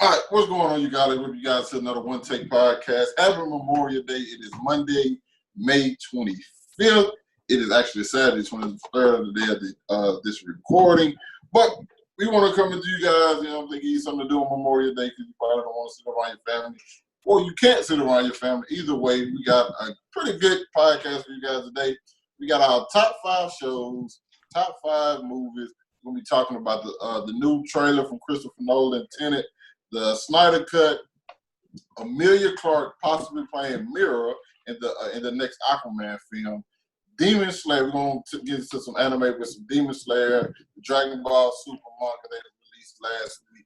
All right, what's going on, you guys? With you guys to another One Take Podcast. Happy Memorial Day. It is Monday, May 25th. It is actually Saturday, 23rd, the day of this recording. But we want to come to you guys, give you something to do on Memorial Day because you probably don't want to sit around your family. Or you can't sit around your family. Either way, we got a pretty good podcast for you guys today. We got our top 5 shows, top 5 movies. We're going to be talking about the new trailer from Christopher Nolan, Tenet, the Snyder cut, Emilia Clarke possibly playing Mira in the next Aquaman film, Demon Slayer. We're going to get into some anime with some Demon Slayer, the Dragon Ball Super manga that released last week,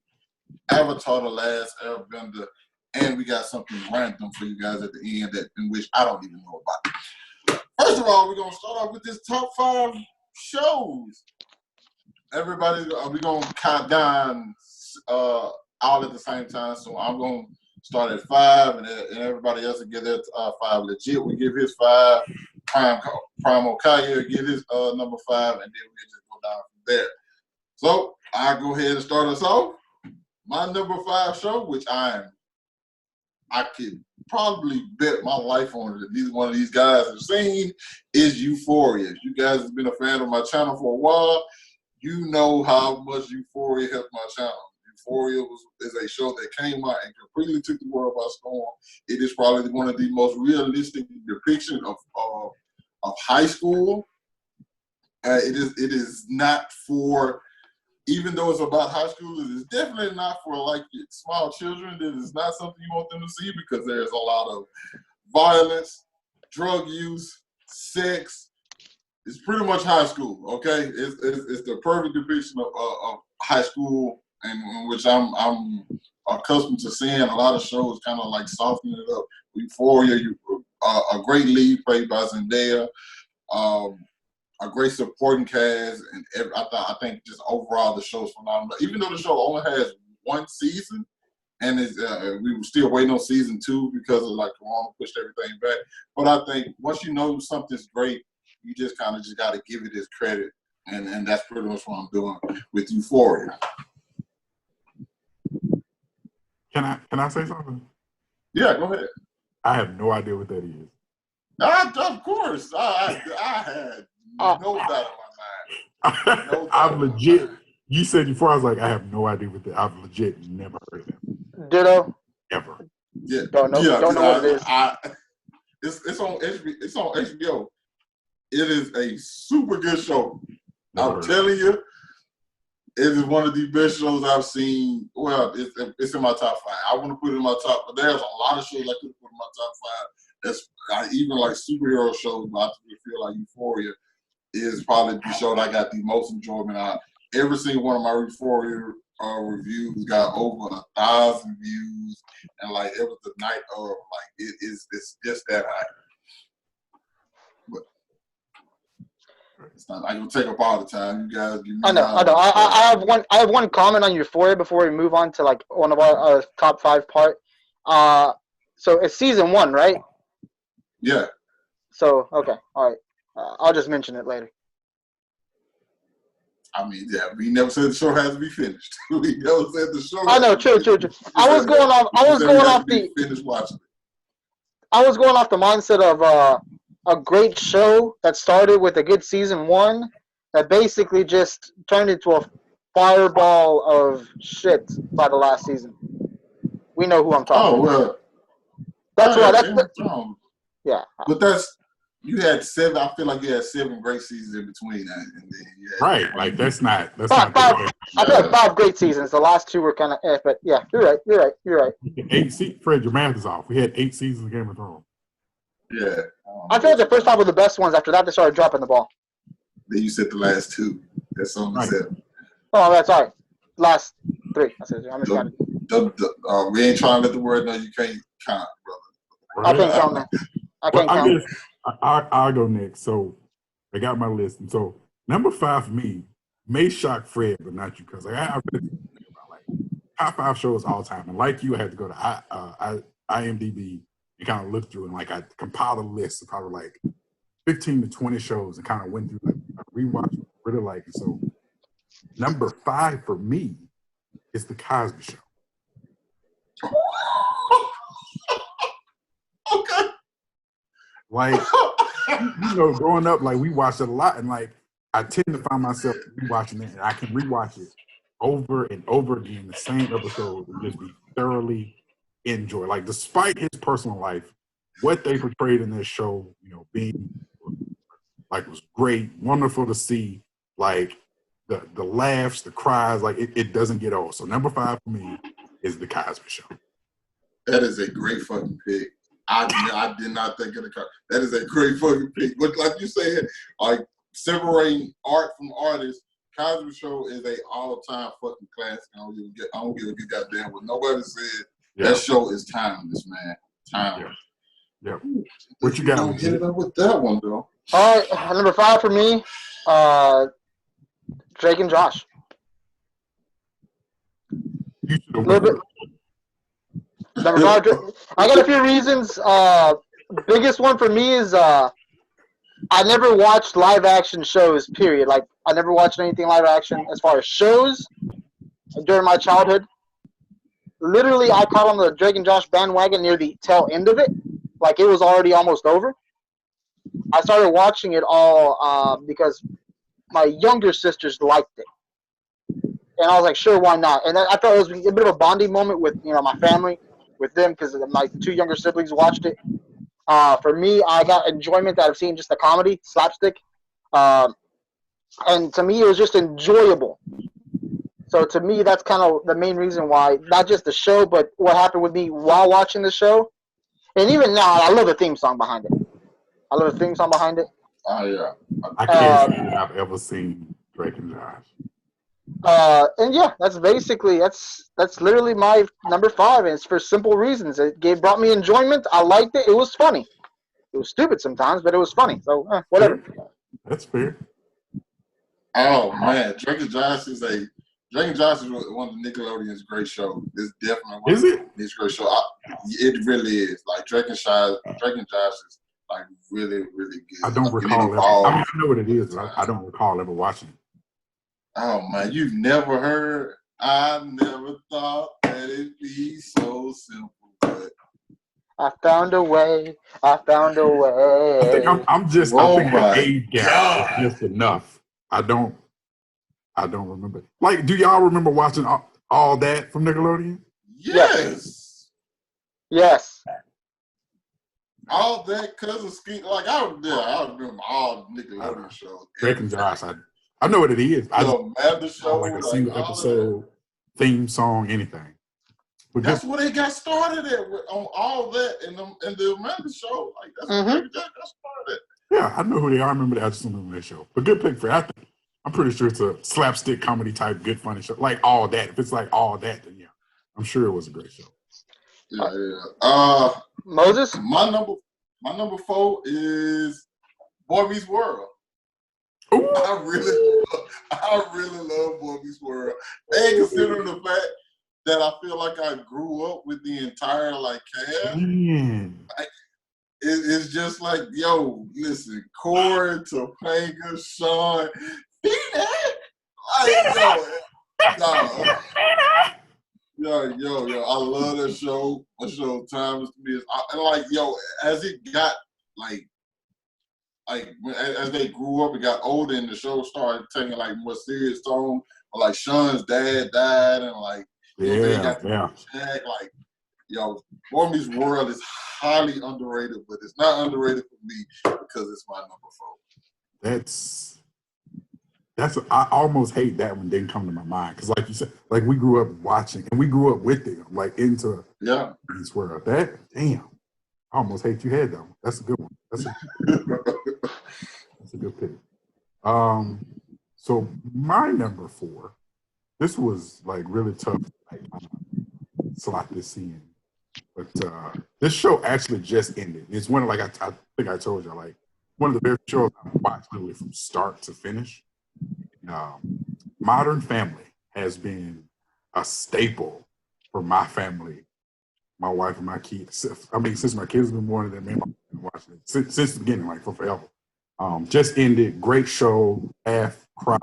Avatar the Last Airbender, and we got something random for you guys at the end in which I don't even know about. First of all, we're going to start off with this top 5 shows. Everybody, we're going to count down all at the same time. So I'm going to start at 5, and everybody else will give their 5. Legit, we give his 5. Prime Okaya will give his number 5, and then we'll just go down from there. So I'll go ahead and start us off. My number 5 show, which I could probably bet my life on it that neither one of these guys have seen, is Euphoria. If you guys have been a fan of my channel for a while, you know how much Euphoria helped my channel. Euphoria is a show that came out and completely took the world by storm. It is probably one of the most realistic depictions of high school. It is not for, even though it's about high school, it is definitely not for like small children. It is not something you want them to see because there's a lot of violence, drug use, sex. It's pretty much high school, okay? It's the perfect depiction of high school, and in which I'm accustomed to seeing a lot of shows kind of like softening it up. Euphoria, a great lead played by Zendaya, a great supporting cast, and I think just overall the show's phenomenal. Even though the show only has 1 season, and we were still waiting on season 2 because of like Corona pushed everything back. But I think once you know something's great, you just kind of got to give it its credit, and that's pretty much what I'm doing with Euphoria. Can I say something? Yeah, go ahead. I have no idea what that is. Of course, I had no doubt in my mind. No I've legit. You said before, I was like, I have no idea what that. I've legit never heard of that. Ditto. Ever. Yeah, don't know what it is. It's on HBO. It is a super good show. I'm telling you, it is one of the best shows I've seen. Well, it's in my top 5. I want to put it in my top, but there's a lot of shows I could put in my top 5. That's even like superhero shows, but I feel like Euphoria is probably the show that I got the most enjoyment out. Every single one of my Euphoria reviews got over 1,000 views, and like it was the night of, like it's just that high. But it's not like gonna take up all the time. You guys give me. I know. I have one comment on Euphoria before we move on to like one of our top 5 part. So it's season 1, right? Yeah. So okay, all right. I'll just mention it later. I mean, yeah, we never said the show has to be finished. We never said the show. I know, true. I was going off the mindset of a great show that started with a good season 1 that basically just turned into a fireball of shit by the last season. We know who I'm talking about. Well. That's why. Yeah. But you had 7. I feel like you had 7 great seasons in between that, and then right. Like that's not. Five, I feel like 5 great seasons. The last 2 were kind of but yeah, you're right. 8 Fred, your math is off. We had 8 seasons of Game of Thrones. Yeah. I feel like the first 5 were the best ones. After that, they started dropping the ball. Then you said the last 2. That's only right. 7. Oh, that's all right. Last 3. I said I'm just trying to. We ain't trying to let the word know you can't count, brother. I can't count, man. I can't count. I'll go next. So I got my list, and so number 5 for me may shock Fred, but not you, because I really think about like top 5 shows all time, and like you, I had to go to IMDb and kind of look through, and like I compiled a list of probably like 15 to 20 shows and kind of went through like rewatched, really like it. So number 5 for me is The Cosby Show. Like, growing up, like we watched it a lot, and like I tend to find myself rewatching it, and I can rewatch it over and over again, the same episode, and just be thoroughly enjoyed. Like, despite his personal life, what they portrayed in this show, being like was great, wonderful to see. Like the laughs, the cries, like it doesn't get old. So number 5 for me is the Cosby Show. That is a great fucking pick. I did not think of the car. That is a great fucking pick. But like you said, like separating art from artists, Cosby Show is a all-time fucking classic. I don't give a good goddamn what nobody said. Yeah. That show is timeless, man. Timeless. Yeah. What you got? Don't hit it up with that one though. All right, number 5 for me, Drake and Josh. A little bit. Number 5, I got a few reasons. Biggest one for me is I never watched live action shows, period. Like, I never watched anything live action as far as shows during my childhood. Literally, I caught on the Drake and Josh bandwagon near the tail end of it. Like, it was already almost over. I started watching it all because my younger sisters liked it. And I was like, sure, why not? And I thought it was a bit of a bonding moment with, my family, with them, because my 2 younger siblings watched it. For me, I got enjoyment out of seeing just the comedy, slapstick. And to me, it was just enjoyable. So to me, that's kind of the main reason why, not just the show, but what happened with me while watching the show. And even now, I love the theme song behind it. Oh, yeah. I can't say that I've ever seen Drake and Josh. And yeah, that's literally my number 5, and it's for simple reasons. It brought me enjoyment. I liked it. It was funny. It was stupid sometimes, but it was funny. So whatever. That's fair. Oh man, Drake and Josh is one of the Nickelodeon's great shows. It's definitely one of these great shows. It really is. Like Drake and Josh is like really, really good. I don't recall ever. I know what it is, but I don't recall ever watching it. Oh man, you've never heard? I never thought that it'd be so simple, but I found a way. I think I'm just. Oh I think my the age gap is just enough. I don't remember. Like, do y'all remember watching all that from Nickelodeon? Yes. All that cousin Skeet. Like I remember all the Nickelodeon shows. Drake and Josh. I know what it is. I don't have the show, like a single episode, theme song, anything. But that's where they got started at on all that in the Amanda show. Like that's where they got started. Yeah, I know who they are. I remember that. I just don't remember that show. But good pick for it. I'm pretty sure it's a slapstick comedy type, good funny show. Like all that. If it's like all that, then yeah, I'm sure it was a great show. Yeah. Moses. My number 4 is Boy Meets World. Ooh. I really love Boy Meets World. And considering the fact that I feel like I grew up with the entire cast. It's just like, yo, listen, Corey, Topanga, Sean, yo, I love that show. That show timeless to me. As it got as they grew up and got older and the show started taking more serious tone, like Sean's dad died and they got the check, Boy Meets World is highly underrated, but it's not underrated for me because it's my number 4. I almost hate that one didn't come to my mind because, like you said, we grew up watching and we grew up with it, into Meets World. I almost hate you had that one. That's a good one. That's a good pick. So my number 4, this was really tough to slot this in. But this show actually just ended. It's one I think I told you, one of the best shows I've watched literally from start to finish. Modern Family has been a staple for my family, my wife and my kids. I mean, since my kids have been born, me and my wife have been watching it since the beginning, for forever. Just ended. Great show. Laugh, cry.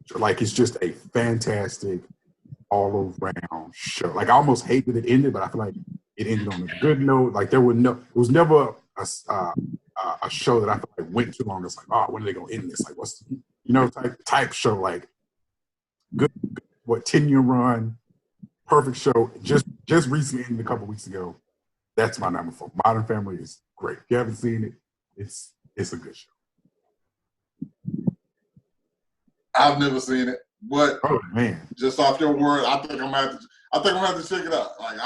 It's just a fantastic all-around show. I almost hate that it ended, but I feel like it ended on a good note. It was never a a show that I feel like went too long. It's like, oh, when are they gonna end this? Like, what's type show like good 10-year run, perfect show. Just recently ended a couple weeks ago. That's my number 4. Modern Family is great. If you haven't seen it, it's a good show. I've never seen it, but oh man, just off your word, I think I'm gonna have to check it out. Like,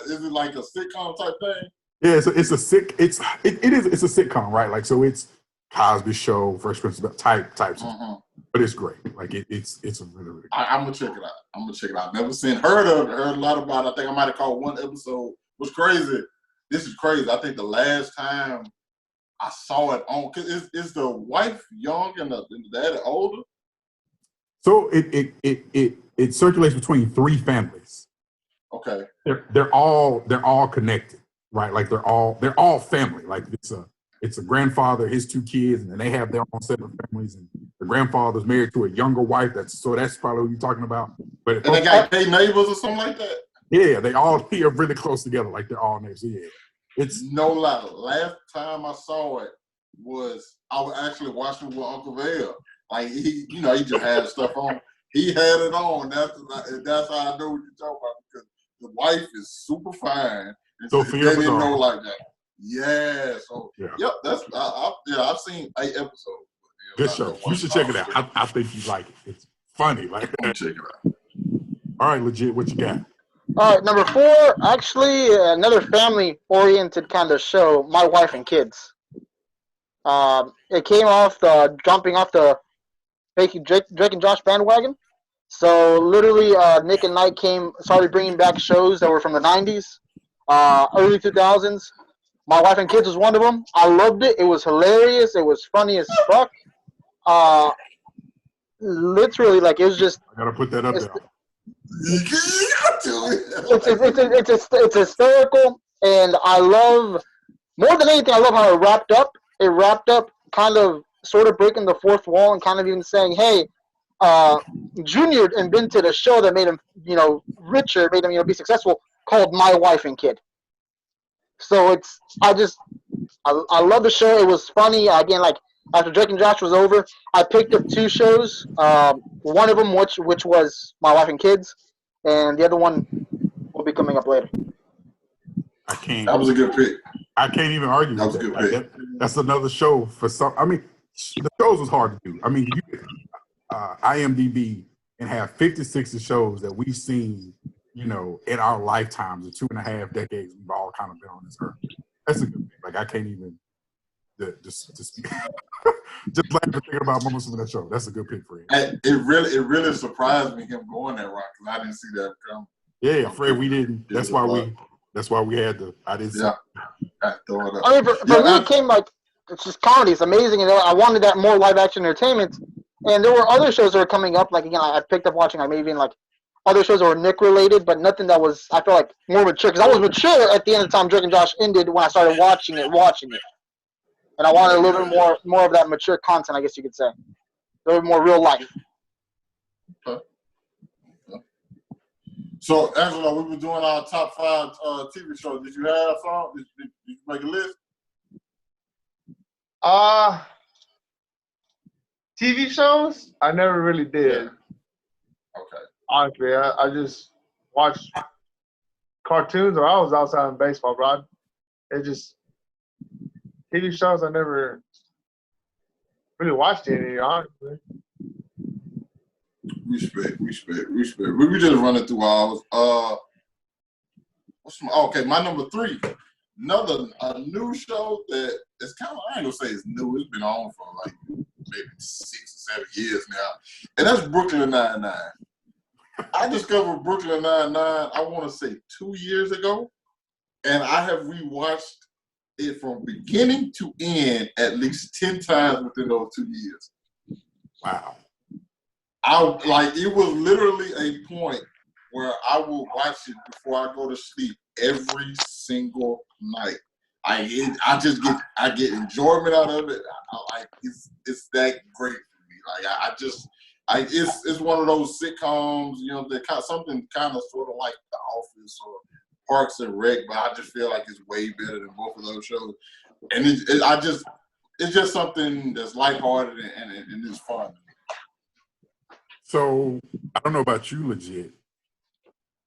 is it like a sitcom type thing? Yeah, it's a sitcom, right? Like, so it's Cosby Show, Fresh Prince type. Mm-hmm. But it's great. Like it's a really good. I'm gonna check it out. Never seen, heard a lot about it. I think I might have caught one episode. What's crazy? This is crazy. I think the last time I saw it on, cause is the wife young and the dad older? So it circulates between 3 families. Okay. They're all connected, right? Like they're all family. Like it's a grandfather, his 2 kids, and then they have their own separate families. And the grandfather's married to a younger wife. That's probably what you're talking about. But and they got gay neighbors or something like that. Yeah, they all are really close together. Like they're all neighbors. Yeah, it's no lie. Last time I saw it was I was actually watching with Uncle Vale. Like he just had stuff on. He had it on. That's how I know what you're talking about, because the wife is super fine. And so they didn't know like that. Yeah. So yep. That's I've seen 8 episodes. Good show. You should check it out. I think you like it. It's funny. Like that. Check it out. All right, legit. What you got? All right, number 4. Actually, another family-oriented kind of show. My Wife and Kids. It came off jumping off the Drake and Josh bandwagon. So literally, Nick and Knight started bringing back shows that were from the 90s, early 2000s. My Wife and Kids was one of them. I loved it. It was hilarious. It was funny as fuck. Literally, like, it was just. I gotta put that up there. It's hysterical, and I love, more than anything, I love how it wrapped up. It wrapped up kind of sort of breaking the fourth wall and kind of even saying, hey, Junior invented a show that made him, richer, made him, be successful, called My Wife and Kid. So I love the show. It was funny. Again, like, after Drake and Josh was over, I picked up 2 shows. One of them, which was My Wife and Kids, and the other one will be coming up later. That was a good pick. I can't even argue. That was a good pick. That's another show for some. I mean, the shows was hard to do. I mean, you could IMDb and have 56 shows that we've seen, in our lifetimes, the 2.5 decades we've all kind of been on this earth. That's a good pick. Like, I can't even just speak. Just laughing thinking about moments of that show. That's a good pick for him. It really surprised me him going that route, because I didn't see that come. Yeah, Fred, we didn't. That's why we had to. I didn't see. I throw it up. I mean, for me, it came like, it's just comedy. It's amazing, and I wanted that more live action entertainment. And there were other shows that were coming up. Like, again, I picked up watching, like, maybe even like other shows that were Nick related, but nothing that was, I feel like, more mature. Because I was mature at the end of the time Drake and Josh ended when I started watching it. And I wanted a little bit more of that mature content, I guess you could say. A little bit more real life. Okay. So, Angelo, we were doing our top 5 TV shows. Did you have some? Did you make a list? TV shows? I never really did. Okay. Honestly, I just watched cartoons, or I was outside in baseball, bro. TV shows, I never really watched any, honestly. Respect. We were just running through ours. Okay, my number 3. A new show that it's kind of, I ain't gonna say it's new. It's been on for like maybe 6 or 7 years now, and that's Brooklyn Nine-Nine. I discovered Brooklyn Nine-Nine, I want to say 2 years ago, and I have rewatched it from beginning to end at least 10 times within those 2 years. Wow. It was literally a point where I will watch it before I go to sleep every single night. I get enjoyment out of it. It's that great for me. It's one of those sitcoms, that something kind of sort of like The Office or Parks and Rec, but I just feel like it's way better than both of those shows. And it's just something that's lighthearted and it's fun. So I don't know about you, legit,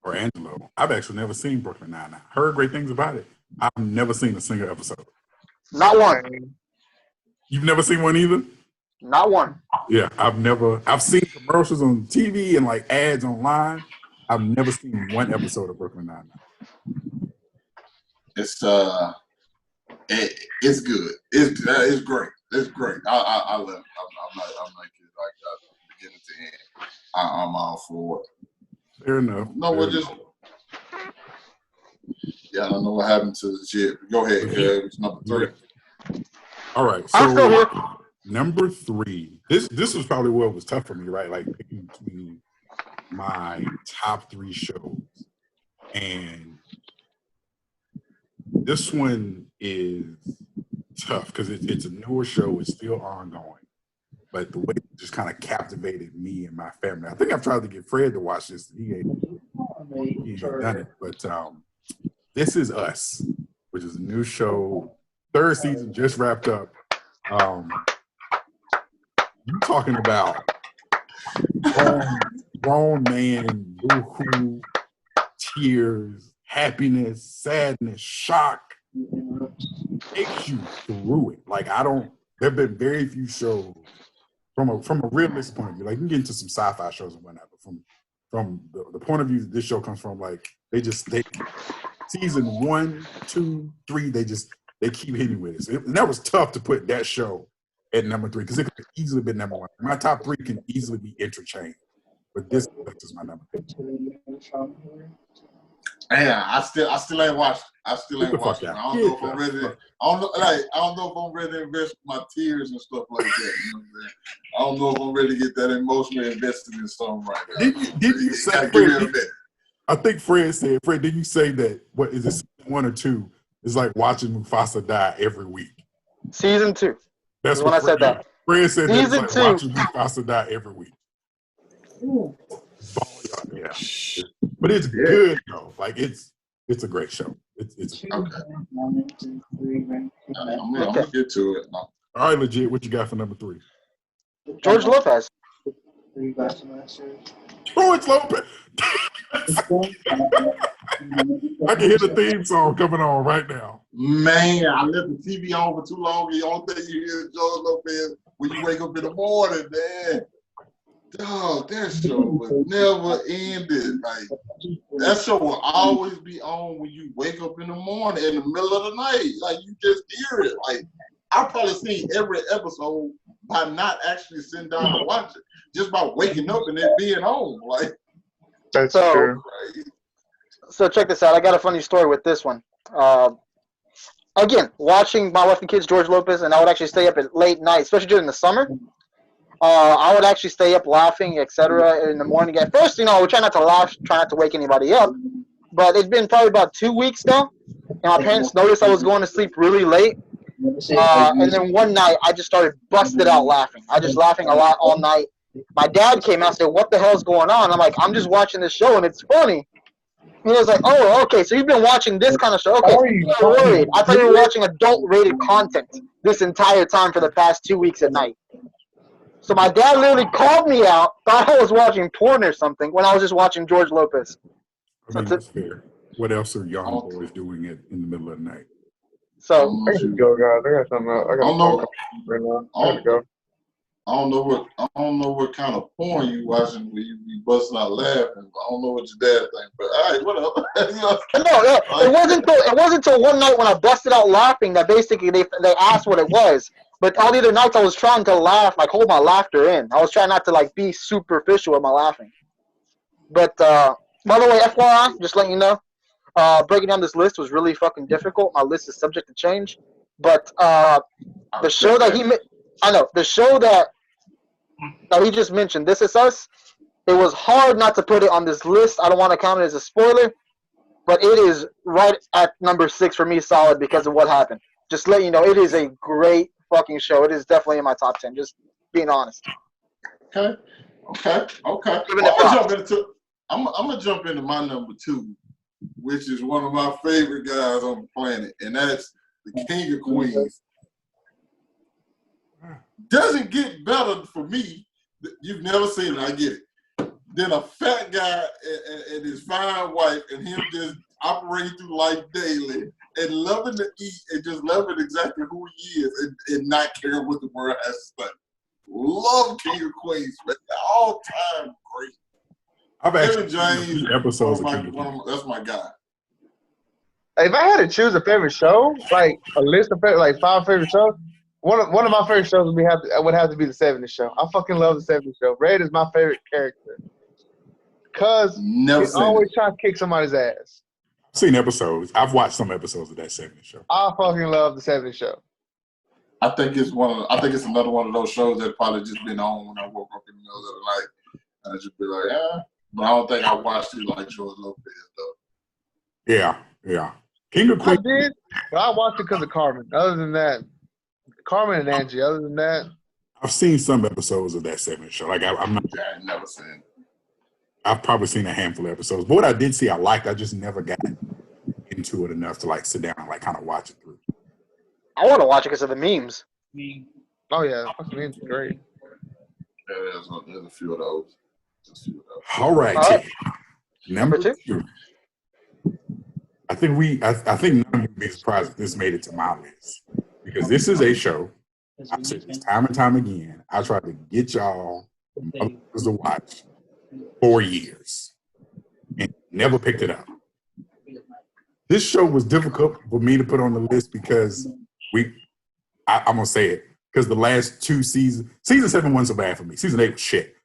or Angelo. I've actually never seen Brooklyn Nine-Nine. Heard great things about it. I've never seen a single episode. Not one. You've never seen one either? Not one. Yeah, I've seen commercials on TV and like ads online. I've never seen one episode of Brooklyn Nine-Nine. It's it's good. It's great. It's great. I love it. I'm not kidding. Like beginning to end, I'm all for it. Fair enough. No, we're just I don't know what happened to the shit. Go ahead, Kev. It's number 3. All right. I'm still here. So number 3. This was probably what was tough for me, right? Like picking between my top 3 shows, and this one is tough because it's a newer show. It's still ongoing, but the way it just kind of captivated me and my family. I think I've tried to get Fred to watch this. He ain't done it, but This Is Us, which is a new show. 3rd season just wrapped up. You talking about grown man, boo-hoo, tears, happiness, sadness, shock. Takes you through it. Like there have been very few shows from a realistic point of view. Like you can get into some sci-fi shows and whatnot, but from the point of view that this show comes from, like they season 1, 2, 3, they keep hitting with us. And that was tough to put that show at number 3 because it could easily be number 1. My top 3 can easily be interchanged, but this is my number 2. Man, I still ain't watched. I still ain't watched it. I don't know if I'm ready. I don't know if I'm ready to invest my tears and stuff like that. You know what I'm saying? I don't know if I'm ready to get that emotionally invested in something right now. Did you say? Fred, I think Fred said. Fred, did you say that? What is this? 1 or 2? It's like watching Mufasa die every week. Season 2. That's when I said that. Fred said that it's like 2. watching Mufasa die every week. Yeah. But it's good though. Like it's a great show. It's okay. I'm gonna get to it. All right, legit. What you got for number 3? George Lopez. George Lopez. I can hear the theme song coming on right now. Man, I left the TV on for too long. The only thing you hear is George Lopez when you wake up in the morning, man. Dog, that show was never ended. Like that show will always be on when you wake up in the morning, in the middle of the night. Like you just hear it. Like I've probably seen every episode by not actually sitting down and watch it, just by waking up and it being on. Like that's true. So check this out. I got a funny story with this one. Again, watching my wife and kids, George Lopez, and I would actually stay up at late night, especially during the summer. I would actually stay up laughing, etc. in the morning. At first, I would try not to laugh, try not to wake anybody up. But it's been probably about 2 weeks now, and my parents noticed I was going to sleep really late. And then one night, I just started busted out laughing. I just laughing a lot all night. My dad came out and said, "What the hell's going on?" I'm like, "I'm just watching this show, and it's funny." He was like, "Oh, okay, so you've been watching this kind of show. Okay, I'm worried. I thought you were watching adult-rated content this entire time for the past 2 weeks at night." So my dad literally called me out, thought I was watching porn or something when I was just watching George Lopez. I mean, that's fair. What else are young boys doing in the middle of the night? So I gotta go, guys. I got something else. I gotta right now. I gotta go. I don't know what kind of porn you watching where you be busting out laughing. I don't know what your dad thinks, but all right, whatever. No, it wasn't until one night when I busted out laughing that basically they asked what it was. But all the other nights I was trying to laugh, like hold my laughter in. I was trying not to like be superficial with my laughing. But by the way, FYI, just letting you know, breaking down this list was really fucking difficult. My list is subject to change. But the show that he just mentioned, This Is Us, it was hard not to put it on this list. I don't want to count it as a spoiler, but it is right at number 6 for me, solid, because of what happened. Just let you know, it is a great fucking show. It is definitely in my top 10, just being honest. Okay. I'm gonna jump into my number 2, which is one of my favorite guys on the planet, and that's the King of Queens. Doesn't get better for me. You've never seen it. I get it. Then a fat guy and his fine wife and him just operating through life daily and loving to eat and just loving exactly who he is and not caring what the world has to say. Love King of Queens, man. All time great. I've actually James, seen episodes of King of Queens. that's my guy. If I had to choose a favorite show, like a list of like 5 favorite shows, one of my favorite shows would have to be the 70s Show. I fucking love the 70s Show. Red is my favorite character because he's always trying to kick somebody's ass. I've seen episodes. I've watched some episodes of that 70s Show. I fucking love the 70s Show. I think it's another one of those shows that probably just been on when I woke up in the middle of the night. And I just be like, yeah. But I don't think I watched it like George Lopez though. Yeah. King of Queens. I did, but I watched it because of Carmen. Other than that, Carmen and Angie. Other than that, I've seen some episodes of that 70s Show. Like I'm not. Yeah, I ain't never seen it. I've probably seen a handful of episodes. But what I did see, I liked. I just never got into it enough to like sit down and like kind of watch it through. I want to watch it because of the memes. oh yeah, fucking memes are great. Yeah, there's a few of those. All right. All right. Number 2. I think none of you would be surprised if this made it to my list. Because this is a show, I've said this time and time again, I tried to get y'all to watch 4 years and never picked it up. This show was difficult for me to put on the list because I'm going to say it, because the last 2 seasons, season 7 wasn't so bad for me. Season 8 was shit.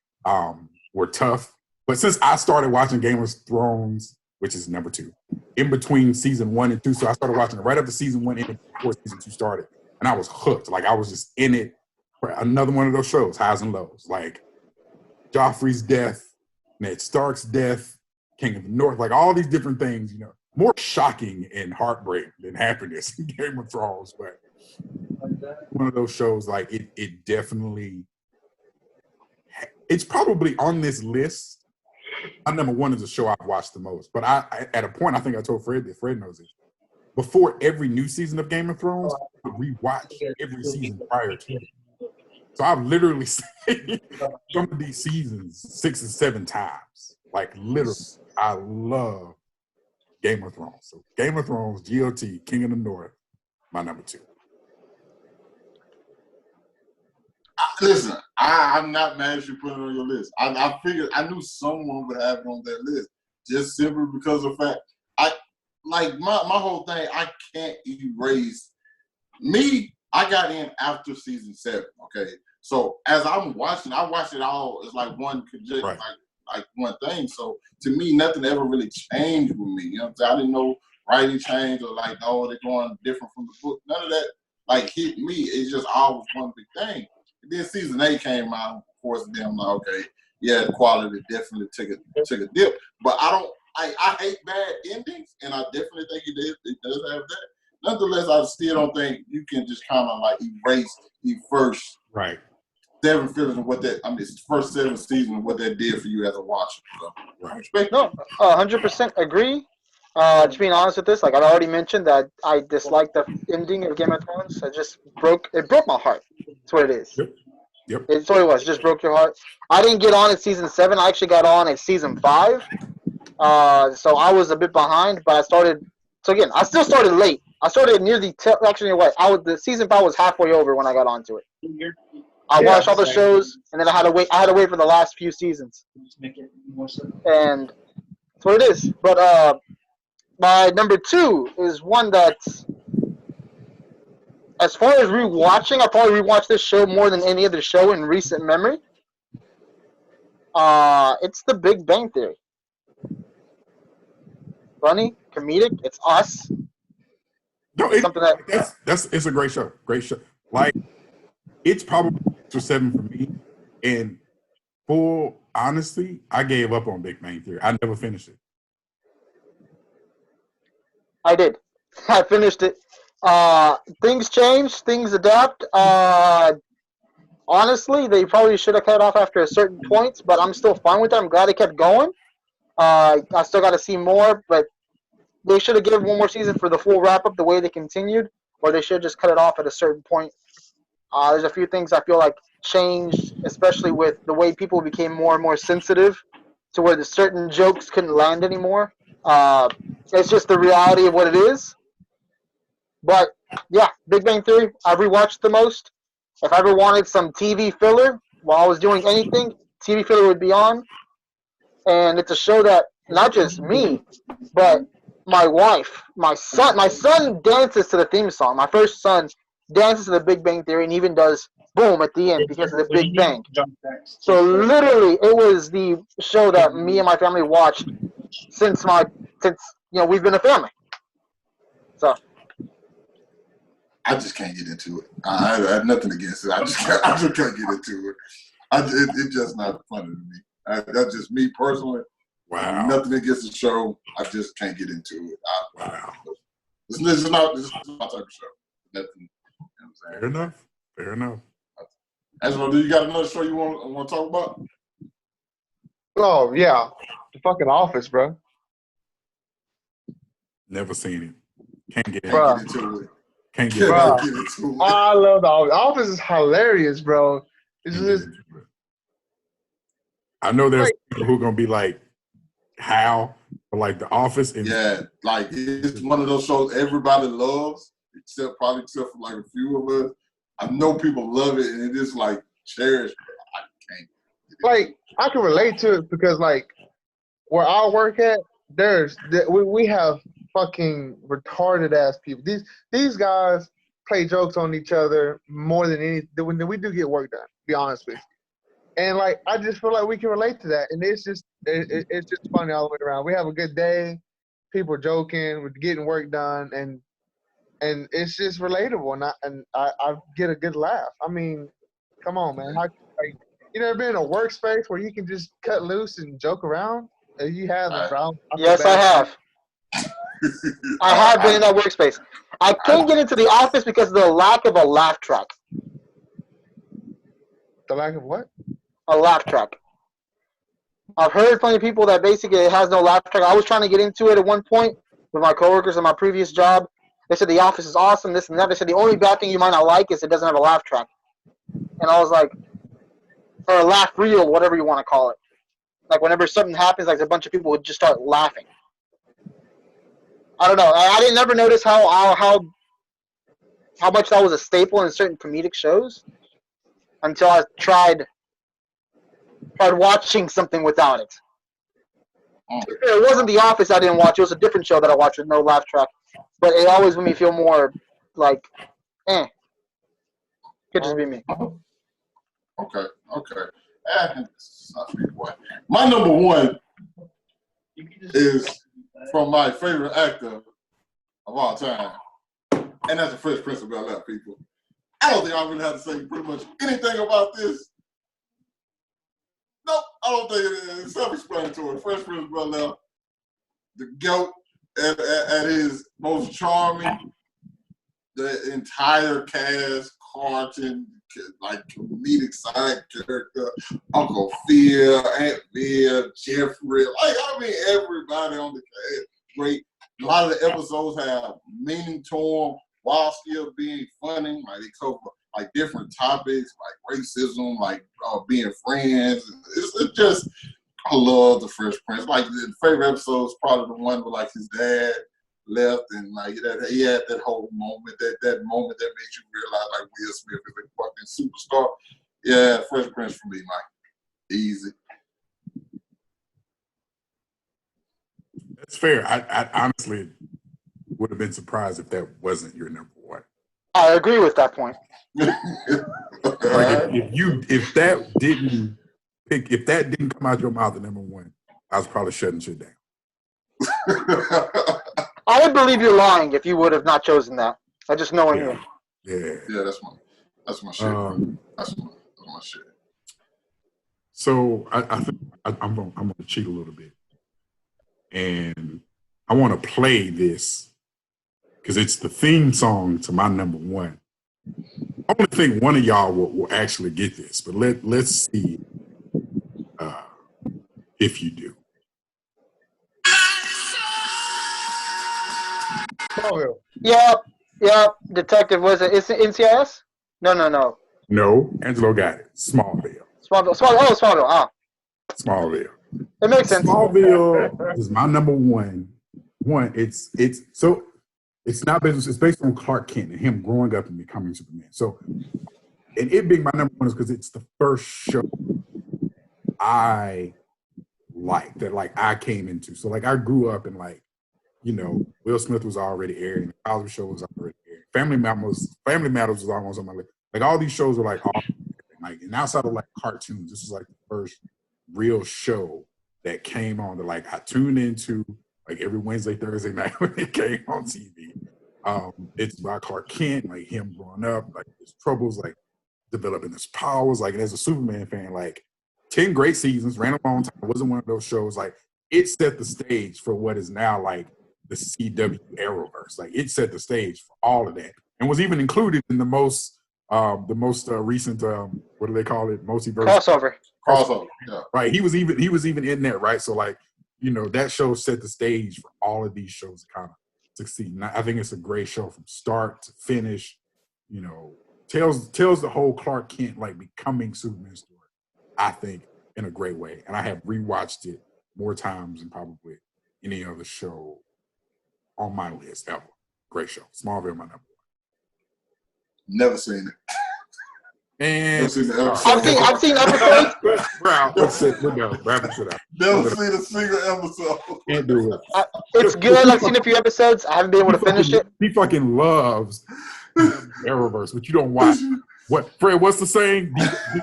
Were tough. But since I started watching Game of Thrones, which is number 2, in between season 1 and 2, so I started watching it right after season 1 ended before season 2 started. And I was hooked. Like, I was just in it for another one of those shows, highs and lows. Like, Joffrey's death, Ned Stark's death, King of the North, like all these different things, more shocking and heartbreak than happiness in Game of Thrones. But one of those shows, like, it definitely, it's probably on this list. My number 1 is a show I've watched the most. But I at a point, I think I told Fred that Fred knows it. Before every new season of Game of Thrones, I would rewatch every season prior to it. So I've literally seen some of these seasons 6 and 7 times. Like, literally, I love Game of Thrones. So Game of Thrones, GOT, King of the North, my number 2. Listen, I'm not mad at you putting it on your list. I figured I knew someone would have it on that list just simply because of the fact my whole thing. I can't erase me. I got in after season 7. Okay, so as I'm watching, I watched it all as like one Right. like one thing. So to me, nothing ever really changed with me. You know what I'm saying? I didn't know writing changed or like, oh, they're going different from the book. None of that like hit me. It's just always one big thing. And then season 8 came out, of course, and then I'm like, okay, yeah, the quality definitely took a dip. But I hate bad endings, and I definitely think it does have that. Nonetheless, I still don't think you can just kind of like erase the first 7 films and first 7 seasons and what that did for you as a watcher. So, Right. No, 100% agree. Just being honest with this, like I already mentioned that I disliked the ending of Game of Thrones. It broke my heart. That's what it is. Yep. It's what it was. It just broke your heart. I didn't get on at season 7. I actually got on at season 5. So I was a bit behind, but I started. So again, I still started late. I started near the the season 5 was halfway over when I got onto it. I watched all the shows, and then I had to wait. I had to wait for the last few seasons. And that's what it is. But my number 2 is one that's, as far as rewatching, I probably rewatched this show more than any other show in recent memory. It's The Big Bang Theory. Funny, comedic. It's us. No, Something that it's a great show. Great show. Like, it's probably 6 or 7 for me. And full honesty, I gave up on Big Bang Theory. I never finished it. I did. I finished it. Things change, things adapt. Honestly, they probably should have cut off after a certain point, but I'm still fine with it. I'm glad they kept going. I still got to see more, but they should have given one more season for the full wrap up the way they continued. or they should just cut it off at a certain point. There's a few things I feel like changed, especially with the way people became more and more sensitive to where the certain jokes couldn't land anymore. Uh, it's just the reality of what it is. But yeah, Big Bang Theory, I've rewatched the most. If I ever wanted some TV filler while I was doing anything, TV filler would be on. And it's a show that not just me, but my wife, my son dances to the theme song. My first son dances to the Big Bang Theory and even does boom at the end because of the Big Bang. So literally, it was the show that me and my family watched since we've been a family. So I just can't get into it. I have nothing against it. I just can't get into it. It's just not funny to me. That's just me personally. Wow. Nothing against the show. I just can't get into it. Wow. This is not my type of show. Nothing. You know what I'm saying? Fair enough. Fair enough. Angelo, do you got another show you want to talk about? Oh yeah, the fucking Office, bro. Never seen it. Can't get Can't into it. get into it. Can't get Bruh. into it. Get into it. Oh, I love the Office. The Office is hilarious, bro. It's Can't get just into it. I know there's Like- people who are gonna be like, how? But like The Office and Yeah, like it's one of those shows everybody loves, except for like a few of us. I know people love it, and it is like cherished. But I can't. like I can relate to it because like where I work at, we have fucking retarded ass people. These guys play jokes on each other more than anything. When we do get work done, to be honest with you. And like I just feel like we can relate to that, and it's just funny all the way around. We have a good day, people are joking, we're getting work done, and it's just relatable, and I get a good laugh. I mean, come on, man. You never been in a workspace where you can just cut loose and joke around? You haven't, bro. yes, I have. I have been in that workspace. I can't get into the Office because of the lack of a laugh track. The lack of what? A laugh track. I've heard from people that basically it has no laugh track. I was trying to get into it at one point with my coworkers in my previous job. They said the Office is awesome, this and that. They said the only bad thing you might not like is it doesn't have a laugh track. And I was like, or a laugh reel, whatever you want to call it. Like whenever something happens, like a bunch of people would just start laughing. I don't know. I didn't never notice how much that was a staple in certain comedic shows until I tried watching something without it. It wasn't The Office I didn't watch. It was a different show that I watched with no laugh track. But it always made me feel more like, Could just be me. Okay. My number one is from my favorite actor of all time, and that's the Fresh Prince of Bel-Air, people. I don't think I really have to say pretty much anything about this. Nope, I don't think it is. It's self-explanatory. Fresh Prince of Bel-Air, the GOAT at his most charming, the entire cast, Carlton, like comedic side character, Uncle Phil, Aunt Viv, Jeffrey, everybody on the cast, great. A lot of the episodes have meaning to them while still being funny. Like they cover like different topics, like racism, like being friends. It's just, I love the Fresh Prince. Like the favorite episode is probably the one where like his dad left and like he had that whole moment, that moment that makes you realize like Will Smith is a fucking superstar. Yeah, Fresh Prince for me, Mike. Easy. That's fair. I honestly would have been surprised if that wasn't your number one. I agree with that point. Like if that didn't come out your mouth at number one, I was probably shutting shit down. I would believe you're lying if you would have not chosen that. I just know you. Yeah, that's my shit. That's my shit. So I think I'm gonna cheat a little bit, and I want to play this because it's the theme song to my number one. I only think one of y'all will actually get this, but let's see if you do. Smallville. Yep. Yeah, detective was it? Is it NCIS? No. No, Angelo got it. Smallville. Smallville. Ah, Smallville. it makes sense. Smallville is my number one. It's not business. It's based on Clark Kent and him growing up and becoming Superman. So, and it being my number one is because it's the first show I liked that like I came into. So like I grew up and like, you know, Will Smith was already airing, the Cosby Show was already airing, Family Matters was almost on my list. Like all these shows were like all like, and outside of like cartoons, this was like the first real show that came on that like I tuned into like every Wednesday, Thursday night when it came on TV. It's about Clark Kent, like him growing up, like his troubles, like developing his powers, like and as a Superman fan, like 10 great seasons, ran a long time, wasn't one of those shows, like it set the stage for what is now like the CW Arrowverse. Like it set the stage for all of that. And was even included in the most recent what do they call it? Multiverse Crossover. Yeah. Right. He was even in there, right? So like, you know, that show set the stage for all of these shows to kind of succeed. And I think it's a great show from start to finish, you know, tells the whole Clark Kent like becoming Superman story, I think, in a great way. And I have rewatched it more times than probably any other show on my list ever. Great show. Smallville, my number one. Never seen it. And Never seen the episode. I've seen episodes. Well, let's sit. We're done. Wrap it up. Never seen a single episode. Can't do it. It's good. I've seen a few episodes. I haven't been able to finish it. He fucking loves Arrowverse, but you don't watch. What, Fred? What's the saying?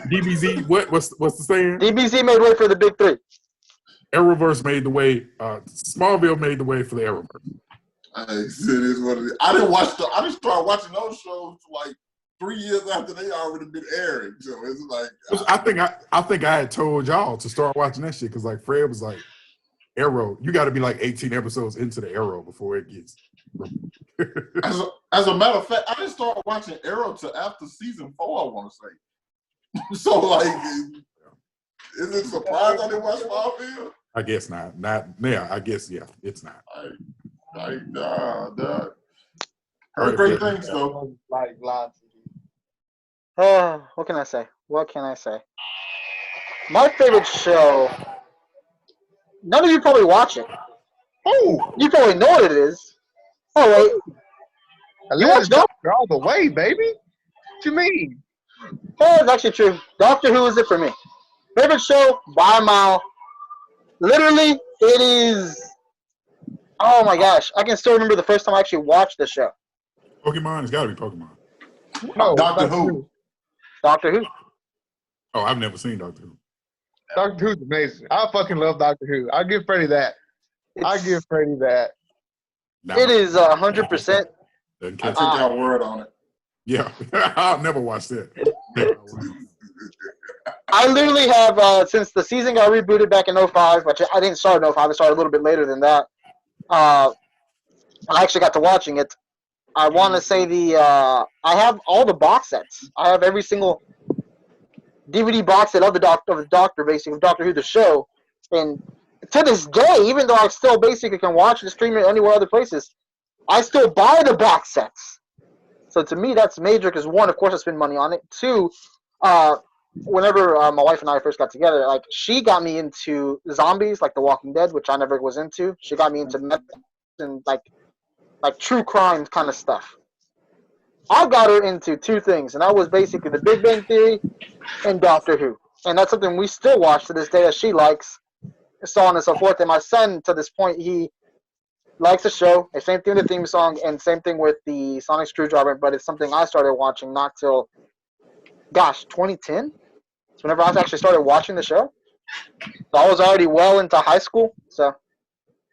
DBZ. What's the saying? DBZ made way for the big three. Arrowverse made the way. Smallville made the way for the Arrowverse. It is what it is. I didn't start watching those shows like 3 years after they already been airing. So it's like I think I had told y'all to start watching that shit because like Fred was like, Arrow, you got to be like 18 episodes into the Arrow before it gets. as a matter of fact, I didn't start watching Arrow till after season 4. I want to say. So like, is it surprised I didn't watch Smallville? I guess not. I guess it's not. Heard great things though. Like lots. What can I say? My favorite show. None of you probably watch it. Oh, You probably know what it is. Oh wait, Atlanta's Doctor all the way, baby. What you mean? oh, it's actually true. Doctor Who is it for me? Favorite show by a mile. Literally, it is. Oh my gosh, I can still remember the first time I actually watched the show. Pokemon. It's got to be Pokemon. No, Doctor Who. Doctor Who. Oh, I've never seen Doctor Who. Doctor Who's amazing. I fucking love Doctor Who. I give Freddie that. It is 100%. Doesn't I catch took your word on it. Yeah, I'll never watch that. I literally have since the season got rebooted back in 05, which I didn't start in 05. I started a little bit later than that. I actually got to watching it. I want to say I have all the box sets. I have every single DVD box set of the Doctor, basically, of Doctor Who, the show. And to this day, even though I still basically can watch and stream it anywhere other places, I still buy the box sets. So to me, that's major because, one, of course, I spend money on it. Two, whenever my wife and I first got together, like, she got me into zombies, like The Walking Dead, which I never was into. She got me into meth and, like true crime kind of stuff. I got her into two things, and that was basically The Big Bang Theory and Doctor Who. And that's something we still watch to this day that she likes, so on and so forth. And my son, to this point, he likes the show. And same thing with the theme song, and same thing with the Sonic Screwdriver, but it's something I started watching not till, 2010? It's whenever I actually started watching the show. So I was already well into high school, so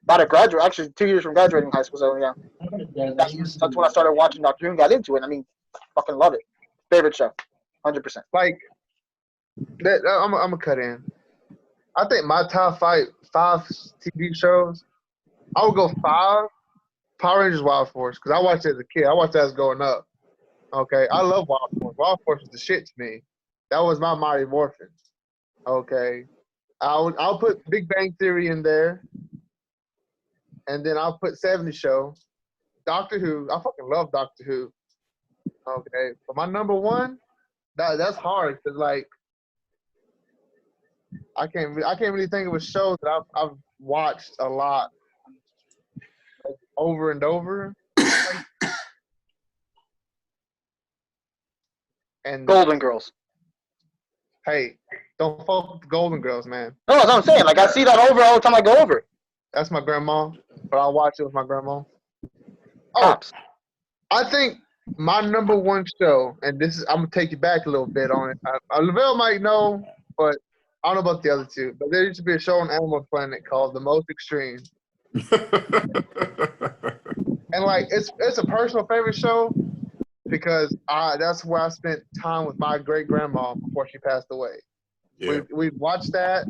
about to graduate, actually 2 years from graduating high school, so yeah. That's when I started watching Doctor Who and got into it. I mean, fucking love it. Favorite show, 100%. Like that, I'm gonna cut in. I think my top five TV shows, I would go 5. Power Rangers Wild Force, because I watched it as a kid. I watched that as growing up. Okay, I love Wild Force. Wild Force was the shit to me. That was my Mighty Morphins. Okay, I'll put Big Bang Theory in there, and then I'll put 70 Show, Doctor Who. I fucking love Doctor Who. Okay, but my number one, that's hard because like I can't really think of a show that I've watched a lot, like, over and over. And Golden Girls. hey, don't fuck with the Golden Girls, man. No, that's what I'm saying. Like I see that over all the time I go over. That's my grandma, but I'll watch it with my grandma. Oh, Cops. I think my number one show, and this is I'm gonna take you back a little bit on it. Lavelle might know, but I don't know about the other two. But there used to be a show on Animal Planet called The Most Extreme, and like it's a personal favorite show because that's where I spent time with my great grandma before she passed away. Yeah. We'd watch that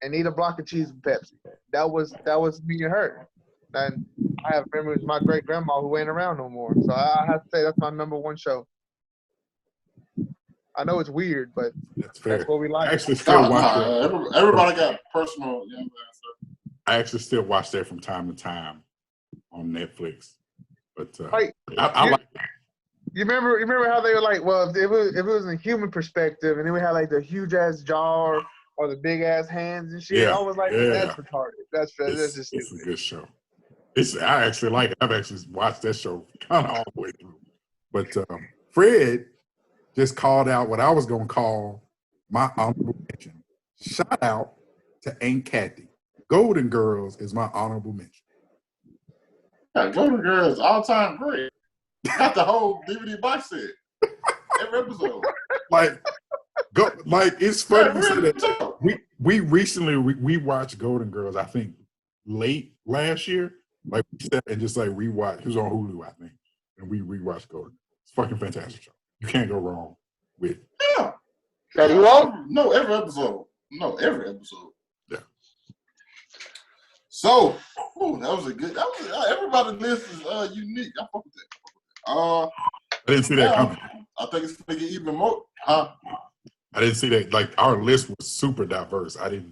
and eat a block of cheese with Pepsi. That was me and her. And I have memories of my great grandma who ain't around no more. So I have to say that's my number one show. I know it's weird, but That's fair. that's what we like. I actually still watch everybody got personal. You know, I actually still watch that from time to time on Netflix. But Like, I like You remember how they were like, well, if it was in human perspective, and then we had like the huge ass jaw or the big ass hands and shit. Yeah, I was like, yeah. that's retarded. That's just it's stupid. a good show. I actually like it. I've actually watched that show kind of all the way through. But Fred just called out what I was going to call my honorable mention. Shout out to Aunt Kathy. Golden Girls is my honorable mention. yeah, Golden Girls all time great. Got the whole DVD box set. Every episode. Like it's funny Yeah, you say really that. so. We recently we watched Golden Girls, I think late last year. Like we sat and just like rewatch. It was on Hulu, I think. And we rewatched Golden. It's a fucking fantastic show. You can't go wrong with it. Yeah. Betty Wall? No, every episode. No, every episode. Yeah. So, that was a good. Everybody's list is unique. I fuck with that. I didn't see that coming. I think it's gonna get even more. Huh? I didn't see that. Like our list was super diverse. I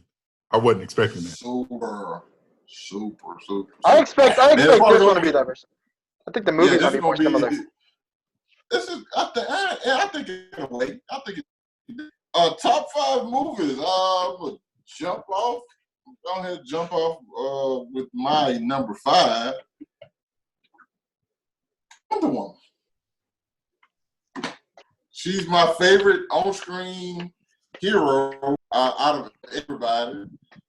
wasn't expecting that. Super. I expect this probably one to be diverse. I think the movie's gonna be more similar. This is. I think in a way. I think top 5 movies. We'll jump off. Go ahead, jump off with my number 5. Wonder Woman. She's my favorite on-screen hero out of everybody.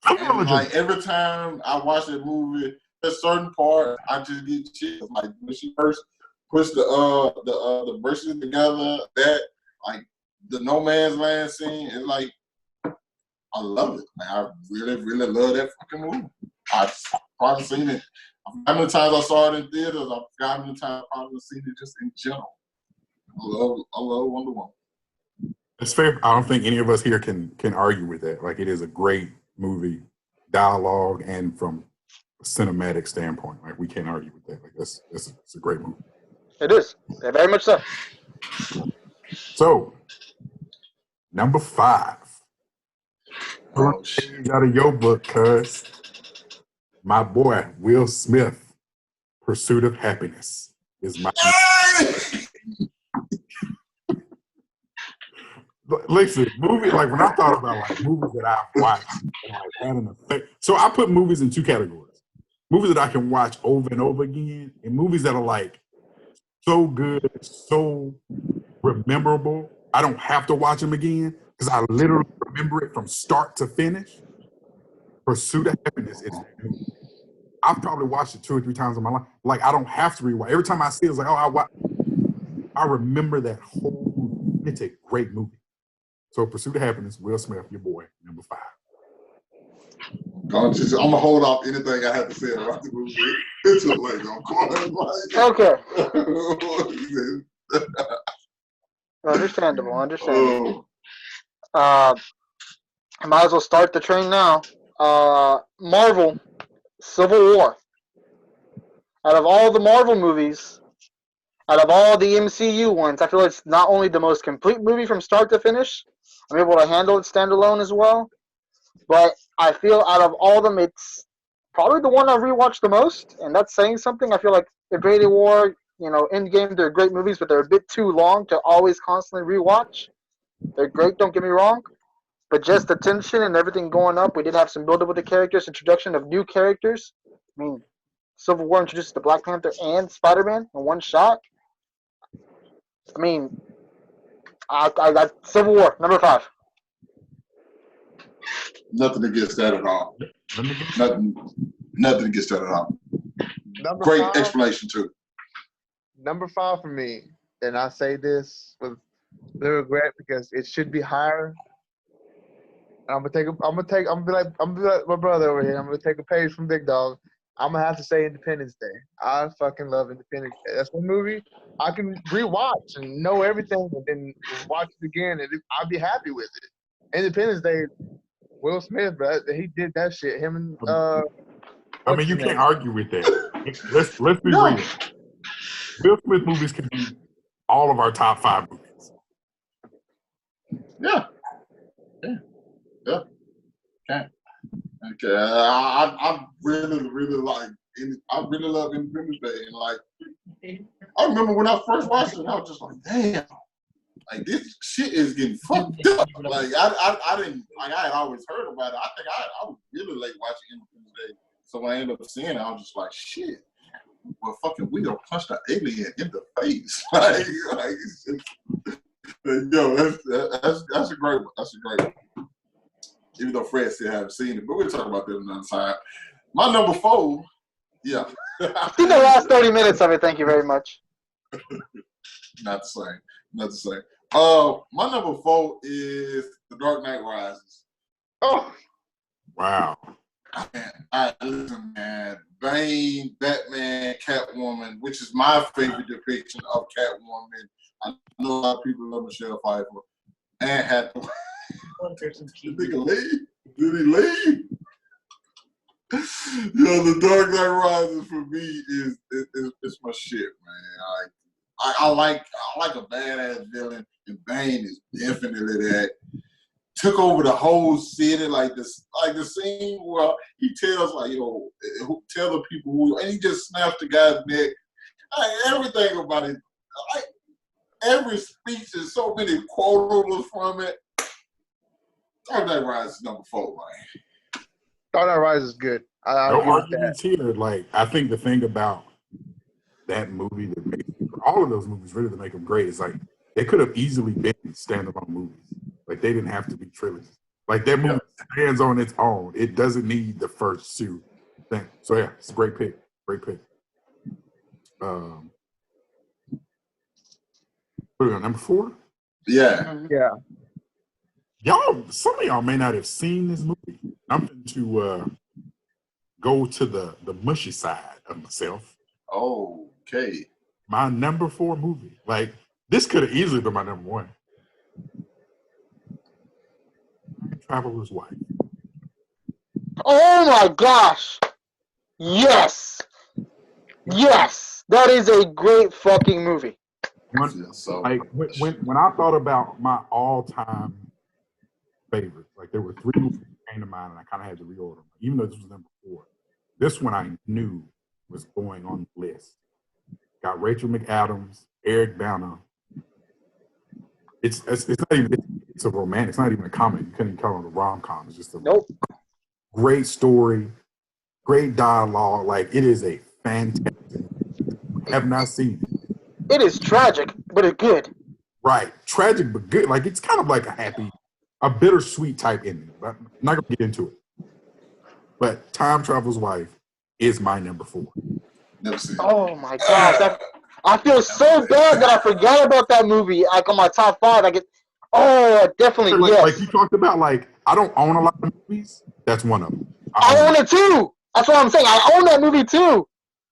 And like every time I watch that movie, a certain part I just get chills. Like when she first puts the brushes together, that like the No Man's Land scene is like I love it. Man, I really love that fucking movie. I've probably seen it. How many times I saw it in theaters? I've forgotten how many times I've probably seen it just in general. I love Wonder Woman. It's fair. I don't think any of us here can argue with that. Like it is a great movie, dialogue, and from a cinematic standpoint, like we can't argue with that. Like it's a great movie. It is. Yeah, very much so. So, number 5. Oh, shit. Out of your book, cuz my boy Will Smith, Pursuit of Happiness is my. Listen, movie like when I thought about like movies that I've watched, and, like, had an effect. So I put movies in 2 categories: movies that I can watch over and over again, and movies that are like so good, so rememberable. I don't have to watch them again because I literally remember it from start to finish. Pursuit of Happiness is. I've probably watched it 2 or 3 times in my life. Like I don't have to rewatch. Every time I see it, it's like, oh, I remember that whole movie. It's a great movie. So Pursuit of Happiness, Will Smith, your boy, number 5. I'm gonna hold off anything I have to say about the movie until later. Okay. Understandable. I might as well start the train now. Marvel, Civil War. Out of all the Marvel movies, out of all the MCU ones, I feel it's not only the most complete movie from start to finish, I'm able to handle it standalone as well, but I feel out of all of them, it's probably the one I rewatched the most, and that's saying something. I feel like Infinity War, Endgame, they're great movies, but they're a bit too long to always constantly rewatch. They're great, don't get me wrong, but just the tension and everything going up, we did have some build up with the characters, introduction of new characters. I mean, Civil War introduces the Black Panther and Spider-Man in one shot. I mean, I got Civil War, number 5. Nothing against that at all. Let me get Nothing against that at all. Number Great 5, explanation too. Number 5 for me, and I say this with little regret because it should be higher. And I'm gonna be like my brother over here. I'm gonna take a page from Big Dog. I'm gonna have to say Independence Day. I fucking love Independence Day. That's one movie I can rewatch and know everything, and then watch it again, and I'll be happy with it. Independence Day, Will Smith, bro, he did that shit. Him and I mean, you can't argue with that. Let's be real. Will Smith movies can be all of our top 5 movies. Yeah. Okay. I really like. I really love Independence Day, and like, I remember when I first watched it, I was just like, damn, like this shit is getting fucked up. Like I didn't like. I had always heard about it. I think I was really late watching Independence Day, so when I ended up seeing it, I was just like, shit. Well, fucking, we gonna punch the alien in the face. like it's just, yo, that's a great one. That's a great one. Even though Fred still haven't seen it, but we'll talk about that another time. My number 4, yeah. See the last 30 minutes of it. Thank you very much. Not the same. My number 4 is The Dark Knight Rises. Oh, Wow. Man, listen, man. Bane, Batman, Catwoman, which is my favorite depiction of Catwoman. I know a lot of people love Michelle Pfeiffer. Anne Hathaway. Did he leave? The Dark Knight Rises for me is my shit, man. I like a badass villain, and Bane is definitely that. Took over the whole city, like the scene where he tells tell the people who, and he just snaps the guy's neck. Everything about it, every speech, there's so many quotables from it. Dark Knight Rises is number 4, man. Dark Knight Rises is good. I No agree with arguments here. Like, I think the thing about that movie that makes all of those movies really to make them great is like they could have easily been standalone movies. Like, they didn't have to be trilogies. Like, that movie stands on its own. It doesn't need the first 2 things. So yeah, it's a great pick. Great pick. Put it on number 4. Yeah. Yeah. Y'all, some of y'all may not have seen this movie. I'm going to go to the mushy side of myself. Okay. My number 4 movie. Like, this could have easily been my number 1. Traveler's Wife. Oh my gosh! Yes! That is a great fucking movie. When I thought about my all-time favorites, like there were 3 movies that came to mind, and I kind of had to reorder them. Even though this was number 4, this one I knew was going on the list. Got Rachel McAdams, Eric Bana. It's not even. It's a romantic. It's not even a comedy. You couldn't even call it a rom-com. It's just a great story, great dialogue. Like, it is a fantastic. Have not seen it. It is tragic, but it's good. Right, tragic but good. Like, it's kind of like a bittersweet type ending. But I'm not gonna get into it. But Time Traveler's Wife is my number 4. Never seen it. Oh my gosh, I feel so bad that I forgot about that movie. Like on my top 5, definitely yes. Like you talked about, like I don't own a lot of movies. That's one of them. I own it too. That's what I'm saying. I own that movie too.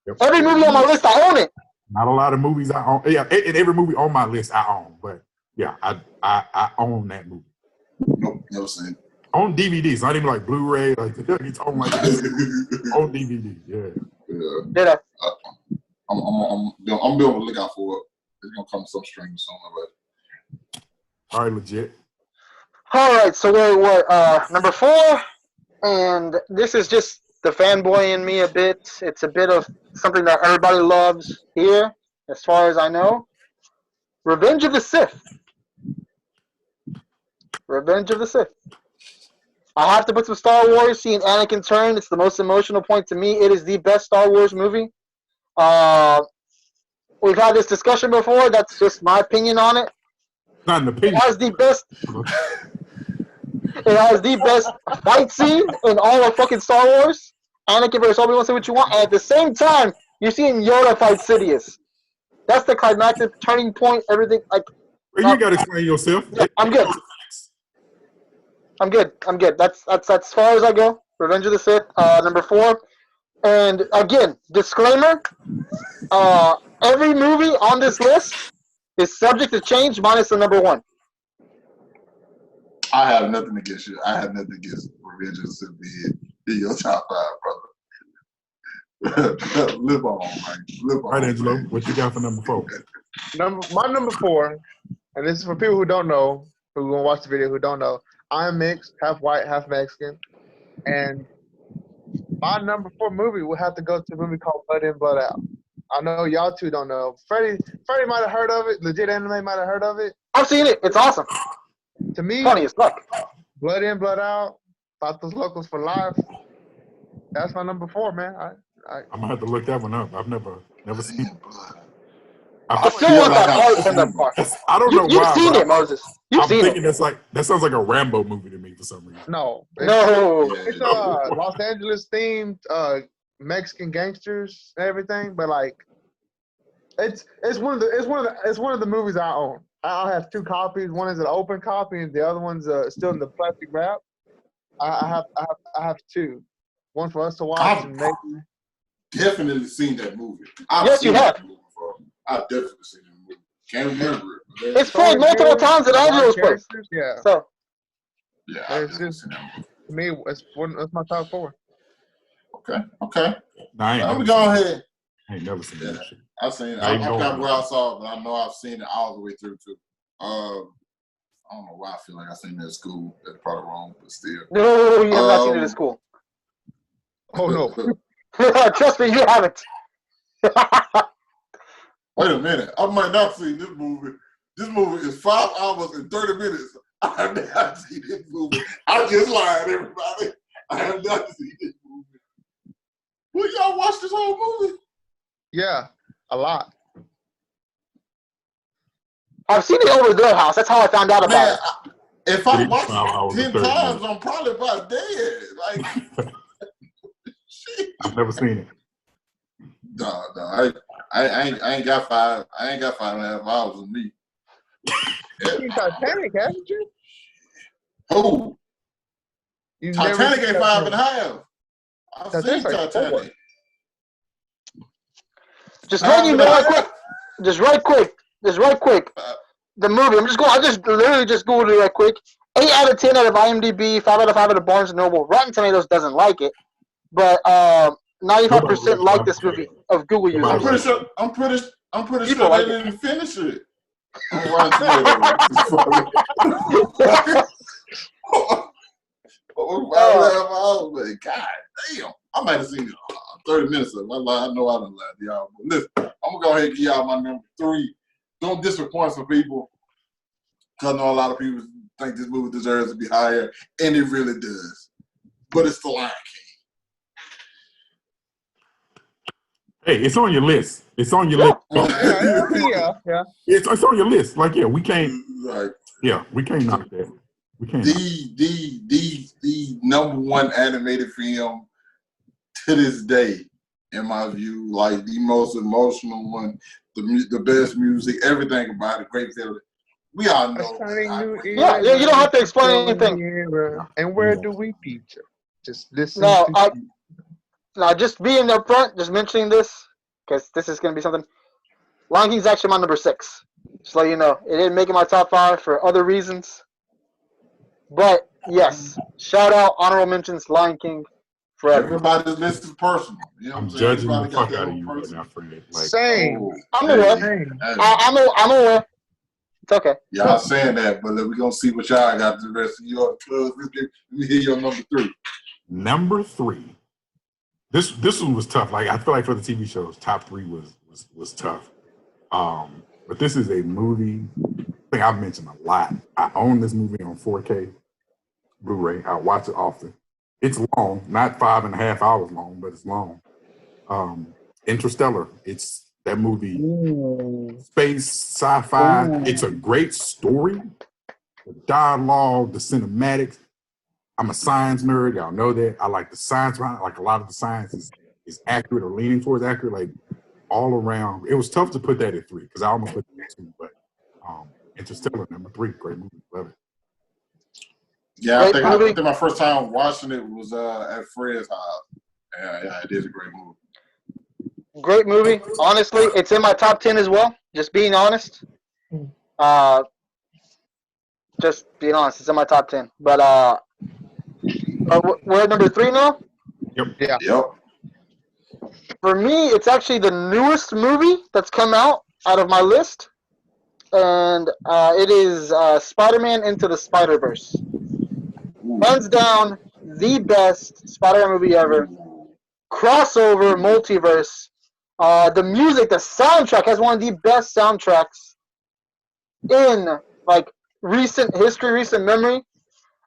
Yep. Every movie on my list, I own it. Not a lot of movies I own. Yeah, and every movie on my list I own. But yeah, I own that movie. Nope, never seen it. On DVD. It's not even like Blu-ray. Like it's on like on DVD. Yeah. Did I? I'm be on the lookout for it. It's gonna come some stream soon. All right, legit. All right, so we're number 4, and this is just the fanboy in me a bit. It's a bit of something that everybody loves here, as far as I know. Revenge of the Sith. Revenge of the Sith. I have to put some Star Wars. Seeing Anakin turn, it's the most emotional point to me. It is the best Star Wars movie. We've had this discussion before. That's just my opinion on it. Not an opinion. It has the best. It has the best fight scene in all of fucking Star Wars. Anakin versus Obi-Wan, say what you want. And at the same time, you're seeing Yoda fight Sidious. That's the climactic turning point. Everything like. Well, you got to explain yourself. I'm good. I'm good. That's as far as I go. Revenge of the Sith, number 4. And again, disclaimer: every movie on this list is subject to change, minus the number 1. I have nothing against you. I have nothing against Revenge of the Sith being your top 5, brother. Live on, man. Live on. All right, Angelo, what you got for number 4? My number 4, and this is for people who don't know, who gonna watch the video who don't know. I'm mixed, half white, half Mexican, and my number 4 movie will have to go to a movie called Blood In, Blood Out. I know y'all two don't know. Freddie might have heard of it. Legit Anime might have heard of it. I've seen it. It's awesome. To me, Funny as fuck. Blood In, Blood Out. Thought those locals for life. That's my number 4, man. I'm gonna have to look that one up. I've never seen it. I still want that art from that part. I don't know why. You've seen it, Moses. I'm thinking that sounds like a Rambo movie to me for some reason. No. It's Los Angeles themed Mexican gangsters and everything, but like it's one of the movies I own. I have 2 copies. One is an open copy, and the other one's still in the plastic wrap. I have 2. One for us to watch, and maybe. Definitely seen that movie. Yes, you have. I've definitely seen that movie. Can't remember it. It's played multiple times at Angelo's place. Yeah. So. Yeah, It's just, to me, it's my top 4. Okay. Nah, Let me go ahead. I ain't never seen that shit. I've seen it. I forgot where I saw it, but I know I've seen it all the way through too. I don't know why I feel like I seen it at school. That's probably wrong, but still. No, you have not seen it at school. Oh no. Trust me, you haven't. Wait a minute. I might not see this movie. This movie is 5 hours and 30 minutes. I have not seen this movie. I just lied, everybody. I have not seen this movie. Will y'all watch this whole movie? Yeah, a lot. I've seen it over their house. That's how I found out about it. If I watch it 10 times, I'm probably about dead. Like, shit. I've never seen it. No, I ain't got 5. I ain't got 5.5 hours with me. You've seen Titanic, haven't you? Who? Titanic ain't 5.5. I've seen Titanic. Just letting you know real quick. Just right quick. The movie. I just literally just Googled it right quick. 8 out of 10 out of IMDb, 5 out of 5 out of Barnes & Noble. Rotten Tomatoes doesn't like it, but 95% like this movie of Google users. I'm pretty sure they didn't finish it. On Rotten Tomatoes. God damn. I might have seen it 30 minutes of it. I know I done lied to y'all. But listen, I'm going to go ahead and give y'all my number 3. Don't disappoint some people. Because I know a lot of people think this movie deserves to be higher, and it really does. But it's The Lion King. Hey, it's on your list. It's on your list. Yeah. It's on your list. Like, yeah, we can't. Like, yeah, we can't knock that. We can't. The number 1 animated film to this day, in my view, like the most emotional one, the best music, everything about it, great feeling. We all know. Yeah, you don't have to explain anything. And where do we feature? Just listen. Now, just being up front, just mentioning this, because this is going to be something. Lion King's actually my number 6. Just let you know. It didn't make it my top 5 for other reasons. But, yes, shout out, honorable mentions, Lion King, forever. Everybody's list is personal. You know what I'm saying? Judging the fuck out of you right now, Fred. Like, Same. I'm aware. I'm aware. It's okay. Y'all saying that, but we're going to see what y'all got the rest of your clubs. Let me hear your number 3. Number 3. This one was tough. Like I feel like for the TV shows, top 3 was tough. But this is a movie. I think I've mentioned a lot. I own this movie on 4K Blu-ray. I watch it often. It's long, not 5.5 hours long, but it's long. Interstellar. It's that movie. Space, sci-fi. It's a great story. The dialogue, the cinematics. I'm a science nerd. Y'all know that. I like the science behind it. Like a lot of the science is accurate or leaning towards accurate. Like all around. It was tough to put that at 3 because I almost put it at 2, but Interstellar, number 3, great movie. Love it. Yeah, I think my first time watching it was at Fred's house. Yeah, it is a great movie. Great movie. Honestly, it's in my top 10 as well. Just being honest. Just being honest, it's in my top 10. But we're at number 3 now. Yep. For me, it's actually the newest movie that's come out of my list, and it is Spider-Man Into the Spider-Verse. Hands down, the best Spider-Man movie ever. Crossover, multiverse. The music, the soundtrack has one of the best soundtracks in like recent history, recent memory.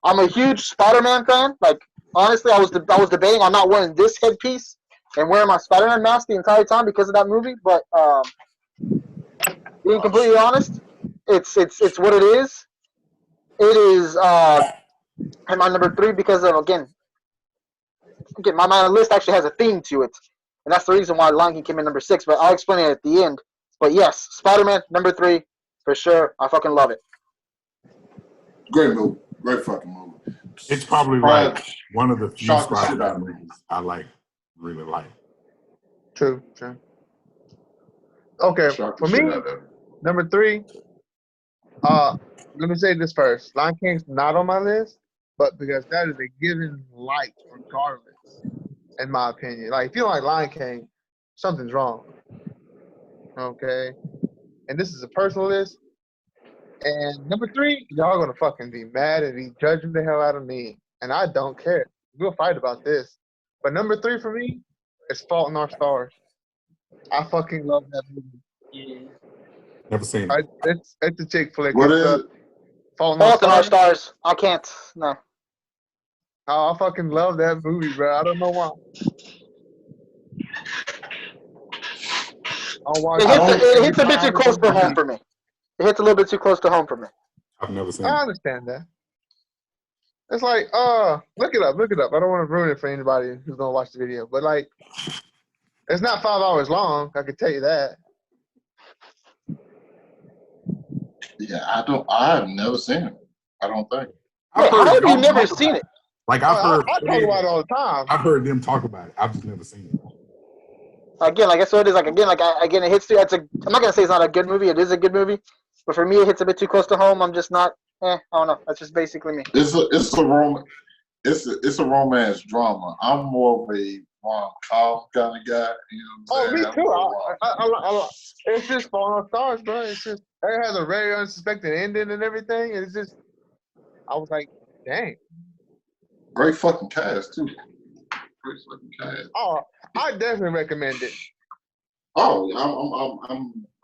I'm a huge Spider-Man fan. Like honestly, I was debating on not wearing this headpiece and wearing my Spider-Man mask the entire time because of that movie. But being completely honest, it's what it is. It is and my number 3 because of again my list actually has a theme to it, and that's the reason why Lion King came in number 6. But I'll explain it at the end. But yes, Spider-Man number 3 for sure. I fucking love it. Great movie. Great fucking movie. It's probably like one of the few Spider-Man movies I really like. True. Okay, for me, number 3. Let me say this first. Lion King's not on my list, but because that is a given like regardless, in my opinion. Like if you don't like Lion King, something's wrong. Okay, and this is a personal list. And number 3, y'all gonna fucking be mad and be judging the hell out of me, and I don't care. We'll fight about this. But number 3 for me is Fault in Our Stars. I fucking love that movie. Never seen it. It's a chick flick. What is it? Fault in Our Stars. I can't. No. Oh, I fucking love that movie, bro. I don't know why. It hits a bit too close to home for me. It hits a little bit too close to home for me. I've never seen it. I understand that. It's like, look it up. I don't want to ruin it for anybody who's gonna watch the video, but like, it's not 5 hours long. I can tell you that. Yeah, I've never seen it. I don't think. How have you never seen it? Like I've heard. I talk about it all the time. I've heard them talk about it. I've just never seen it. Again, like I said, it is again, it hits too. I'm not gonna say it's not a good movie. It is a good movie, but for me, it hits a bit too close to home. I'm just not. I don't know. That's just basically me. It's a romance drama. I'm more of a rom-com kind of guy. You know what I'm saying? Me too. It's just Falling on Stars, bro. It's just it has a very unsuspected ending and everything. It's just I was like, dang. Great fucking cast too. Great fucking cast. Oh, I definitely recommend it. Oh,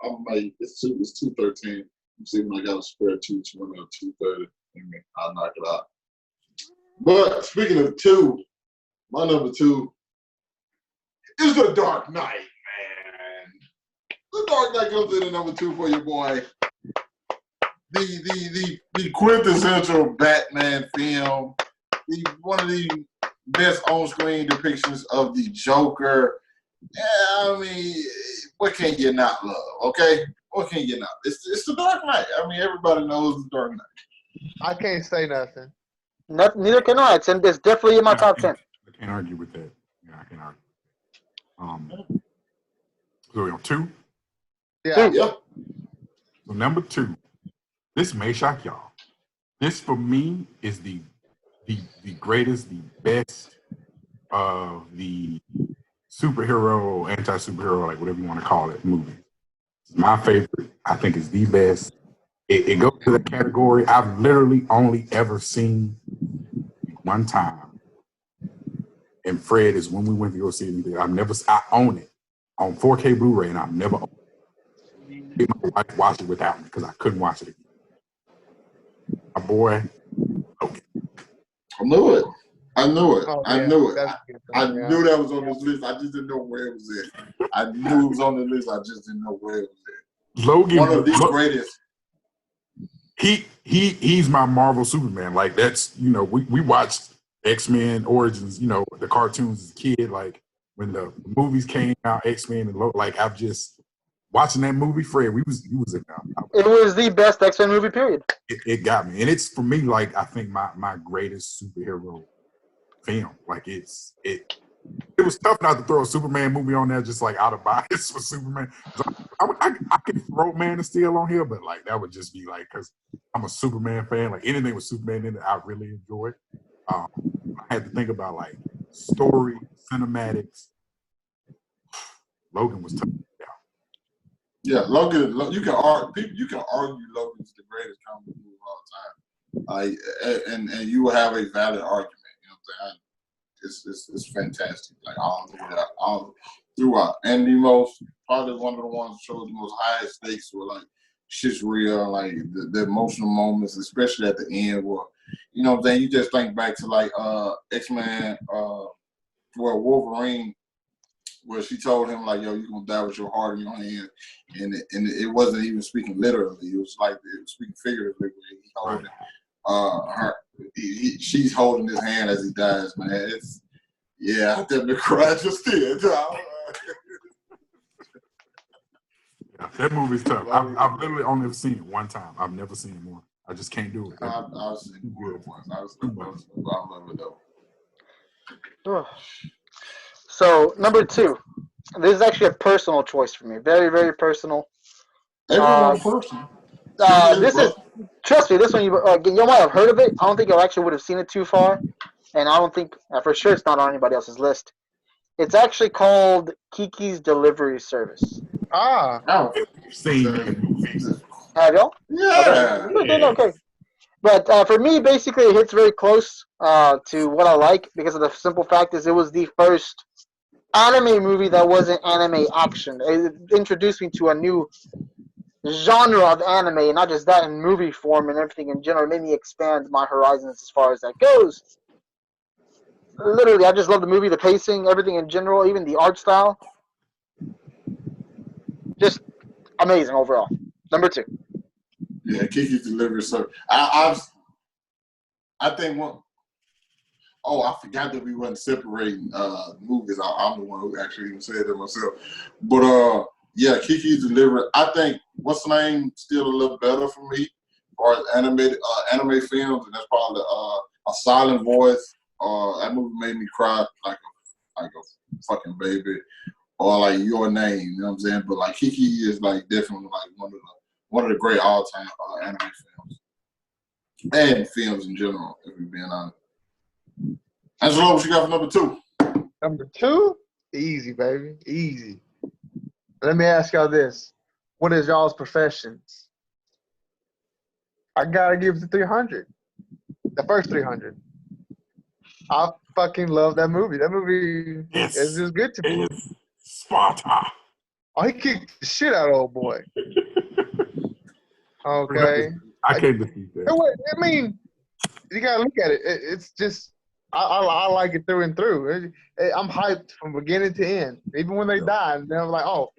I'm like it's 213. I'm seeing when I got a spare 220 or 230. I'll knock it out. But speaking of 2, my number 2 is The Dark Knight, man. The Dark Knight comes in at number 2 for your boy. The quintessential Batman film. One of the best on-screen depictions of the Joker. Yeah, I mean, what can you not love? Okay, what can you not? It's The Dark Knight. I mean, everybody knows The Dark Knight. I can't say nothing. Neither can I. It's definitely in my top 10. I can't argue with that. Yeah, I can't argue. So we're on 2. Yeah. Yep. So number 2. This may shock y'all. This for me is the greatest, the best of the superhero, anti-superhero, like whatever you want to call it, movie. It's my favorite. I think it's the best. It goes to the category I've literally only ever seen one time. and Fred is when we went to go see it. I own it on 4K Blu-ray, and I've never owned it. Made my wife watch it without me because I couldn't watch it again. My boy, okay. I knew it. I knew it. Oh, I yeah, knew it. that's good. I Yeah. knew that was on this list. I just didn't know where it was at. I knew it was on the list. I just didn't know where it was at. Logan, One of the greatest. He's my Marvel Superman. Like that's we watched X-Men Origins, the cartoons as a kid. Like when the movies came out, X-Men and like I've just watching that movie. Fred, he was in there. It was the best X-Men movie, period. It got me, and it's for me like I think my greatest superhero film. Like it was tough not to throw a Superman movie on there just like out of bias for Superman. I can throw Man of Steel on here, but like that would just be like because I'm a Superman fan. Like anything with Superman in it, I really enjoy. I had to think about like story, cinematics. Logan was tough. Yeah, Logan. You can argue Logan's the greatest comic book of all time. And you will have a valid argument. You know what I'm saying? It's fantastic. Like all throughout, and probably one of the ones that shows the most highest stakes were like shit's real, like the emotional moments, especially at the end where you know what I'm saying. You just think back to like X-Men, where Wolverine, where she told him like, "Yo, you're gonna die with your heart in your hand," and it wasn't even speaking literally. It was like it was speaking figuratively. He holding her. She's holding his hand as he dies, man. I definitely cried just then. Yeah, that movie's tough. I've literally only seen it one time. I've never seen it more. I just can't do it. I've seen it more than once. I love it though. So number 2, this is actually a personal choice for me. Very, very personal. Everyone's person. Trust me, this one you might have heard of it. I don't think you actually would have seen it too far, and I don't think for sure it's not on anybody else's list. It's actually called Kiki's Delivery Service. Oh, seen it. Have y'all? Yeah. Okay. But for me, basically, it hits very close to what I like because of the simple fact is it was the first anime movie that wasn't anime action. It introduced me to a new genre of anime, and not just that, in movie form and everything in general. It made me expand my horizons as far as that goes. Literally, I just love the movie, the pacing, everything in general, even the art style. Just amazing overall. Number 2. Yeah, Kiki's Delivery Service. I think one. Oh, I forgot that we wasn't separating movies. I'm the one who actually even said that myself. But yeah, Kiki's Delivery. I think what's the name still a little better for me, or animated anime films, and that's probably A Silent Voice. That movie made me cry like a fucking baby, or like Your Name. You know what I'm saying? But like Kiki is like definitely like one of the great all-time anime films and films in general. If we're being honest. Angelo, what you got for number 2? Number 2, easy, baby, easy. Let me ask y'all this: what is y'all's professions? I gotta give it to 300. The first 300. I fucking love that movie. That movie is just good to me. Sparta. Oh, he kicked the shit out of old boy. Okay. I can't defeat that. I mean, you gotta look at it. It's just I like it through and through. I'm hyped from beginning to end. Even when they died, and they're like, "Oh,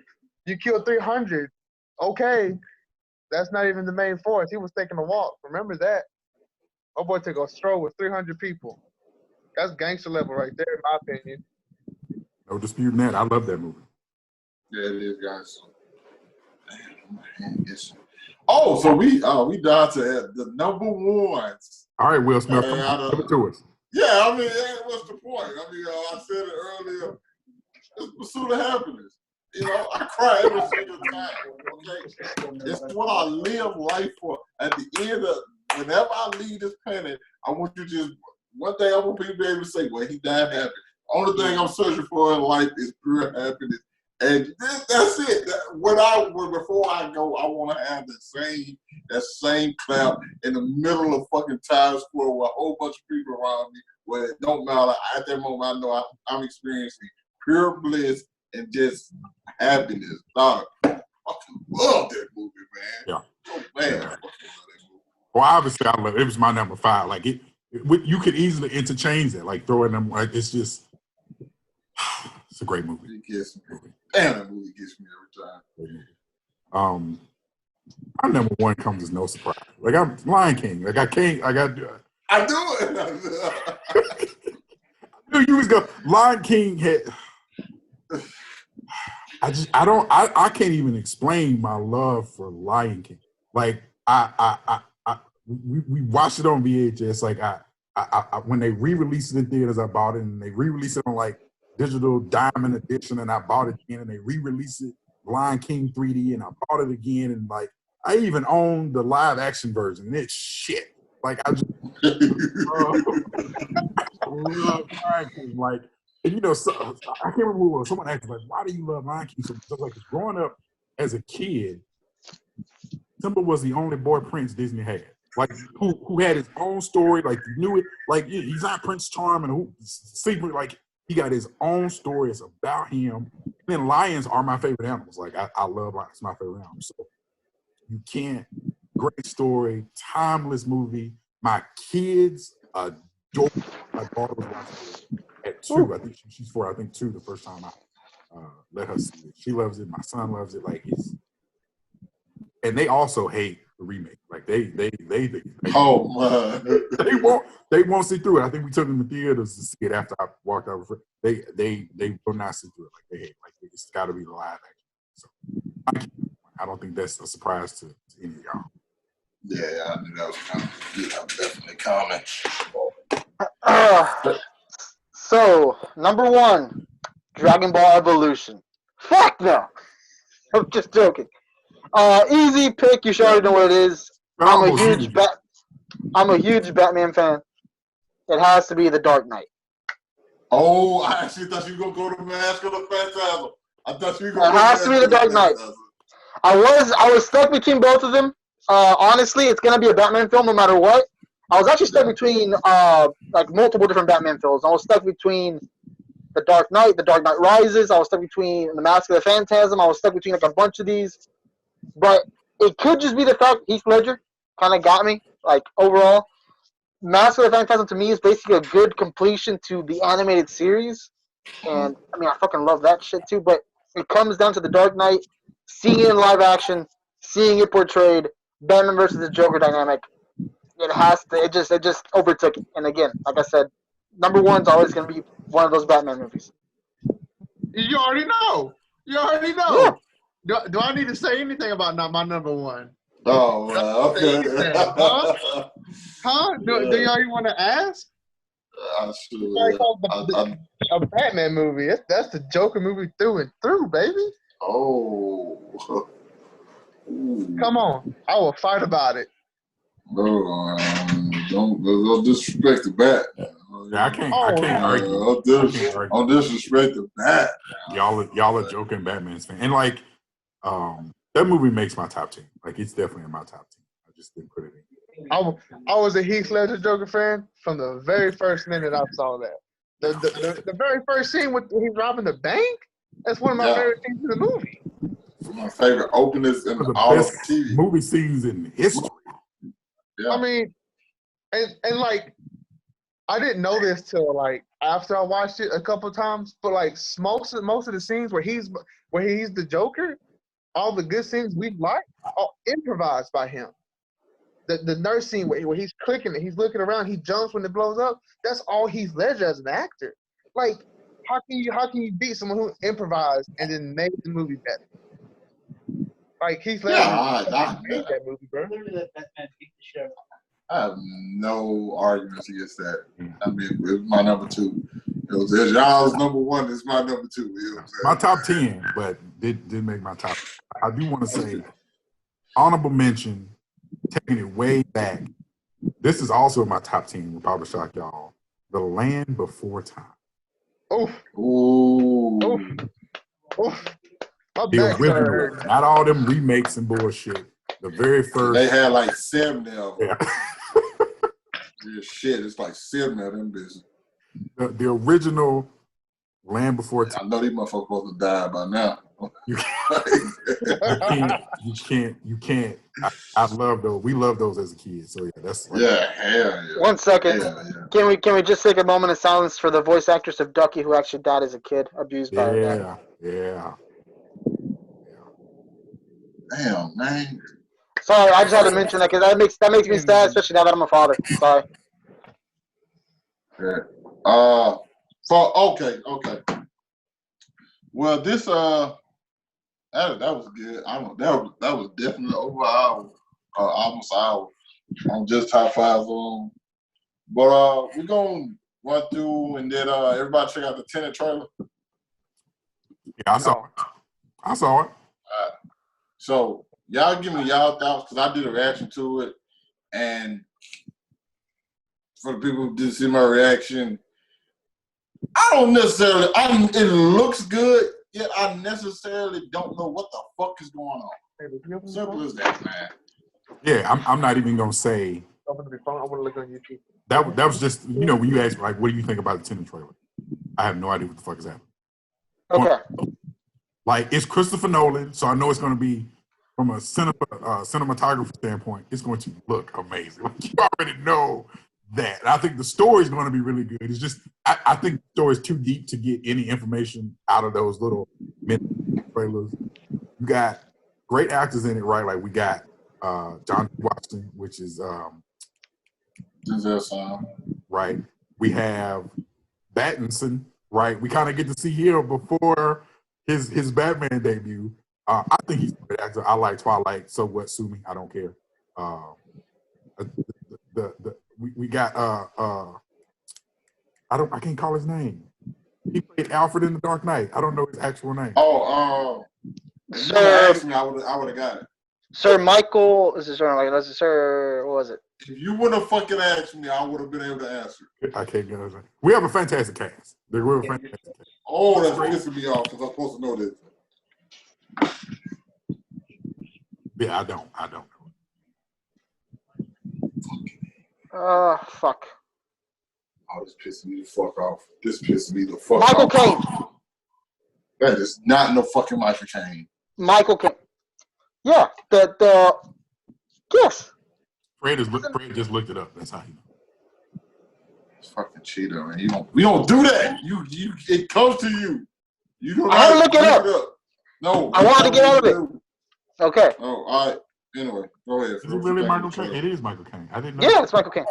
you killed 300." Okay, that's not even the main force. He was taking a walk. Remember that? Oh boy, took a stroll with 300 people. That's gangster level right there, in my opinion. No disputing that. I love that movie. Yeah, it is, guys. Damn, my hand gets. Oh, so we down to the number 1s. All right, Will Smith, give it to us. Yeah, I mean, what's the point? I mean, I said it earlier. It's Pursuit of Happiness. You know, I cry every single time. Okay, it's what I live life for. At the end of whenever I leave this planet, I want you to just one day I want people to be able to say, "Well, he died happy." Only thing I'm searching for in life is pure happiness, and that's it. Before I go, I want to have that same clap in the middle of fucking Times Square with a whole bunch of people around me Well, it don't matter. At that moment, I know I'm experiencing pure bliss and just happiness. Dog, I fucking love that movie, man. Yeah. Oh, man. I fucking love that movie. Well, obviously, I love it. It was my number 5. Like you could easily interchange that, like throwing them. Like it's just, it's a great movie. It gets me. Damn, that movie gets me every time. My number 1 comes as no surprise. Like I'm Lion King. Like I do it. I knew you was going. Lion King had. I can't even explain my love for Lion King. Like we watched it on VHS. Like I when they re-released it in theaters, I bought it, and they re-released it on like digital diamond edition, and I bought it again, and they re-released it Lion King 3D, and I bought it again, and like I even own the live action version, and it's shit. Like I just love Lion King. Like, and you know, I can't remember what someone asked, like, why do you love Lion King so much? Like, growing up as a kid, Simba was the only boy prince Disney had. Like, who had his own story. Like, you knew it. Like, he's not Prince Charming. Who secret? Like, he got his own story. It's about him. And then lions are my favorite animals. Like, I love lions. It's my favorite animal. So you can't. Great story, timeless movie. My kids adore. My daughter was watching it at 2. I think she's 4. I think 2 the first time I let her see it. She loves it. My son loves it. Like it's, and they also hate the remake. Like they Oh man, they won't see through it. I think we took them to theaters to see it after I walked out. They will not see through it. Like they hate. Like it's got to be the live action. So I don't think that's a surprise to any of y'all. Yeah, I knew that was coming. Yeah, I'm definitely coming. So, number 1, Dragon Ball Evolution. Fuck no! I'm just joking. Easy pick. You should already know what it is. I'm a huge Batman fan. It has to be The Dark Knight. Oh, I actually thought you were gonna go to Mask of the Phantasm. I thought you were gonna. It has to be The Dark Knight. I was stuck between both of them. Honestly, it's gonna be a Batman film no matter what. I was actually stuck between like multiple different Batman films. I was stuck between The Dark Knight, The Dark Knight Rises. I was stuck between The Mask of the Phantasm. I was stuck between like a bunch of these. But it could just be the fact Heath Ledger kind of got me. Like overall, Mask of the Phantasm to me is basically a good completion to the animated series. And I mean, I fucking love that shit too. But it comes down to The Dark Knight, seeing it in live action, seeing it portrayed, Batman versus the Joker dynamic. It has to. It just overtook it. And again, like I said, number 1's always going to be one of those Batman movies. You already know. Yeah. Do I need to say anything about not my number 1? Oh, okay. Huh? Do y'all even want to ask? I should. A Batman movie. That's the Joker movie through and through, baby. Oh. Ooh. Come on. I will fight about it. No, don't disrespect the bat. Yeah, I can't argue. Don't disrespect the bat. Y'all are joking Batman's fan. And like that movie makes my top 10. Like it's definitely in my top 10. I just didn't put it in. I was a Heath Ledger Joker fan from the very first minute I saw that. The very first scene with he's robbing the bank, that's one of my favorite scenes in the movie. My favorite openers in all of TV. Movie scenes in history. Yeah. I mean, and like, I didn't know this till like after I watched it a couple times. But like most of the scenes where he's the Joker, all the good scenes we like are improvised by him. The nurse scene where he's clicking it, he's looking around, he jumps when it blows up. That's all Heath Ledger as an actor. Like, how can you beat someone who improvised and then made the movie better? Like Heath Ledger made that movie, bro. I have no arguments against that. I mean, it's my number 2. There's y'all's number 1. It's my number 2. You know what I'm saying? My top 10, but did make my top. I do want to say honorable mention, taking it way back. This is also my top 10. Will probably shock y'all. The Land Before Time. Oh. The original, not all them remakes and bullshit. The very first. They had like 7 of them. Yeah. Yeah, shit, it's like 7 of them business. The original Land Before Time. I know these motherfuckers supposed to die by now. You can't. I love those. We love those as a kid. So yeah, that's like, Yeah, hell yeah. 1 second. Hell yeah. Can we just take a moment of silence for the voice actress of Ducky who actually died as a kid, abused by her dad? Yeah. Damn, man. Sorry, I just had to mention that because that makes me sad, especially now that I'm a father. Sorry. Yeah. Okay. Well, this that was good. That was definitely over an hour, almost an hour on just top five. But we're gonna run through and then everybody check out the Tenet trailer. Yeah, I saw it. So y'all give me y'all thoughts because I did a reaction to it, and for the people who didn't see my reaction, I don't necessarily. It looks good, yet I necessarily don't know what the fuck is going on. Simple as that, man. Yeah, I'm not even gonna say. I'm gonna be fun. I want to look on YouTube. That was just when you asked like, what do you think about the Tenet trailer? I have no idea what the fuck is happening. Okay. Like, it's Christopher Nolan, so I know it's going to be, from a cinematography standpoint, it's going to look amazing. Like, you already know that. And I think the story is going to be really good. It's just, I think the story is too deep to get any information out of those little mini trailers. You got great actors in it, right? Like, we got John Watson, which is right. We have Pattinson, right? We kind of get to see him before his Batman debut. I think he's a great actor. I like Twilight. So what? Sue me. I don't care. We got I can't call his name. He played Alfred in The Dark Knight. I don't know his actual name. If you asked me, I would have got it. Sir Michael, is it Sir? What was it? If you wouldn't have fucking asked me, I would have been able to answer. I can't get it. We have a fantastic cast. We have a fantastic cast. Oh, that's pissing me off because I'm supposed to know this. Yeah, I don't know. Fuck. Oh, this pissing me the fuck off. This pissing me the fuck Michael off. Caine. That is not no fucking Michael Caine. Michael Caine. Yeah, yes. Fred just looked it up. That's how he knows. It's fucking cheater, man. We don't do that. It comes to you. You don't I had to look it up. No, I wanted to get out of it. Okay. Oh, all right. Anyway, go ahead. Is it really Michael Caine? It is Michael Caine. I didn't know. Yeah, it's Michael Caine.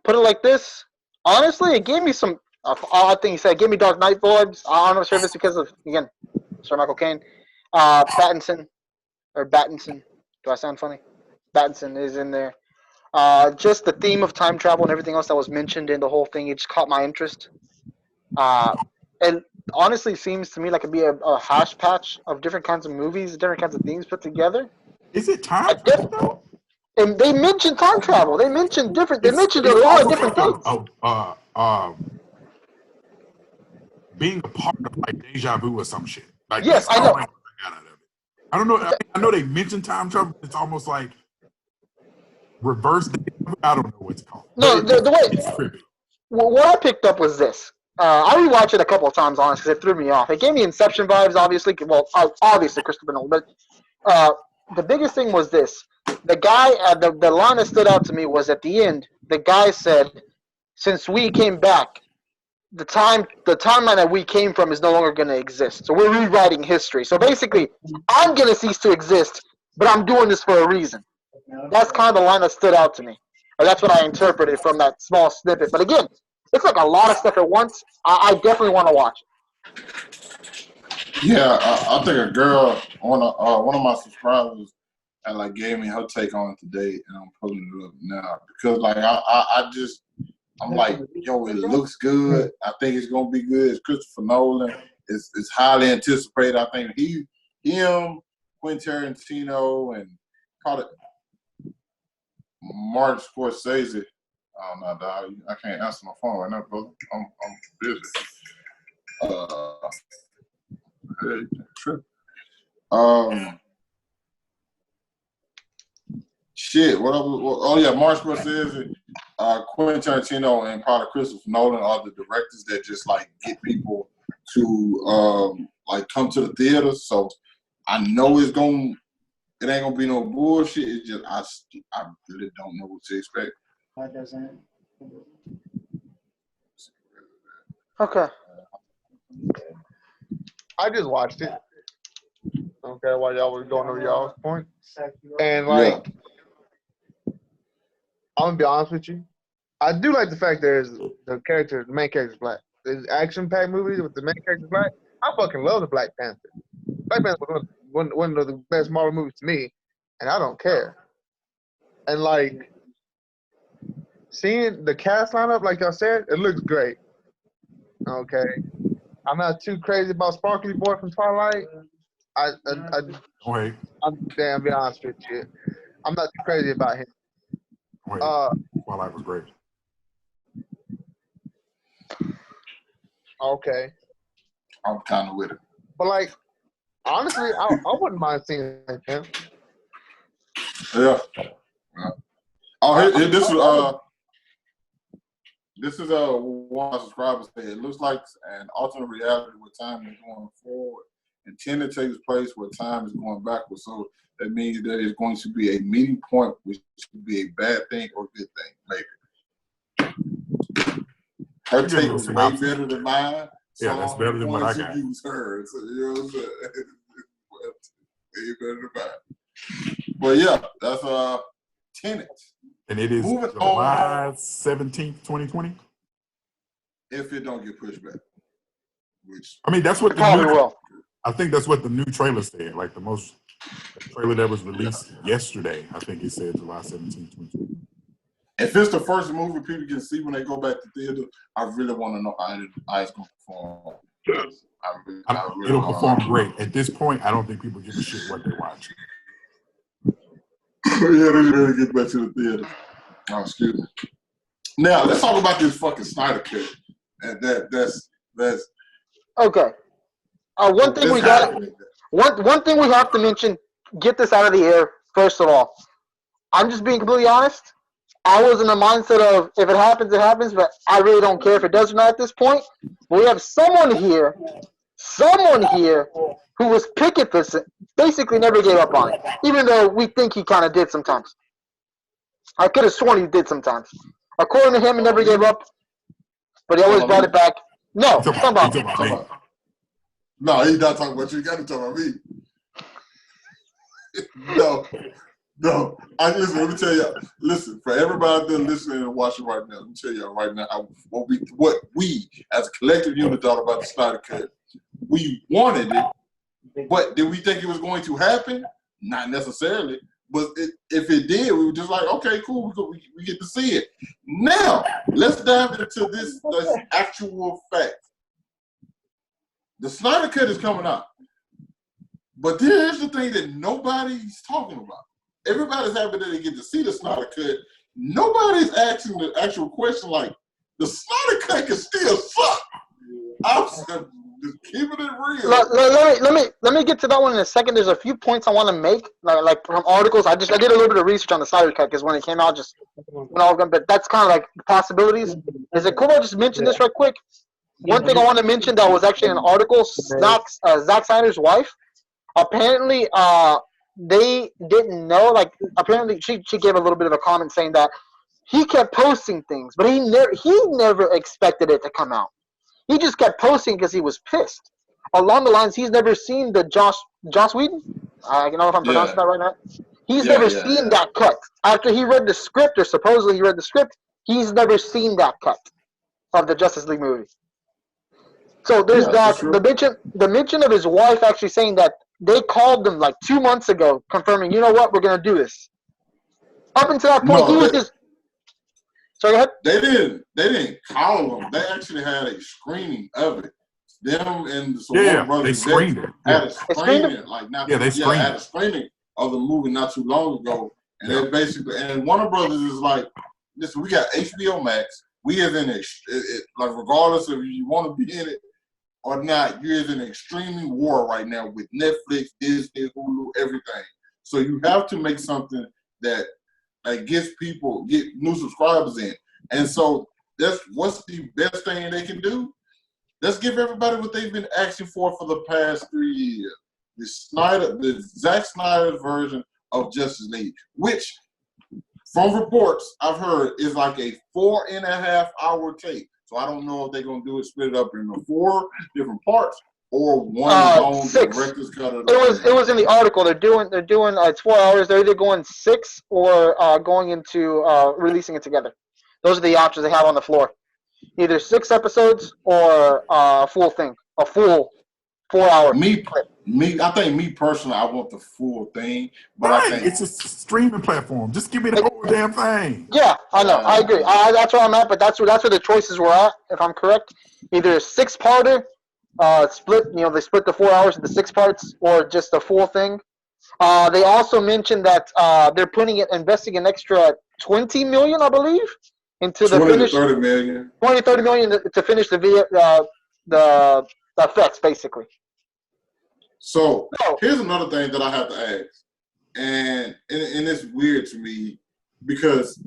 Put it like this. Honestly, it gave me some. I think he said, "Give me Dark Knight vibes." I'm not sure if it's because of again, Sir Michael Caine, Pattinson. Do I sound funny? Pattinson is in there. Just the theme of time travel and everything else that was mentioned in the whole thing, it just caught my interest. And honestly, seems to me like it'd be a hash patch of different kinds of movies, different kinds of themes put together. Is it time travel though? And they mentioned time travel. They mentioned different. They mentioned a lot of different things. Being a part of like deja vu or some shit. Like, yes, I know. I don't know. I know they mentioned time travel. It's almost like reverse. I don't know what it's called. No, the way it's trippy. What I picked up was this. I rewatched it a couple of times, honestly, because it threw me off. It gave me Inception vibes, obviously. Well, obviously Christopher Nolan, but the biggest thing was this. The guy, the line that stood out to me was at the end. The guy said, "Since we came back, the timeline that we came from is no longer going to exist. So we're rewriting history. So basically, I'm going to cease to exist, but I'm doing this for a reason." That's kind of the line that stood out to me. Or that's what I interpreted from that small snippet. But again, it's like a lot of stuff at once. I definitely want to watch it. Yeah, I think a girl, one of my subscribers, like gave me her take on it today, and I'm pulling it up now because like I'm like, yo, it looks good. I think it's gonna be good. It's Christopher Nolan. It's highly anticipated. I think him, Quentin Tarantino, and call it Martin Scorsese. Oh no, dog, I can't answer my phone right now, brother. I'm busy. shit. Oh yeah, Martin Scorsese, Quentin Tarantino, and probably Christopher Nolan are the directors that just like get people to like come to the theater. So I know it ain't gonna be no bullshit. It's just I really don't know what to expect. Why doesn't? Okay. I just watched it. Okay, while y'all was going over y'all's point, and like, I'm gonna be honest with you, I do like the fact the main character's black. This action-packed movie with the main character's black. I fucking love the Black Panther. Black Panther was one of the best Marvel movies to me, and I don't care. And like, seeing the cast lineup, like y'all said, it looks great. Okay, I'm not too crazy about Sparkly Boy from Twilight. Wait. I'm damn be honest with you. I'm not too crazy about him. Wait. Twilight was great. Okay. I'm kind of with it. But like, honestly, I wouldn't mind seeing him. Yeah. Oh, this is one of my subscribers said it looks like an alternate reality where time is going forward, and Tenet takes place where time is going backwards. So that means there is going to be a meeting point, which could be a bad thing or a good thing, maybe. Her take was way better than mine. Yeah, that's better than what I got. Use her, so you know what I'm saying? Way better than mine. But yeah, that's Tenet. And it is Moving July 17th, 2020. If it don't get pushed back, which I mean, that's what I think that's what the new trailer said. Like the trailer that was released yesterday, I think it said July 17th, 2020. If it's the first movie people can see when they go back to theater, I really want to know how it's going to perform. It'll perform great. At this point, I don't think people give a shit what they watch. Yeah, they really get back to the theater. Oh, excuse me. Now let's talk about this fucking Snyder cut. And that's okay. One thing we have to mention. Get this out of the air. First of all, I'm just being completely honest. I was in the mindset of if it happens, it happens, but I really don't care if it does or not at this point. We have someone here who was picket this, basically never gave up on it, even though we think he kind of did sometimes. I could have sworn he did sometimes. According to him, he never gave up, but he always brought it back. No, No, he's not talking about you. You got to talk about me. No. Let me tell y'all. Listen, for everybody that's listening and watching right now, let me tell y'all right now what we as a collective unit thought about the Snyder cut. We wanted it, but did we think it was going to happen? Not necessarily. But if it did, we were just like, okay, cool, we get to see it. Now, let's dive into this actual fact. The Snyder cut is coming out. But here's the thing that nobody's talking about. Everybody's happy that they get to see the Snyder cut. Nobody's asking the actual question like, the Snyder cut can still suck. I'm just keeping it real. Let me get to that one in a second. There's a few points I want to make, like from articles. I did a little bit of research on the Snyder cut because when it came out, just went all of them. But that's kind of like possibilities. Is it cool? I just mention this right quick. One thing I want to mention that was actually an article. Zack Snyder's wife. Apparently, they didn't know. Like, apparently, she gave a little bit of a comment saying that he kept posting things, but he never expected it to come out. He just kept posting because he was pissed. Along the lines, he's never seen the Joss Whedon. I don't know if I'm pronouncing that right now. He's never seen that cut. After he read the script, or supposedly he read the script, he's never seen that cut of the Justice League movie. So there's that. The mention of his wife actually saying that they called them like 2 months ago, confirming, you know what, we're gonna do this. Up until that point, he was just. Sorry, go ahead. They didn't call them. They actually had a screening of it. Them and the brothers. They screened it. Had a screening, they screened had a screening of the movie not too long ago, and they basically and Warner Brothers is like, listen, we got HBO Max. We is in like regardless of if you want to be in it or not, you're in an extreme war right now with Netflix, Disney, Hulu, everything. So you have to make something that like get new subscribers in. And so what's the best thing they can do? Let's give everybody what they've been asking for the past 3 years. The Zack Snyder version of Justice League, which from reports I've heard is like a 4.5 hour tape. So I don't know if they're gonna do it split it up into 4 different parts or one long 6. director's cut. It was in the article. They're doing it's 4 hours. They're either going 6 or going into releasing it together. Those are the options they have on the floor. Either 6 episodes or a full thing, a full 4 hour clip. I think me personally, I want the full thing, but right. I think it's a streaming platform. Just give me the whole damn thing. Yeah, I know. I agree. That's where I'm at, but that's where the choices were at, if I'm correct. Either a 6-parter, split. They split the 4 hours into 6 parts, or just a full thing. They also mentioned that they're investing an extra $20 million, I believe, into the 20 to 30 million. 20, 30 million to finish the effects, basically. So here's another thing that I have to ask, and it's weird to me because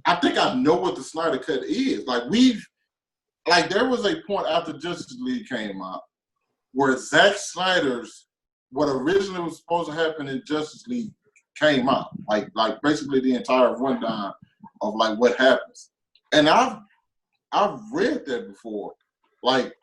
I think I know what the Snyder Cut is. There was a point after Justice League came out where Zack Snyder's what originally was supposed to happen in Justice League came out, like basically the entire rundown of like what happens, and I've read that before, like.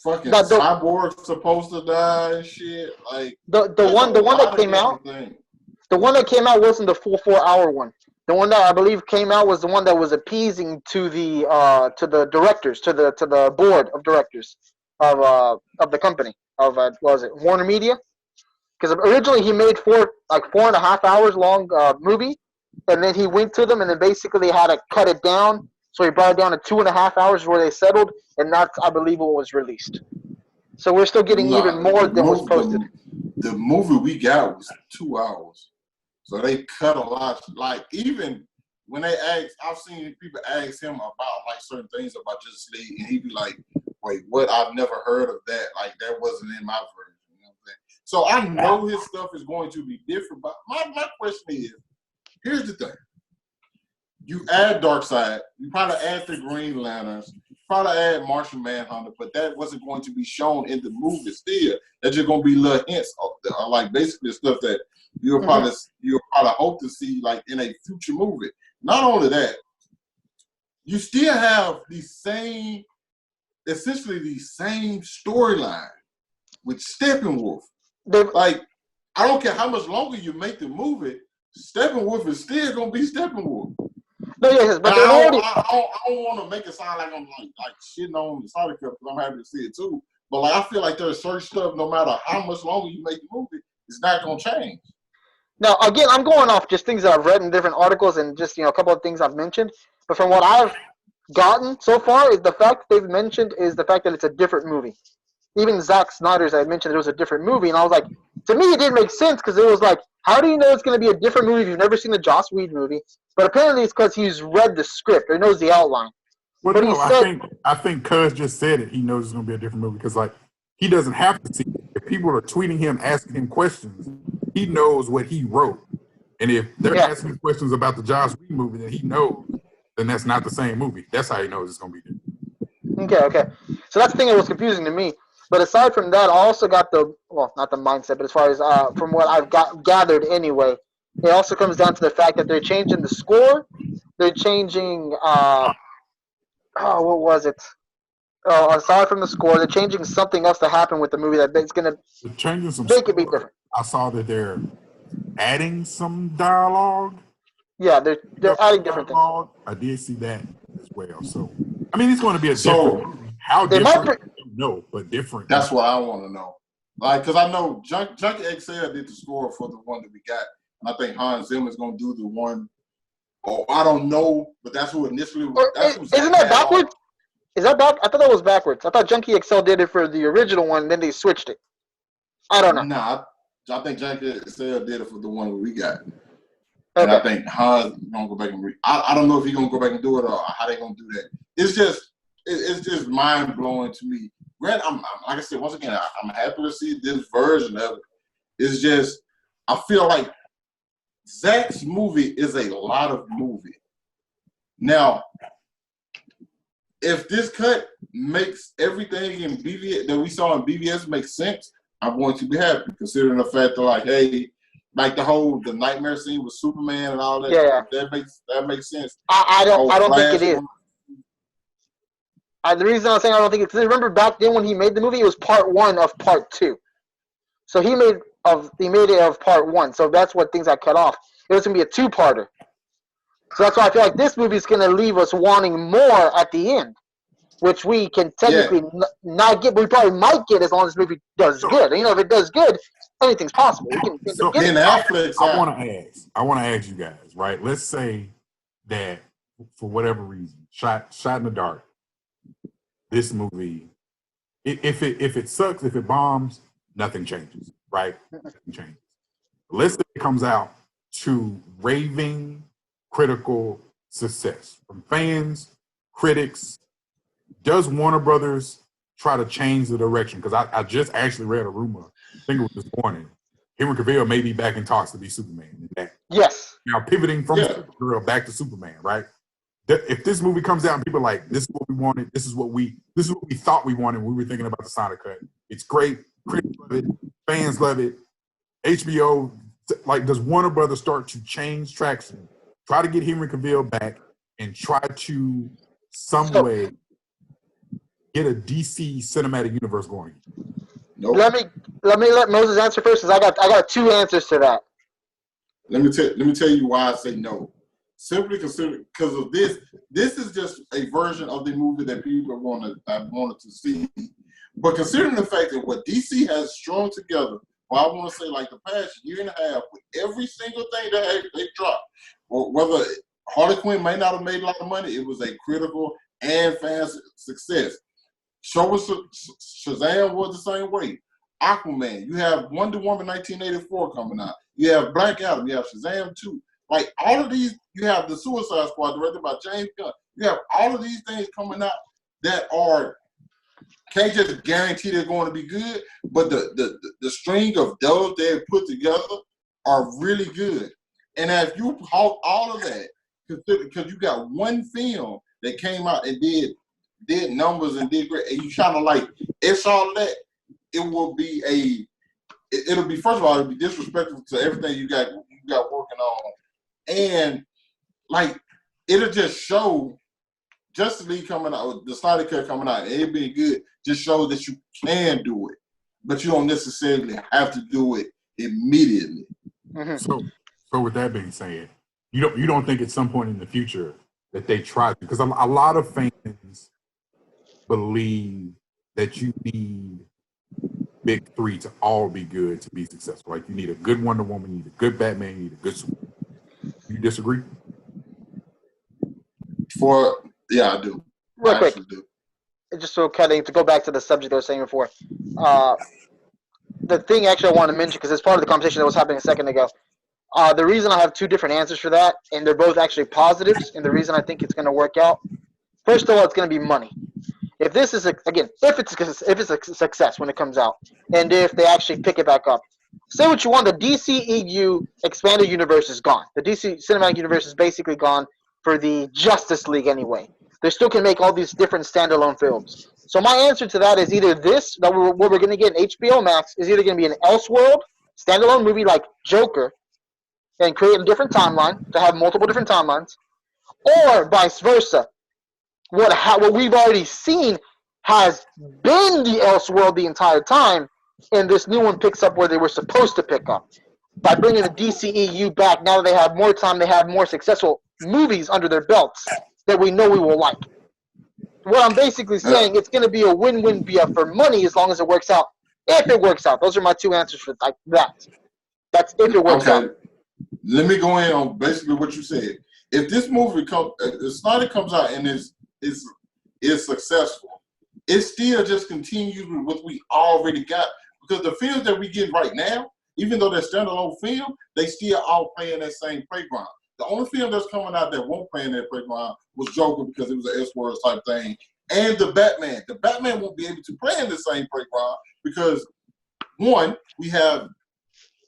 Fucking Cyborg's supposed to die and shit. Like the one that came out. The one that came out wasn't the full 4 hour one. The one that I believe came out was the one that was appeasing to the directors, to the board of directors of the company of what was it, Warner Media? Because originally he made 4.5 hours long movie, and then he went to them and then basically had to cut it down. So he brought it down to 2.5 hours where they settled, and that's, I believe, what was released. So we're still getting even more than was posted. The movie we got was 2 hours. So they cut a lot. Like, even when they asked, I've seen people ask him about, like, certain things about Justice League, and he'd be like, wait, what? I've never heard of that. Like, that wasn't in my version. You know what I'm saying? So I know his stuff is going to be different, but my question is, here's the thing. You add Darkseid, you probably add the Green Lanterns, you probably add Martian Manhunter, but that wasn't going to be shown in the movie still. That's just going to be little hints of like basically stuff that you'll probably hope to see like in a future movie. Not only that, you still have essentially the same storyline with Steppenwolf. Like, I don't care how much longer you make the movie, Steppenwolf is still going to be Steppenwolf. No, yes, but I don't want to make it sound like I'm like shitting on the Snyder Cut because I'm happy to see it too. But like I feel like there's certain stuff, no matter how much longer you make the movie, it's not gonna change. Now, again, I'm going off just things that I've read in different articles and just a couple of things I've mentioned. But from what I've gotten so far, is the fact they've mentioned is the fact that it's a different movie. Even Zack Snyder's had mentioned it was a different movie, and I was like, to me, it didn't make sense because it was like, how do you know it's going to be a different movie if you've never seen the Joss Whedon movie? But apparently, it's because he's read the script or knows the outline. Well, but no, I think Cuz just said it. He knows it's going to be a different movie because, like, he doesn't have to see it. If people are tweeting him, asking him questions, he knows what he wrote. And if they're asking questions about the Joss Whedon movie that he knows, then that's not the same movie. That's how he knows it's going to be different. Okay. So that's the thing that was confusing to me. But aside from that, I also got not the mindset, but as far as from what I've gathered anyway, it also comes down to the fact that they're changing the score. They're changing, what was it? Aside from the score, they're changing something else to happen with the movie that's going to make it be different. I saw that they're adding some dialogue. Yeah, they're adding different things. I did see that as well. So, I mean, it's going to be a different movie. How different? No, but different. That's what I want to know. Like, because I know Junkie XL did the score for the one that we got, and I think Hans Zimmer's going to do the one. Oh, I don't know, but that's who initially. Isn't that backwards? Is that back? I thought that was backwards. I thought Junkie XL did it for the original one, then they switched it. I don't know. Nah, I think Junkie XL did it for the one we got. And I think Hans gonna go back and I don't know if he's gonna go back and do it or how they gonna do that. It's just mind blowing to me. Grant, I'm like I said once again, I'm happy to see this version of it. It's just I feel like Zack's movie is a lot of movie. Now, if this cut makes everything in BVS that we saw in BVS make sense, I'm going to be happy, considering the fact that, like, hey, like the nightmare scene with Superman and all that. Yeah. That makes sense. I don't think it is. The reason I'm saying I don't think it's, remember back then when he made the movie, it was part 1 of part 2. So he made it of part 1. So that's what things got cut off. It was gonna be a 2-parter. So that's why I feel like this movie is gonna leave us wanting more at the end, which we can technically not get, but we probably might get as long as this movie does good. And, if it does good, anything's possible. We can so get I want to ask you guys, right? Let's say that for whatever reason, shot in the dark, this movie, if it sucks, if it bombs, nothing changes, right? Nothing changes. Let's say it comes out to raving critical success from fans, critics. Does Warner Brothers try to change the direction? Because I just actually read a rumor, I think it was this morning, Henry Cavill may be back in talks to be Superman. Yes. Now pivoting from Supergirl back to Superman, right? If this movie comes out and people are like, this is what we wanted, this is what we thought we wanted when we were thinking about the Snyder Cut. It's great, critics love it, fans love it. HBO, like, does Warner Brothers start to change traction, try to get Henry Cavill back, and try to some way get a DC cinematic universe going? Nope. Let me let Moses answer first, because I got 2 answers to that. Let me tell you why I say no. Simply because of this. This is just a version of the movie that people wanted to see. But considering the fact that what DC has strung together, I want to say like the past year and a half, with every single thing that they dropped, or whether Harley Quinn may not have made a lot of money, it was a critical and fan success. Shazam was the same way. Aquaman, you have Wonder Woman 1984 coming out. You have Black Adam. You have Shazam 2. Like, all of these, you have the Suicide Squad directed by James Gunn. You have all of these things coming out that can't just guarantee they're going to be good, but the string of those they've put together are really good. And if you halt all of that, because you got one film that came out and did numbers and did great, and you kind of like, it's all of that, it'll be first of all, it'll be disrespectful to everything you got working on. And like, it'll just show Justice League coming out, the Snyder Cut coming out, and it being good, just shows that you can do it, but you don't necessarily have to do it immediately. Mm-hmm. So with that being said, you don't think at some point in the future that they try to, because a lot of fans believe that you need big 3 to all be good to be successful. Like, you need a good Wonder Woman, you need a good Batman, you need a good Superman. You disagree? I do. Real quick, just so kind of to go back to the subject I was saying before. The thing actually I want to mention, because it's part of the conversation that was happening a second ago. The reason I have 2 different answers for that, and they're both actually positives, and the reason I think it's going to work out. First of all, it's going to be money. If this is if it's a success when it comes out, and if they actually pick it back up, say what you want, the DCEU expanded universe is gone. The DC cinematic universe is basically gone for the Justice League anyway. They still can make all these different standalone films. So my answer to that is either this, what we're going to get in HBO Max, is either going to be an Elseworld standalone movie like Joker, and create a different timeline to have multiple different timelines, or vice versa. What we've already seen has been the Elseworld the entire time, and this new one picks up where they were supposed to pick up. By bringing the DCEU back, now that they have more time, they have more successful movies under their belts that we know we will like. What I'm basically saying, it's going to be a win-win for money as long as it works out. If it works out. Those are my 2 answers for like that. That's if it works out. Let me go in on basically what you said. If this movie if Snyder comes out and is successful, it still just continues with what we already got. Because the films that we get right now, even though they're standalone film, they still all play in that same playground. The only film that's coming out that won't play in that playground was Joker, because it was an S-word type thing, and the Batman. The Batman won't be able to play in the same playground because, one, we have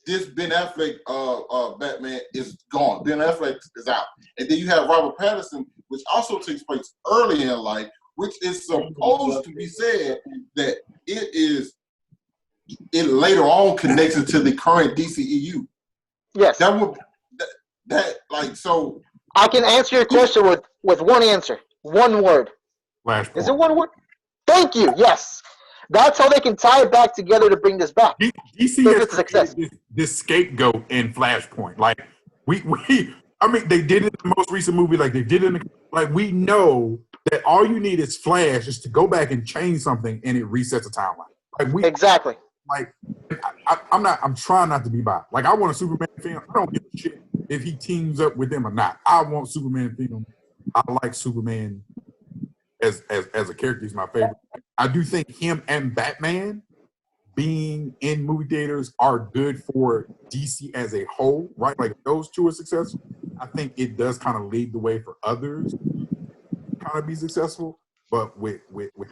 this Ben Affleck Batman is gone. Ben Affleck is out. And then you have Robert Pattinson, which also takes place early in life, which is supposed to be said that it later on connects into the current DCEU. Yes. So I can answer your question with one answer. One word. Flashpoint. Is it one word? Thank you. Yes. That's how they can tie it back together to bring this back. DC has created this scapegoat in Flashpoint. Like they did it in the most recent movie. Like they did it we know that all you need is Flash just to go back and change something and it resets the timeline. Exactly. I'm trying not to be biased. Like I want a Superman film. I don't give a shit if he teams up with them or not. I want Superman film. I like Superman as a character. He's my favorite. I do think him and Batman being in movie theaters are good for DC as a whole, right? Like if those two are successful, I think it does kind of lead the way for others to kind of be successful. But with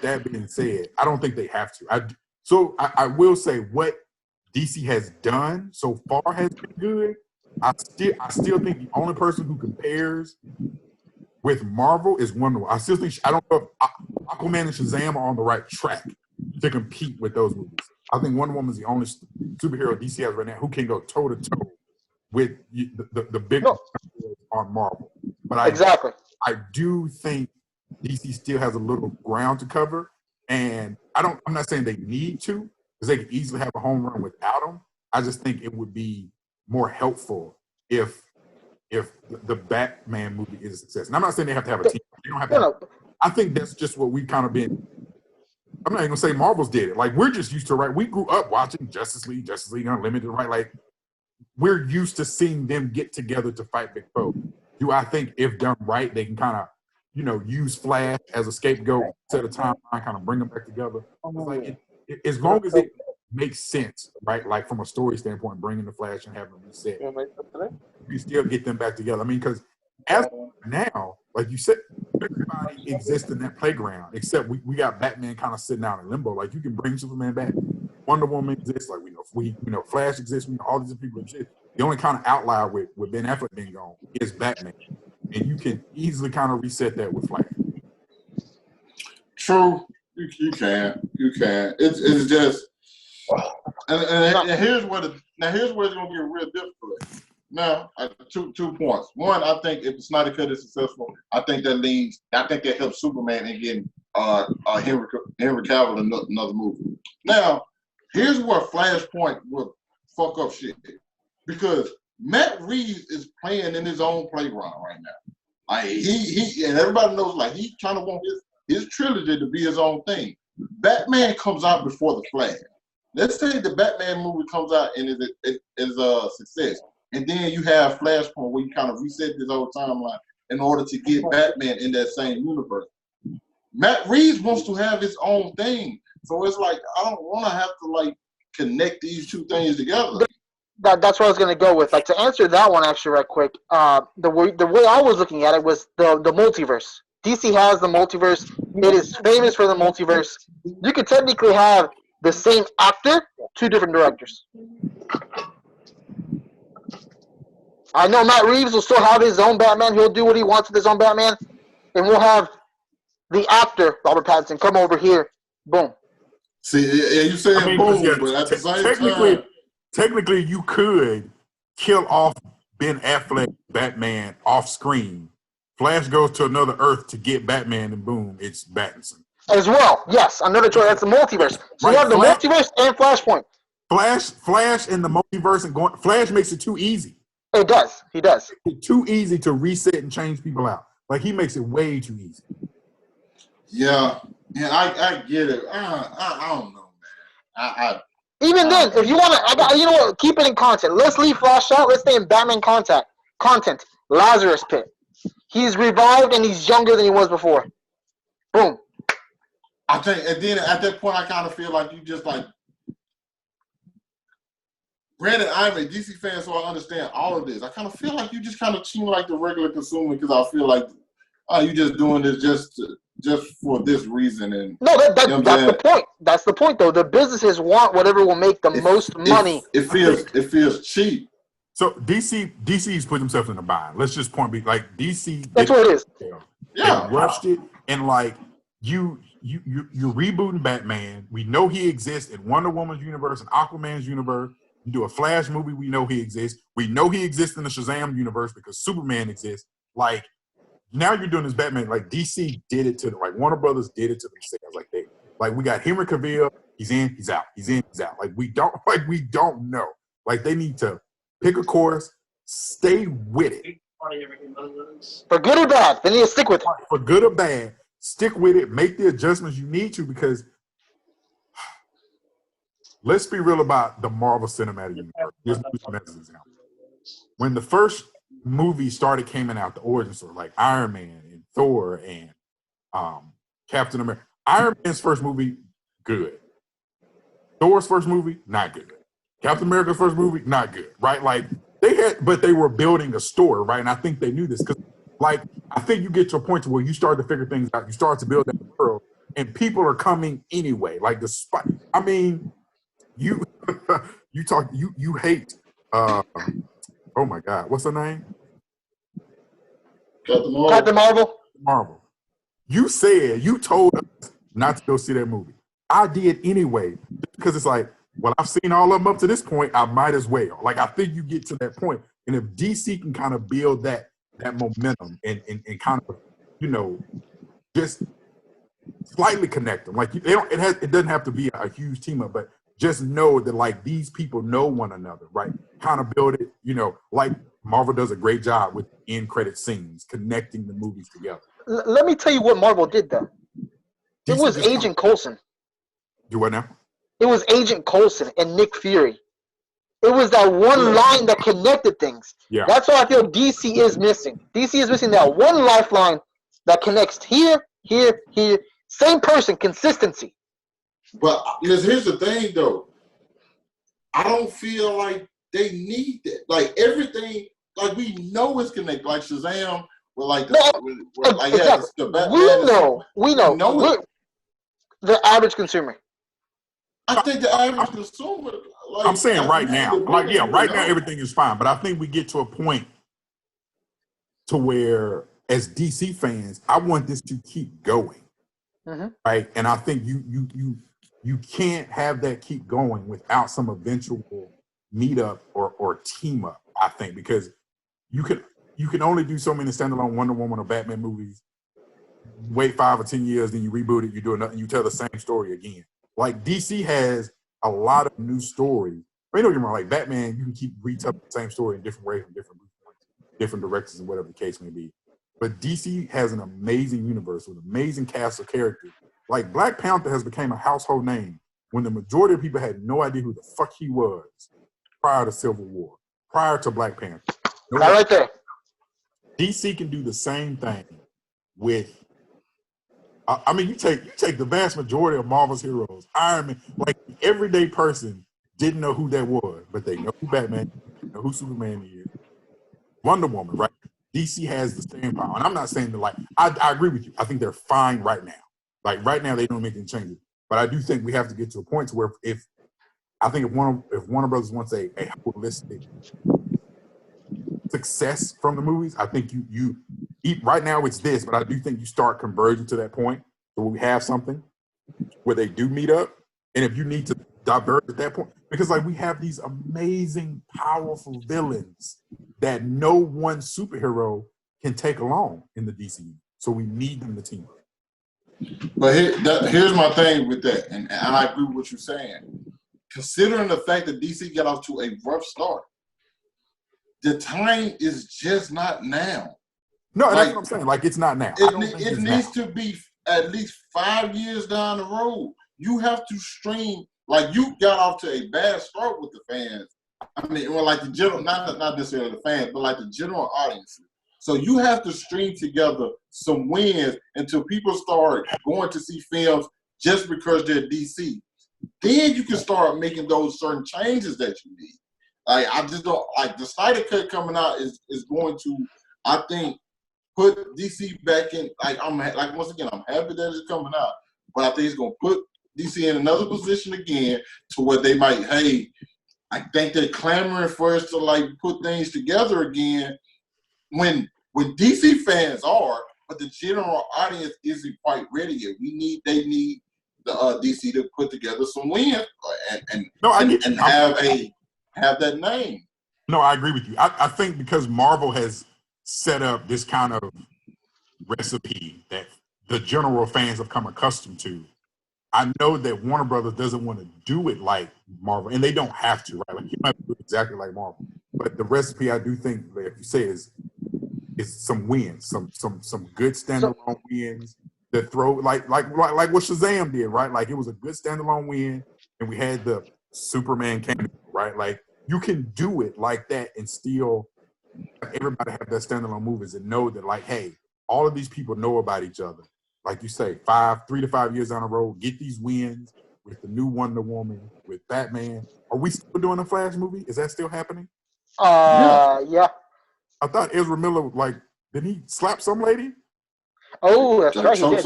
that being said, I don't think they have to. I will say what DC has done so far has been good. I still think the only person who compares with Marvel is Wonder Woman. I don't know if Aquaman and Shazam are on the right track to compete with those movies. I think Wonder Woman is the only superhero DC has right now who can go toe to toe with the big on Marvel. But I do think DC still has a little ground to cover, and I'm not saying they need to, because they could easily have a home run without them. I just think it would be more helpful if the Batman movie is a success. And I'm not saying they have to have a team. They don't have to I think that's just what we've kind of been. I'm not even gonna say Marvel's did it. Like we're just used to, right? We grew up watching Justice League Unlimited, right? Like we're used to seeing them get together to fight big foes. Do I think if done right, they can kind of, use Flash as a scapegoat, set a timeline, kind of bring them back together? Like as long as it makes sense, right? Like from a story standpoint, bringing the Flash and having them reset, you still get them back together. I mean, because as of now, like you said, everybody exists in that playground except we got Batman kind of sitting out in limbo. Like you can bring Superman back, Wonder Woman exists. Like we know Flash exists. We know all these people exist. The only kind of outlier with Ben Affleck being gone is Batman, and you can easily kind of reset that with Flash. True, you can. It's just, and here's where it's gonna get real difficult. Now, two points. One, I think if the Snyder Cut is successful, I think that helps Superman in getting Henry Cavill another movie. Now, here's where Flashpoint will fuck up shit, because Matt Reeves is playing in his own playground right now. Like he and everybody knows, like he's trying to want his trilogy to be his own thing. Batman comes out before the Flash. Let's say the Batman movie comes out and is a success. And then you have Flashpoint where you kind of reset this whole timeline in order to get Batman in that same universe. Matt Reeves wants to have his own thing. So it's like, I don't want to have to connect these two things together. That's what I was going to go with. Like, to answer that one actually right quick, the way I was looking at it was the multiverse. DC has the multiverse. It is famous for the multiverse. You could technically have the same actor, two different directors. I know Matt Reeves will still have his own Batman. He'll do what he wants with his own Batman. And we'll have the actor, Robert Pattinson, come over here. Boom. See, yeah, you saying boom, but at the same time. Technically, you could kill off Ben Affleck Batman off screen. Flash goes to another Earth to get Batman, and boom, it's Pattinson. As well, yes, another choice. That's the multiverse. So you have the multiverse and Flashpoint. Flash and the multiverse and going. Flash makes it too easy. It does. He does. It's too easy to reset and change people out. Like he makes it way too easy. Yeah, I get it. I don't know, man. Even then, if you want to, you know what? Keep it in content. Let's leave Flash out. Let's stay in Batman content. Lazarus Pit. He's revived and he's younger than he was before. Boom. I think, and then at that point, I kind of feel like you just granted, I'm a DC fan, so I understand all of this. I kind of feel like you just kind of treat like the regular consumer, because I feel like you just doing this just just for this reason. And No, you know that's the point. That's the point, though. The businesses want whatever will make the most money. It feels cheap. So DC's put themselves in a bind. Let's just point be like DC. That's what it is. Yeah, they rushed it, and like you're rebooting Batman. We know he exists in Wonder Woman's universe and Aquaman's universe. You do a Flash movie, we know he exists. We know he exists in the Shazam universe because Superman exists. Like now you're doing this Batman. Like DC did it to like Warner Brothers did it to themselves. Like we got Henry Cavill. He's in, he's out. He's in, he's out. Like we don't know. Like they need to pick a course, stay with it. For good or bad, they need to stick with it. For good or bad, stick with it. Make the adjustments you need to because let's be real about the Marvel Cinematic Universe. This movie as an example. When the first movie started coming out, the origin story, like Iron Man and Thor and Captain America. Iron Man's first movie, good. Thor's first movie, not good. Captain America's first movie, not good, right? Like but they were building a story, right? And I think they knew this because, like, I think you get to a point to where you start to figure things out. You start to build that world, and people are coming anyway. Like I mean, you hate. Oh my God, what's her name? Captain Marvel. Marvel. You told us not to go see that movie. I did anyway because it's like, well, I've seen all of them up to this point. I might as well. Like, I think you get to that point, and if DC can kind of build that momentum and kind of, you know, just slightly connect them. Like, it doesn't have to be a huge team up, but just know that like these people know one another, right? Kind of build it, you know, like Marvel does a great job with end credit scenes, connecting the movies together. Let me tell you what Marvel did though. It was Agent Coulson. Do what now? It was Agent Coulson and Nick Fury. It was that one line that connected things. Yeah. That's what I feel DC is missing. DC is missing that one lifeline that connects here, here, here. Same person, consistency. But here's the thing, though. I don't feel like they need that. Like everything, like we know it's connected. Like Shazam, with like we know. The average consumer. I think the average consumer. Like, I'm saying right now, like right now everything is fine, but I think we get to a point to where, as DC fans, I want this to keep going, right? And I think you can't have that keep going without some eventual meetup or team up. I think because you can only do so many standalone Wonder Woman or Batman movies. Wait 5 or 10 years, then you reboot it, you do another, you tell the same story again. Like DC has a lot of new stories. I mean, don't get me wrong, like Batman, you can keep retelling the same story in different ways from different directors and whatever the case may be. But DC has an amazing universe with an amazing cast of characters. Like Black Panther has become a household name when the majority of people had no idea who the fuck he was prior to Civil War, prior to Black Panther. Right there. DC can do the same thing with. I mean, you take the vast majority of Marvel's heroes. Iron Man, like the everyday person didn't know who that was, but they know who Batman, they know who Superman is. Wonder Woman, right? DC has the same power, and I'm not saying that. Like, I agree with you. I think they're fine right now. Like right now, they don't make any changes. But I do think we have to get to a point where if Warner Brothers wants a holistic success from the movies, I think you right now it's this, but I do think you start converging to that point where we have something where they do meet up. And if you need to diverge at that point, because like we have these amazing, powerful villains that no one superhero can take along in the DCU. So we need them to team up. But here's my thing with that, and I agree with what you're saying. Considering the fact that DC got off to a rough start, the time is just not now. No, that's what I'm saying. Like, it's not now. It needs to be at least 5 years down the road. You have to stream. Like, you got off to a bad start with the fans. I mean, well, like the general, not necessarily the fans, but like the general audience. So you have to string together some wins until people start going to see films just because they're DC. Then you can start making those certain changes that you need. Like, I just don't like the Snyder cut coming out is going to, I think, put DC back in. Like once again, I'm happy that it's coming out, but I think it's gonna put DC in another position again to where they might. Hey, I think they're clamoring for us to like put things together again. When DC fans are, but the general audience isn't quite ready yet. They need the DC to put together some wins and have that name. No, I agree with you. I think because Marvel has set up this kind of recipe that the general fans have come accustomed to. I know that Warner Brothers doesn't want to do it like Marvel, and they don't have to, right? Like you might do it exactly like Marvel, but the recipe I do think, like you say, is some wins, some good standalone wins that throw like what Shazam did, right? Like it was a good standalone win, and we had the Superman cameo, right? Like you can do it like that and still have everybody have that standalone movies and know that, like, hey, all of these people know about each other. Like you say, 3 to 5 years down the road, get these wins with the new Wonder Woman, with Batman. Are we still doing a Flash movie? Is that still happening? Yeah. I thought Ezra Miller, like, did he slap some lady? Oh, that's right. He did.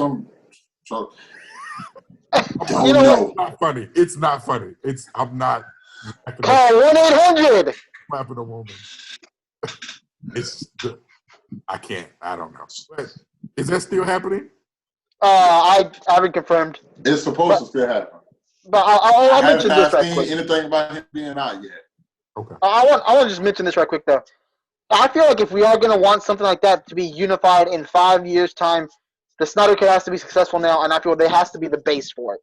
You know, It's not funny. It's not funny. I'm not. Call 1-800. Slapping a woman. I can't. I don't know. But is that still happening? I haven't confirmed. It's supposed to still happen. But I'll mention this right quick. quick. Anything about him being out yet? Okay. I want to just mention this right quick though. I feel like if we are going to want something like that to be unified in 5 years' time, the Snyder Cut has to be successful now, and I feel there has to be the base for it.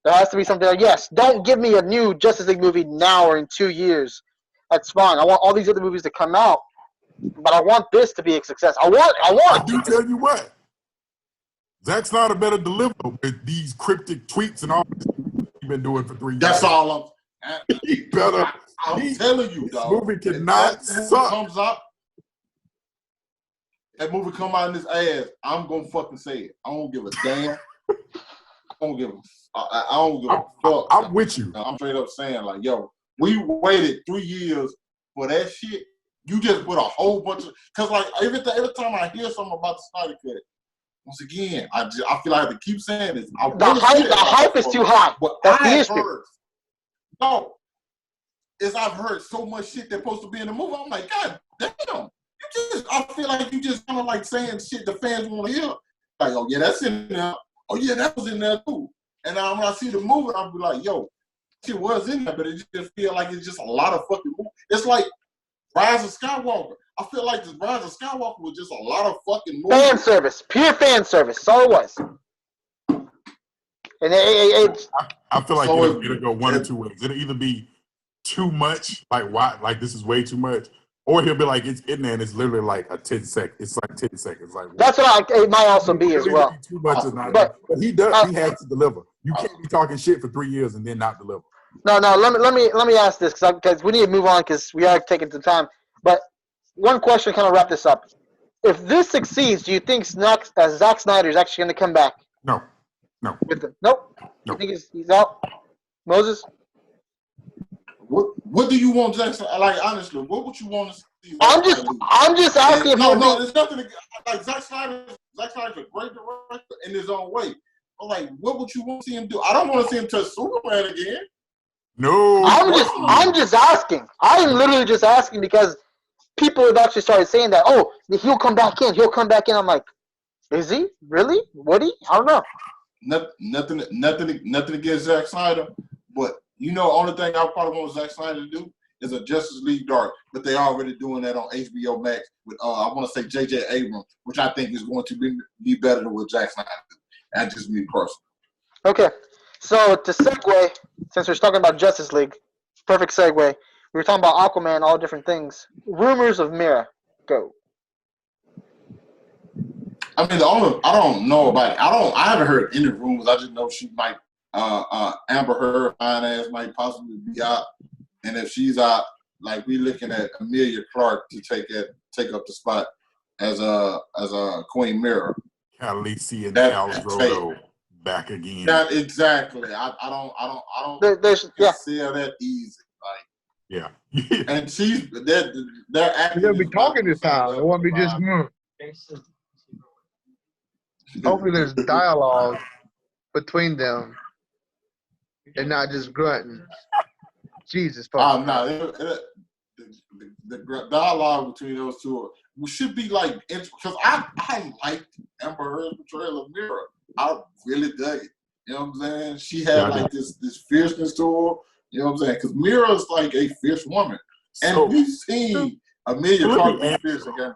There has to be something like, yes, don't give me a new Justice League movie now or in 2 years. That's fine. I want all these other movies to come out, but I want this to be a success. I do tell you what. Zack Snyder better deliver with these cryptic tweets and all this he's been doing for 3 years. That's all he better. I'm telling you, dog. This movie cannot suck. Comes up, that movie come out in his ass, I'm gonna fucking say it. I don't give a damn. I don't give a fuck. I'm with you. I'm straight up saying, like, yo, we waited 3 years for that shit. You just put a whole bunch of, cause like every time I hear something about the Snyder Cut, once again, I feel like I have to keep saying this. The hype is too high. That's the issue. No. I've heard so much shit that's supposed to be in the movie. I'm like, God damn. I feel like you just kind of like saying shit the fans want to hear. Like, oh yeah, that's in there. Oh yeah, that was in there too. And when I see the movie, I'll be like, yo, shit was in there, but it just feel like it's just a lot of fucking movie. It's like Rise of Skywalker. I feel like the Rise of Skywalker was just a lot of fucking movie. Fan service. Pure fan service. That's all it was. And I feel like it'll go one or two ways. It'll either be too much, like why, like this is way too much, or he'll be like it's in there and it's literally like a 10 second. It's like 10 seconds. Like that's what it might also be as well. Too much is not, but he does. He has to deliver. You can't be talking shit for 3 years and then not deliver. No. Let me ask this because we need to move on because we are taking some time. But one question, kind of wrap this up. If this succeeds, do you think Zack Snyder is actually going to come back? No. Nope. You think he's out? Moses? What do you want, Jackson? Like honestly, what would you want to see? I'm just asking. No, there's nothing. Like Zack Snyder's a great director in his own way. But like, what would you want to see him do? I don't want to see him touch Superman again. No, I'm just asking. I'm literally just asking because people have actually started saying that. Oh, he'll come back in. He'll come back in. I'm like, is he really? Would he? I don't know. Nothing against Zack Snyder, but. You know, only thing I probably want Zack Snyder to do is a Justice League Dark, but they're already doing that on HBO Max with I want to say J.J. Abrams, which I think is going to be better than what Zack Snyder do. That's just me personally. Okay, so to segue, since we're talking about Justice League, perfect segue. We were talking about Aquaman, all different things. Rumors of Mira, go. I mean, I don't know about it. I haven't heard any rumors. I just know she might. Amber Heard fine ass might possibly be out, and if she's out, like we looking at Amelia Clark to take up the spot as a Queen Mira. Khaleesi and Khal Drogo back again. Not exactly. I don't see how that easy. Like yeah, and they're gonna be talking this time. It won't be just. Hopefully, there's dialogue between them and not just grunting. Jesus fucking. No, the dialogue between those two should be like, because I liked Amber Heard's portrayal of Mira. I really dug it. You know what I'm saying? She had like this fierceness to her. You know what I'm saying? Because Mira's like a fierce woman, and So, we've seen Amelia Clark be fierce again.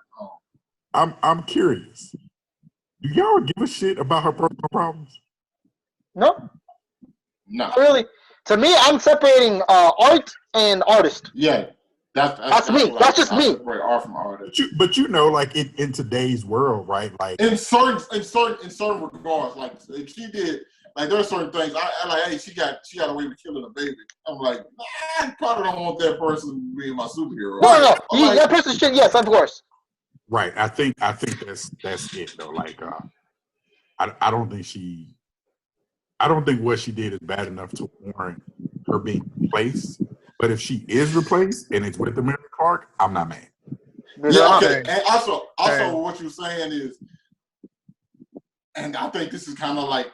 I'm curious. Do y'all give a shit about her personal problems? Nope. No. Not really. To me, I'm separating art and artist. Yeah. That's me. That's just me. Separate art from artist. But you know, like in today's world, right? Like in certain regards, like if she did, like there are certain things. I like, hey, she got away with killing a baby. I'm like, I probably don't want that person being my superhero. No. Like, that person should, yes, of course. right. I think that's it though. Like I don't think what she did is bad enough to warrant her being replaced. But if she is replaced and it's with Amelia Clark, I'm not mad. Yeah, okay. And also what you're saying is, and I think this is kind of like,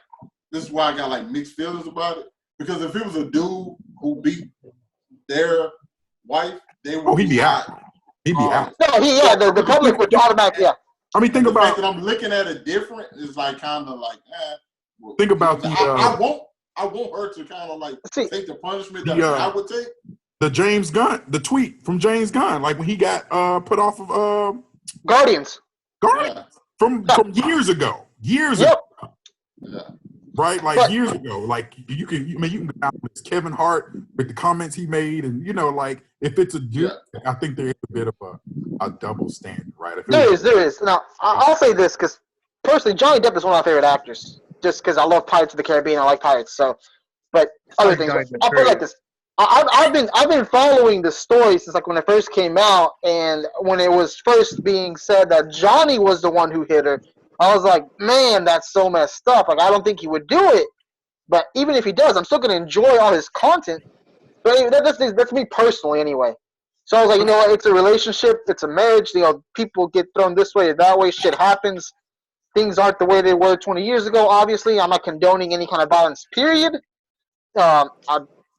this is why I got like mixed feelings about it. Because if it was a dude who beat their wife, they would he'd be out. He'd be out. No, the public would automatically, yeah. I mean, think the about fact that I'm looking at it different is like kind of like, well, think about I want her to kind of like take the punishment that I would take. The James Gunn, the tweet from James Gunn, like when he got put off of Guardians from years ago. Ago. Yeah. Right? Like years ago. Like you can go down with Kevin Hart with the comments he made, and like if it's a dude, I think there is a bit of a double standard, right? There is. Now I'll say this because personally, Johnny Depp is one of my favorite actors. Just because I love Pirates of the Caribbean, I like pirates. So, but other things, I'll put it like this. I've been following the story since like when it first came out, and when it was first being said that Johnny was the one who hit her, I was like, man, that's so messed up. Like I don't think he would do it, but even if he does, I'm still gonna enjoy all his content. But anyway, that's me personally, anyway. So I was like, you know what? It's a relationship, it's a marriage. People get thrown this way or that way. Shit happens. Things aren't the way they were 20 years ago. Obviously, I'm not condoning any kind of violence. Period. Not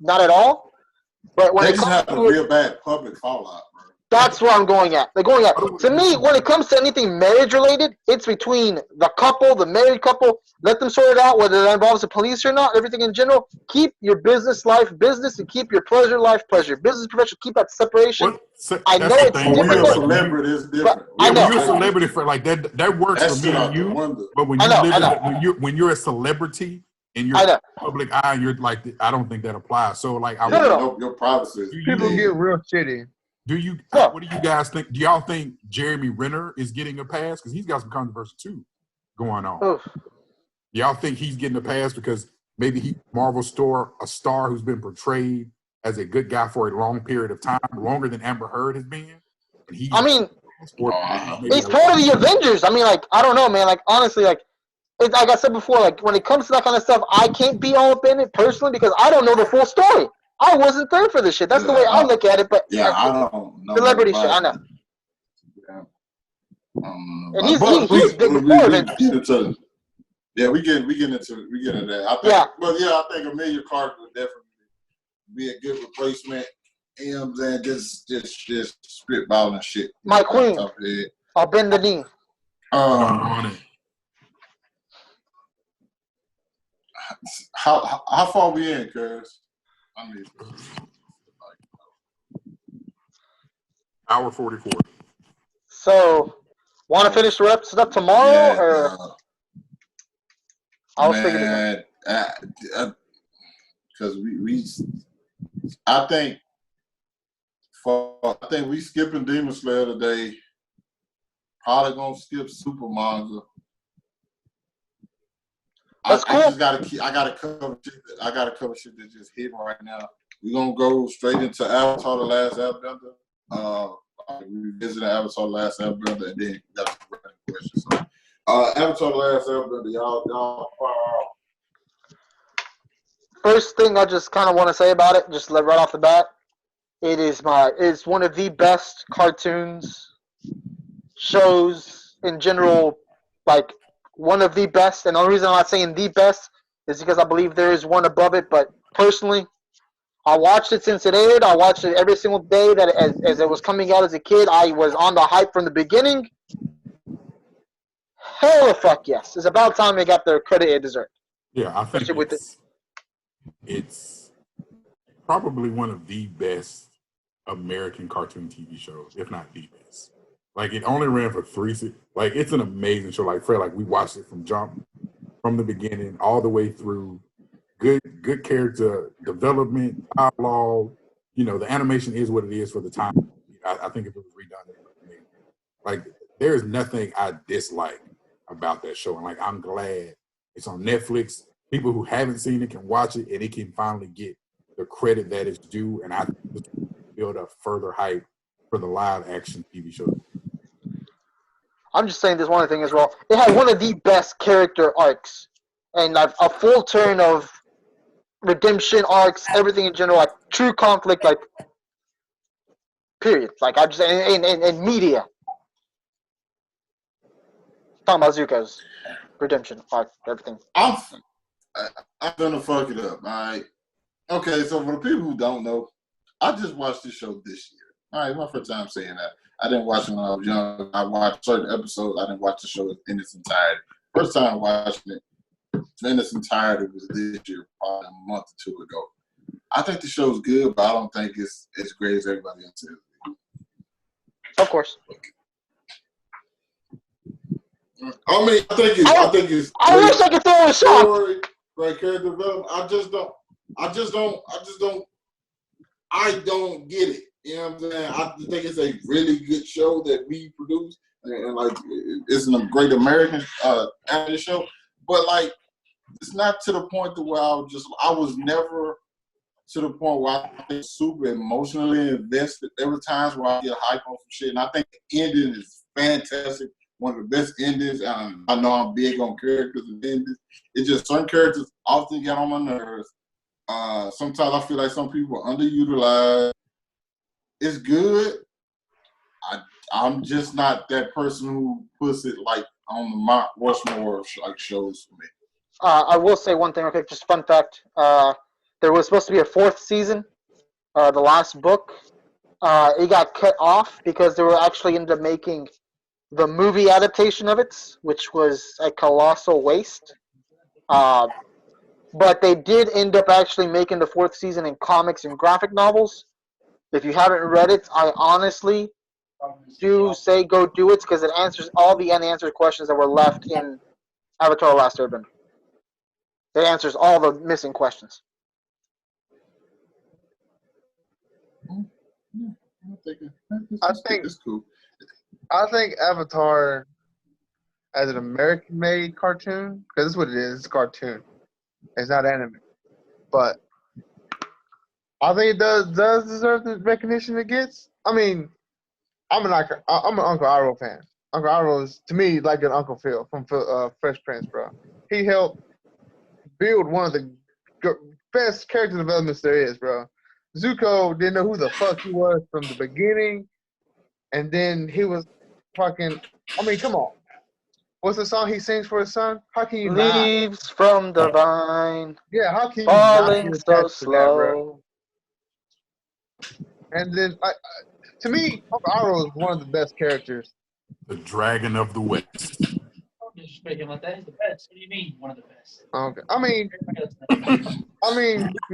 at all. But when they it just comes have a real bad public fallout, bro. That's where I'm going at. To me, when it comes to anything marriage related, it's between the couple, the married couple. Let them sort it out, whether that involves the police or not. Everything in general. Keep your business life business, and keep your pleasure life pleasure. Business professional. Keep that separation. I know it's difficult. When you're a celebrity, it's different. I know. When you're a celebrity, for like that works for me and you. But when you're a celebrity in your public eye, you're like, I don't think that applies. So like, your privacy. People get real shitty. What do you guys think? Do y'all think Jeremy Renner is getting a pass? Because he's got some controversy too going on. Oof. Y'all think he's getting a pass because maybe he's a star who's been portrayed as a good guy for a long period of time, longer than Amber Heard has been? And he's part of the Avengers. I mean, like, I don't know, man. Like, honestly, like I said before, like when it comes to that kind of stuff, I can't be all up in it personally because I don't know the full story. I wasn't there for this shit. That's the way I look at it. But I don't know. Celebrity shit, I know. And he's big before Avengers. We get into that. I think Amelia Clark would definitely be a good replacement. You know what I'm saying? Just spitballing shit. My queen. I'll bend the knee. How far we in, cuz? I mean, hour 44. So, want to finish the episode up tomorrow, or? I was thinking because I think we skipping Demon Slayer today. Probably gonna skip Super Manga. That's cool. I gotta cover shit that just hit right now. We're gonna go straight into Avatar the Last Airbender. We visited Avatar the Last Airbender, and then we got some random questions. So, Avatar the Last Airbender, y'all fire out. First thing I just kind of want to say about it, just right off the bat, it's one of the best cartoons, shows, in general, like one of the best. And the only reason I'm not saying the best is because I believe there is one above it. But personally, I watched it since it aired. I watched it every single day that as it was coming out as a kid. I was on the hype from the beginning. Hell of fuck yes! It's about time they got their credit it deserved. Yeah, I think Especially with it's probably one of the best American cartoon TV shows, if not the best. Like, it only ran for 3 seasons. Like, it's an amazing show. Like, Fred, like, we watched it from the beginning all the way through. Good character development, dialogue. You know, the animation is what it is for the time. I think if it was redone, it would have been amazing. Like, there is nothing I dislike about that show. And, like, I'm glad it's on Netflix. People who haven't seen it can watch it, and it can finally get the credit that it's due. And I think it's build up further hype for the live action TV show. I'm just saying this one thing as well. It had one of the best character arcs, and a full turn of redemption arcs, everything in general, like true conflict, like period. Like I just in media. Talking about Zuko's redemption arc, everything. I'm gonna fuck it up. All right. Okay, so for the people who don't know, I just watched this show this year. All right, my first time saying that. I didn't watch it when I was young. I watched certain episodes. I didn't watch the show in its entirety. First time watching it in its entirety was this year, probably a month or two ago. I think the show's good, but I don't think it's as great as everybody else says. Of course. I mean, I think it's. I wish I could throw a shot. Story, great character development. I don't get it. You know what I'm saying? I think it's a really good show that we produce, and like it's a great American animated show. But like, it's not to the point to where I was never to the point where I get super emotionally invested. There were times where I get hype on some shit, and I think the ending is fantastic. One of the best endings. I know I'm big on characters and endings. It's just certain characters often get on my nerves. Sometimes I feel like some people are underutilized. It's good. I'm just not that person who puts it like on the Mount Rushmore of like shows for me. I will say one thing, okay, just fun fact. There was supposed to be a 4th season, the last book. It got cut off because they were actually ended up making the movie adaptation of it, which was a colossal waste. But they did end up actually making the 4th season in comics and graphic novels. If you haven't read it, I honestly do say go do it because it answers all the unanswered questions that were left in Avatar the Last Airbender. It answers all the missing questions. I think it's cool. I think Avatar, as an American-made cartoon, because that's what it is. It's a cartoon. It's not anime. But I think it does deserve the recognition it gets. I mean, I'm an Uncle Iroh fan. Uncle Iroh is, to me, like an Uncle Phil from Fresh Prince, bro. He helped build one of the best character developments there is, bro. Zuko didn't know who the fuck he was from the beginning, and then he was fucking. I mean, come on. What's the song he sings for his son? How can you not? Leaves from the vine, Yeah, how can you not falling be so attached to that, bro? slow. And then, to me, Uncle Iroh is one of the best characters. The Dragon of the West. Don't disrespect him like that. He's the best. What do you mean, one of the best? Okay, I mean,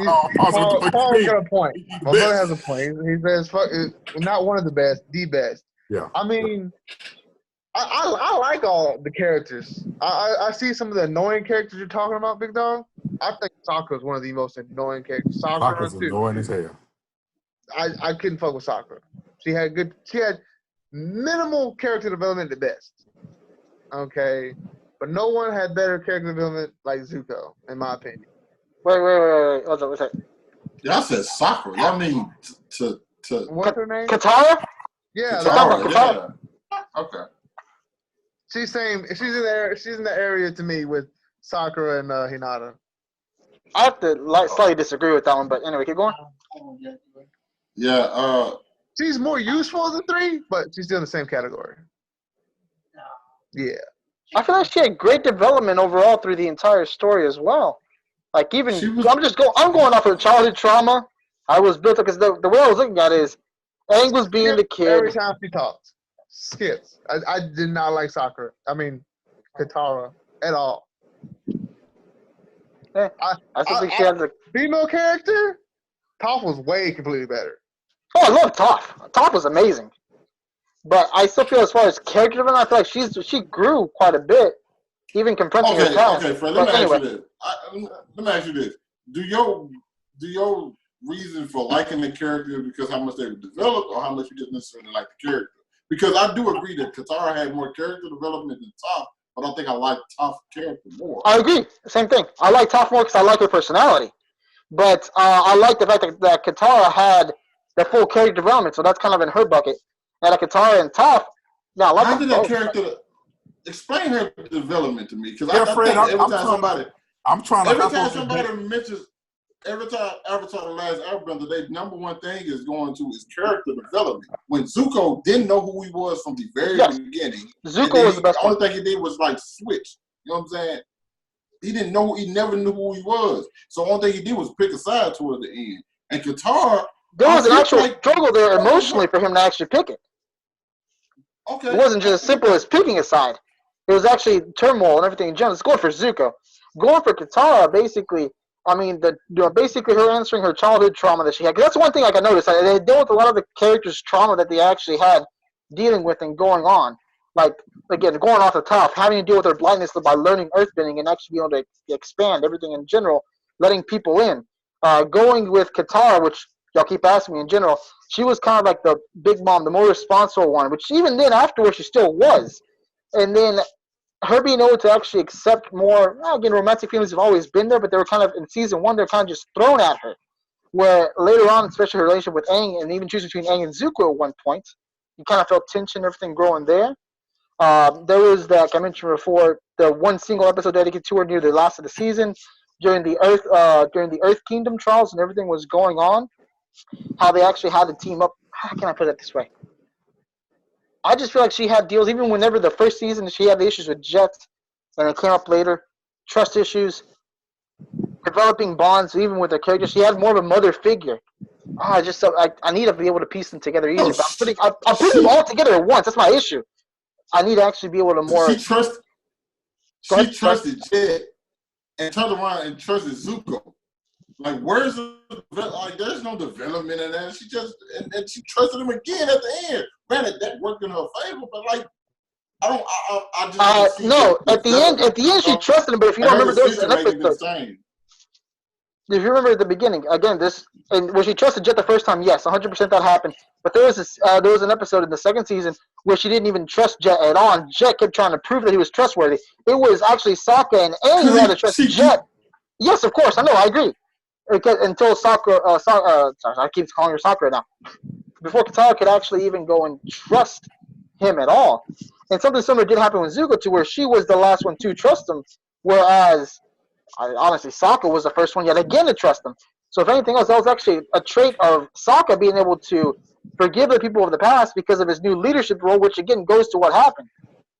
Paul got a point. My brother has a point. He says, "Fuck, not one of the best, the best." Yeah. I mean, I like all the characters. I see some of the annoying characters you're talking about, Big Dog. I think Sakura is one of the most annoying characters. Sakura's annoying as hell. I couldn't fuck with Sakura. She had minimal character development at best. Okay, but no one had better character development like Zuko, in my opinion. Wait. Hold on, what's that? Y'all said Sakura. Y'all mean to What's her name? Katara? Yeah, Katara. Okay. She's in the area to me with Sakura and Hinata. I have to slightly disagree with that one, but anyway, keep going. Yeah. She's more useful of the three, but she's still in the same category. Yeah. I feel like she had great development overall through the entire story as well. Like even She was I'm going off of childhood trauma. I was built up because the way I was looking at it is Aang was being the Every kid. time she talks. Skips. I did not like Sakura. I mean, Katara at all. Eh, I still think she had the. Female character, Toph was way completely better. Oh, I love Toph. Toph was amazing. But I still feel as far as character development, I feel like she grew quite a bit, even confronting her past. okay, Fred. Let But me anyway, ask you this. Let me ask you this. Do your reason for liking the character because how much they were developed, or how much you didn't necessarily like the character? Because I do agree that Katara had more character development than Toph, but I think I like Toph's character more. I agree. Same thing. I like Toph more because I like her personality. But I like the fact that Katara had the full character development, so that's kind of in her bucket. And Katara and Toph, yeah, I like How them did that both. character explain her development to me? Because Yeah, I Fred, think I'm trying to every hop time on somebody mentions, every time Avatar the Last Airbender, their number one thing is going to is character development. When Zuko didn't know who he was from the very beginning, Zuko was the best the only one. thing he did was like switch. You know what I'm saying? He didn't know. He never knew who he was. So the only thing he did was pick a side toward the end. And Katara, There was an actual like, struggle there emotionally for him to actually pick it. okay, It wasn't just as simple as picking a side. It was actually turmoil and everything in general. It's going for Zuko. Going for Katara, basically, I mean, basically her answering her childhood trauma that she had. 'Cause that's one thing like I noticed. They deal with a lot of the characters' trauma that they actually had dealing with and going on. Like, again, going off the top, having to deal with her blindness by learning earthbending and actually being able to expand everything in general, letting people in. Going with Katara, which y'all keep asking me in general, she was kind of like the big mom, the more responsible one, which even then afterwards she still was. And then her being able to actually accept more, again, romantic feelings have always been there, but they were kind of, in season one, they're kind of just thrown at her. Where later on, especially her relationship with Aang, and even choosing between Aang and Zuko at one point, you kind of felt tension, everything growing there. There was that, like I mentioned before, the one single episode dedicated to her near the last of the season, during the Earth Kingdom trials and everything was going on. How they actually had to team up. How can I put it this way? I just feel like she had deals, even whenever the first season she had the issues with Jet, and it came up later, trust issues, developing bonds, even with her character. She had more of a mother figure. I need to be able to piece them together easier. But I'm putting them all together at once. That's my issue. I need to actually be able to more. She trusted Jet and turned around and trusted Zuko. Like, where's there's no development in that. She just and she trusted him again at the end. Granted, that worked in her favor, but like, I just don't see no. the At the end, she trusted him. But if you don't her remember, there was an decision making episode. the same. If you remember at the beginning, again, and when she trusted Jet the first time, yes, 100% that happened. But there was an episode in the second season where she didn't even trust Jet at all, and Jet kept trying to prove that he was trustworthy. It was actually Sokka and Aang who had to trust Jet. Yes, of course, I know, I agree. Because until Sakura, sorry, I keep calling her Sakura now. Before Katara could actually even go and trust him at all. And something similar did happen with Zuko, to where she was the last one to trust him, whereas honestly, Sokka was the first one yet again to trust him. So if anything else, that was actually a trait of Sokka being able to forgive the people of the past because of his new leadership role, which again goes to what happened.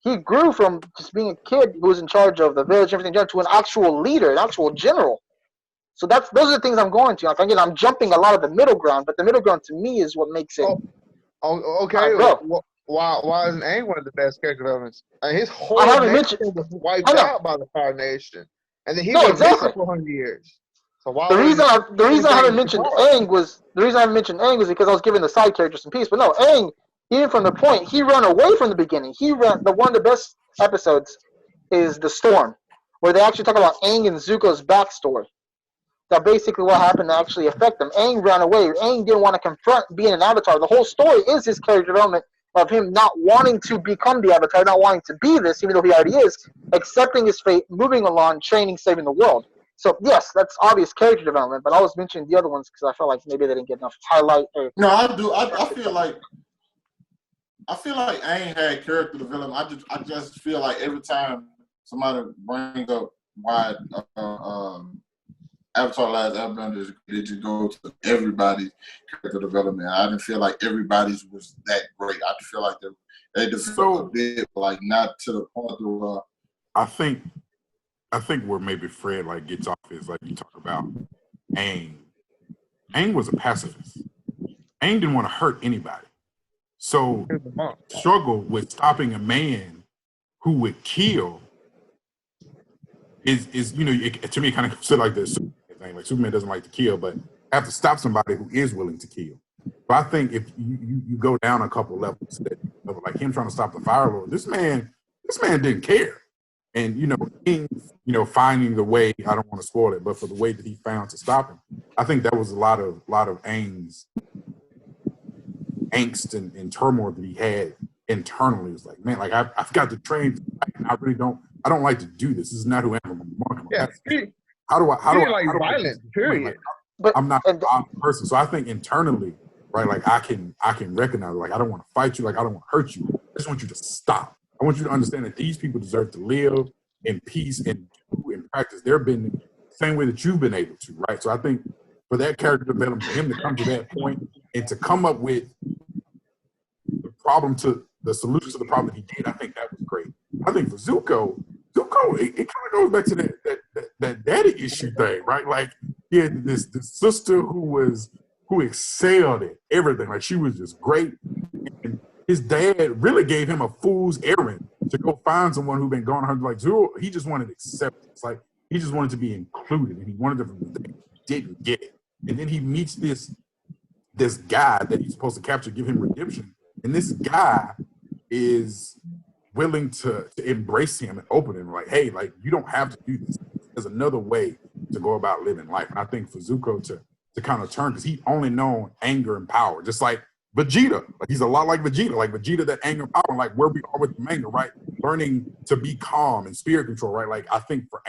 He grew from just being a kid who was in charge of the village, everything done, to an actual leader, an actual general. So those are the things I'm going to. Like, again, I'm jumping a lot of the middle ground, but the middle ground to me is what makes it. Okay. Why isn't Aang one of the best character developments? His whole nation was wiped out by the Fire Nation, and then he went missing for 100 years. So why the reason I haven't mentioned Aang was because I was giving the side characters some peace. But no, Aang, even from the point he ran away from the beginning, one of the best episodes is the Storm, where they actually talk about Aang and Zuko's backstory. That basically what happened to actually affect them. Aang ran away. Aang didn't want to confront being an Avatar. The whole story is his character development of him not wanting to become the Avatar, not wanting to be this, even though he already is, accepting his fate, moving along, training, saving the world. So yes, that's obvious character development. But I was mentioning the other ones because I felt like maybe they didn't get enough highlight. No, I do. I feel like Aang had character development. I just feel like every time somebody brings up why Avatar the Last Airbender, it just go to everybody's character development. I didn't feel like everybody's was that great. I just feel like they just felt a bit like not to the point of. I think where maybe Fred like gets off is like you talk about Aang. Aang was a pacifist. Aang didn't want to hurt anybody. So struggle with stopping a man who would kill is you know, to me it kind of considered like this thing. Like Superman doesn't like to kill, but have to stop somebody who is willing to kill. But I think if you go down a couple levels, like him trying to stop the Fire Lord, this man didn't care. And finding the way, I don't want to spoil it, but for the way that he found to stop him, I think that was a lot of Aang's angst and turmoil that he had internally. It's like, man, like I've got to train, and I don't like to do this. This is not who I am. Yeah, how do I like violence? Period. Like, but I'm not a person, so I think internally, right? Like I can recognize, like I don't want to fight you, like I don't want to hurt you. I just want you to stop. I want you to understand that these people deserve to live in peace and do and practice their business the same way that you've been able to, right? So I think for that character development, for him to come to that point and to come up with the solution to the problem that he did, I think that was great. I think for Zuko, it kind of goes back to that daddy issue thing, right? Like he had this sister who excelled at everything. Like she was just great. And his dad really gave him a fool's errand to go find someone who'd been gone 100. Like Zero, he just wanted acceptance. Like he just wanted to be included, and he wanted to. He didn't get it, and then he meets this guy that he's supposed to capture, give him redemption, and this guy is willing to embrace him and open him. Like, hey, like you don't have to do this. There's another way to go about living life. And I think for Zuko to kind of turn, because he only known anger and power, just like Vegeta. Like he's a lot like Vegeta, that anger and power, and like where we are with the manga, right? Learning to be calm and spirit control, right? Like I think for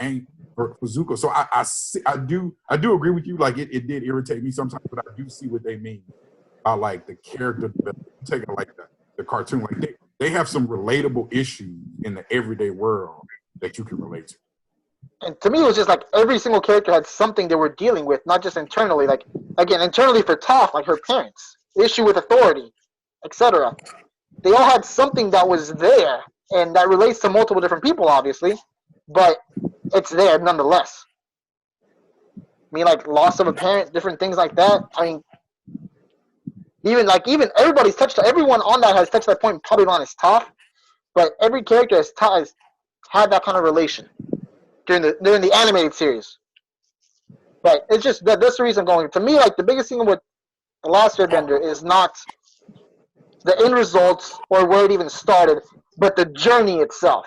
Zuko. So I do agree with you. Like it did irritate me sometimes, but I do see what they mean by like the character development. Taking like the cartoon, like they have some relatable issues in the everyday world that you can relate to. And to me, it was just like every single character had something they were dealing with, not just internally. Like again, internally for Toph, like her parents, issue with authority, etc. They all had something that was there, and that relates to multiple different people, obviously, but it's there nonetheless. I mean, like loss of a parent, different things like that. I mean, even everybody's touched. Everyone on that has touched that point. Probably not as Toph, but every character has had that kind of relation during the animated series. But it's just that's the reason I'm going. To me, like the biggest thing with The Last Airbender is not the end results or where it even started, but the journey itself.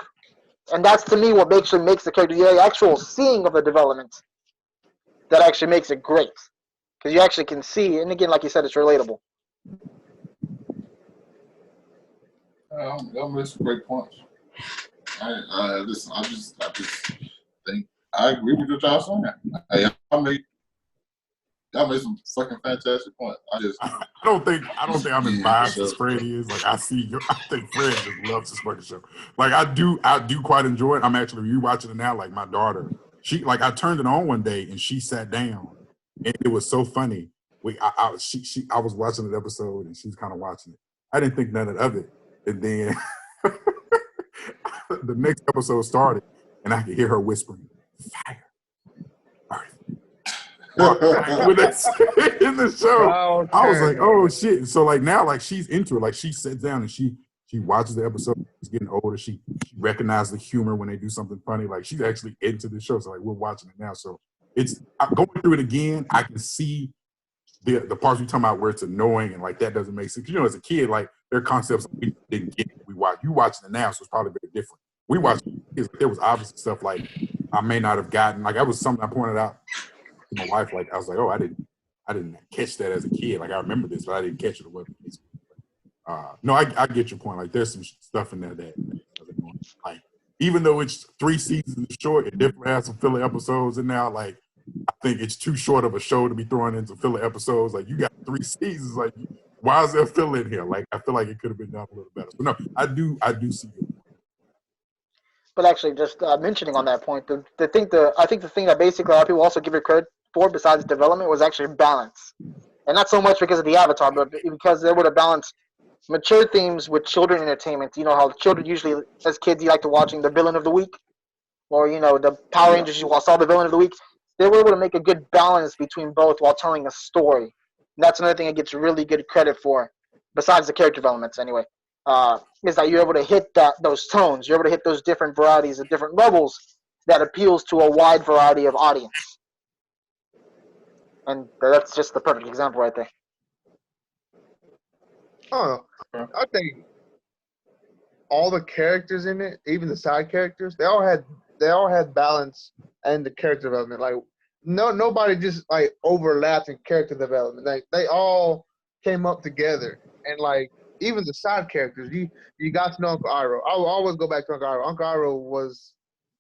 And that's to me what actually makes the character, the actual seeing of the development, that actually makes it great. Because you actually can see, and again, like you said, it's relatable. That makes some great points. Listen, I just think I agree with what y'all saying. Hey, y'all made some fucking fantastic points. I don't think I'm as biased as Fred is. Like I think Fred just loves this fucking show. Like I do quite enjoy it. I'm actually rewatching it now. Like my daughter, I turned it on one day and she sat down, and it was so funny. I was watching the episode and she was kind of watching it. I didn't think none of it, and then the next episode started, and I could hear her whispering, "Fire, earth." When that's in the show, I was like, "Oh shit!" So like now, like she's into it. Like she sits down and she watches the episode. She's getting older. She recognizes the humor when they do something funny. Like she's actually into the show. So like we're watching it now. So I'm going through it again. I can see the parts we talking about where it's annoying and like that doesn't make sense. You know, as a kid, like there are concepts we didn't get. You watching it now, so it's probably very different. We watched it. There was obviously stuff like I may not have gotten. Like that was something I pointed out to my wife. Like I was like, oh, I didn't catch that as a kid. Like I remember this, but I didn't catch it. No, I get your point. Like there's some stuff in there that like even though it's 3 seasons short, it definitely has some filler episodes in there. Like I think it's too short of a show to be throwing into filler episodes. Like you got 3 seasons. Like why is there filler in here? Like I feel like it could have been done a little better. But no, I do see it. But actually, just mentioning on that point, I think the thing that basically a lot of people also give it credit for besides development was actually balance. And not so much because of the Avatar, but because they were to balance mature themes with children entertainment. You know how children usually, as kids, you like to watching the villain of the week, or the Power Rangers. You saw the villain of the week. They were able to make a good balance between both while telling a story. And that's another thing it gets really good credit for, besides the character developments. Anyway, is that you're able to hit those tones. You're able to hit those different varieties at different levels that appeals to a wide variety of audience. And that's just the perfect example right there. Oh, I think all the characters in it, even the side characters, they all had balance and the character development. Like nobody just like overlapped in character development. Like they all came up together, and like even the side characters, you got to know Uncle Iroh. I will always go back to Uncle Iroh. Uncle Iroh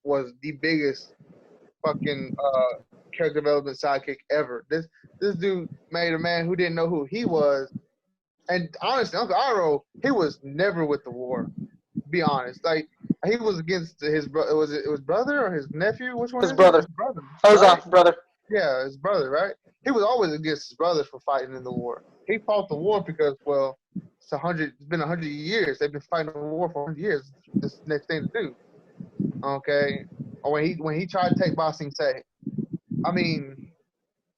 was the biggest fucking character development sidekick ever. This dude made a man who didn't know who he was. And honestly, Uncle Iroh, he was never with the war. Be honest, like he was against his brother. Was it his brother or his nephew? Which one? His brother. His brother. Right? Brother. Yeah, his brother. Right. He was always against his brother for fighting in the war. He fought the war because, well, it's been 100 years. They've been fighting the war for 100 years. This is the next thing to do. Okay. Or when he tried to take Ba Sing Se, I mean,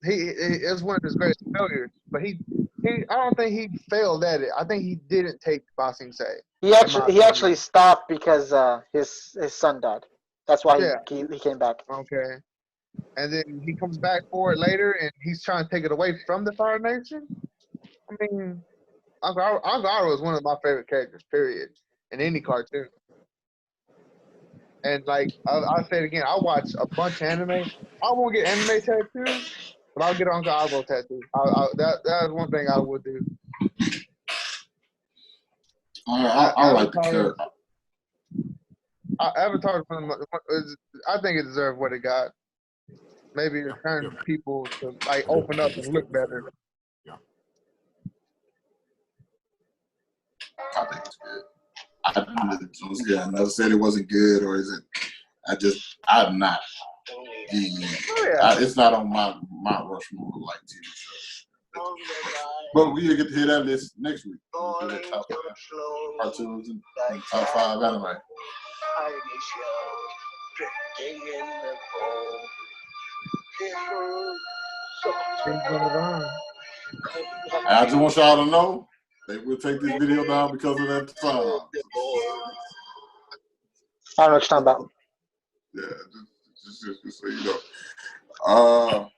it was one of his greatest failures. But I don't think he failed at it. I think he didn't take Ba Sing Se. He actually stopped because his son died. That's why he came back. Okay. And then he comes back for it later, and he's trying to take it away from the Fire Nation. I mean, Uncle Iroh is one of my favorite characters, period, in any cartoon. And like I'll say it again, I watch a bunch of anime. I won't get anime tattoos, but I'll get an Uncle Iroh tattoo. That is one thing I would do. I like the character. Avatar, I think it deserved what it got. Maybe it turned people to like open up and look better. Yeah. I think it's good. I never said it wasn't good, or is it? I'm not. It's not on my Rushmore like TV show. But we'll get to hear that list next week. We'll do top 5 cartoons and top 5 anime. I just want y'all to know they will take this video down because of that song. I don't know what you're talking about. Yeah, just so you know. All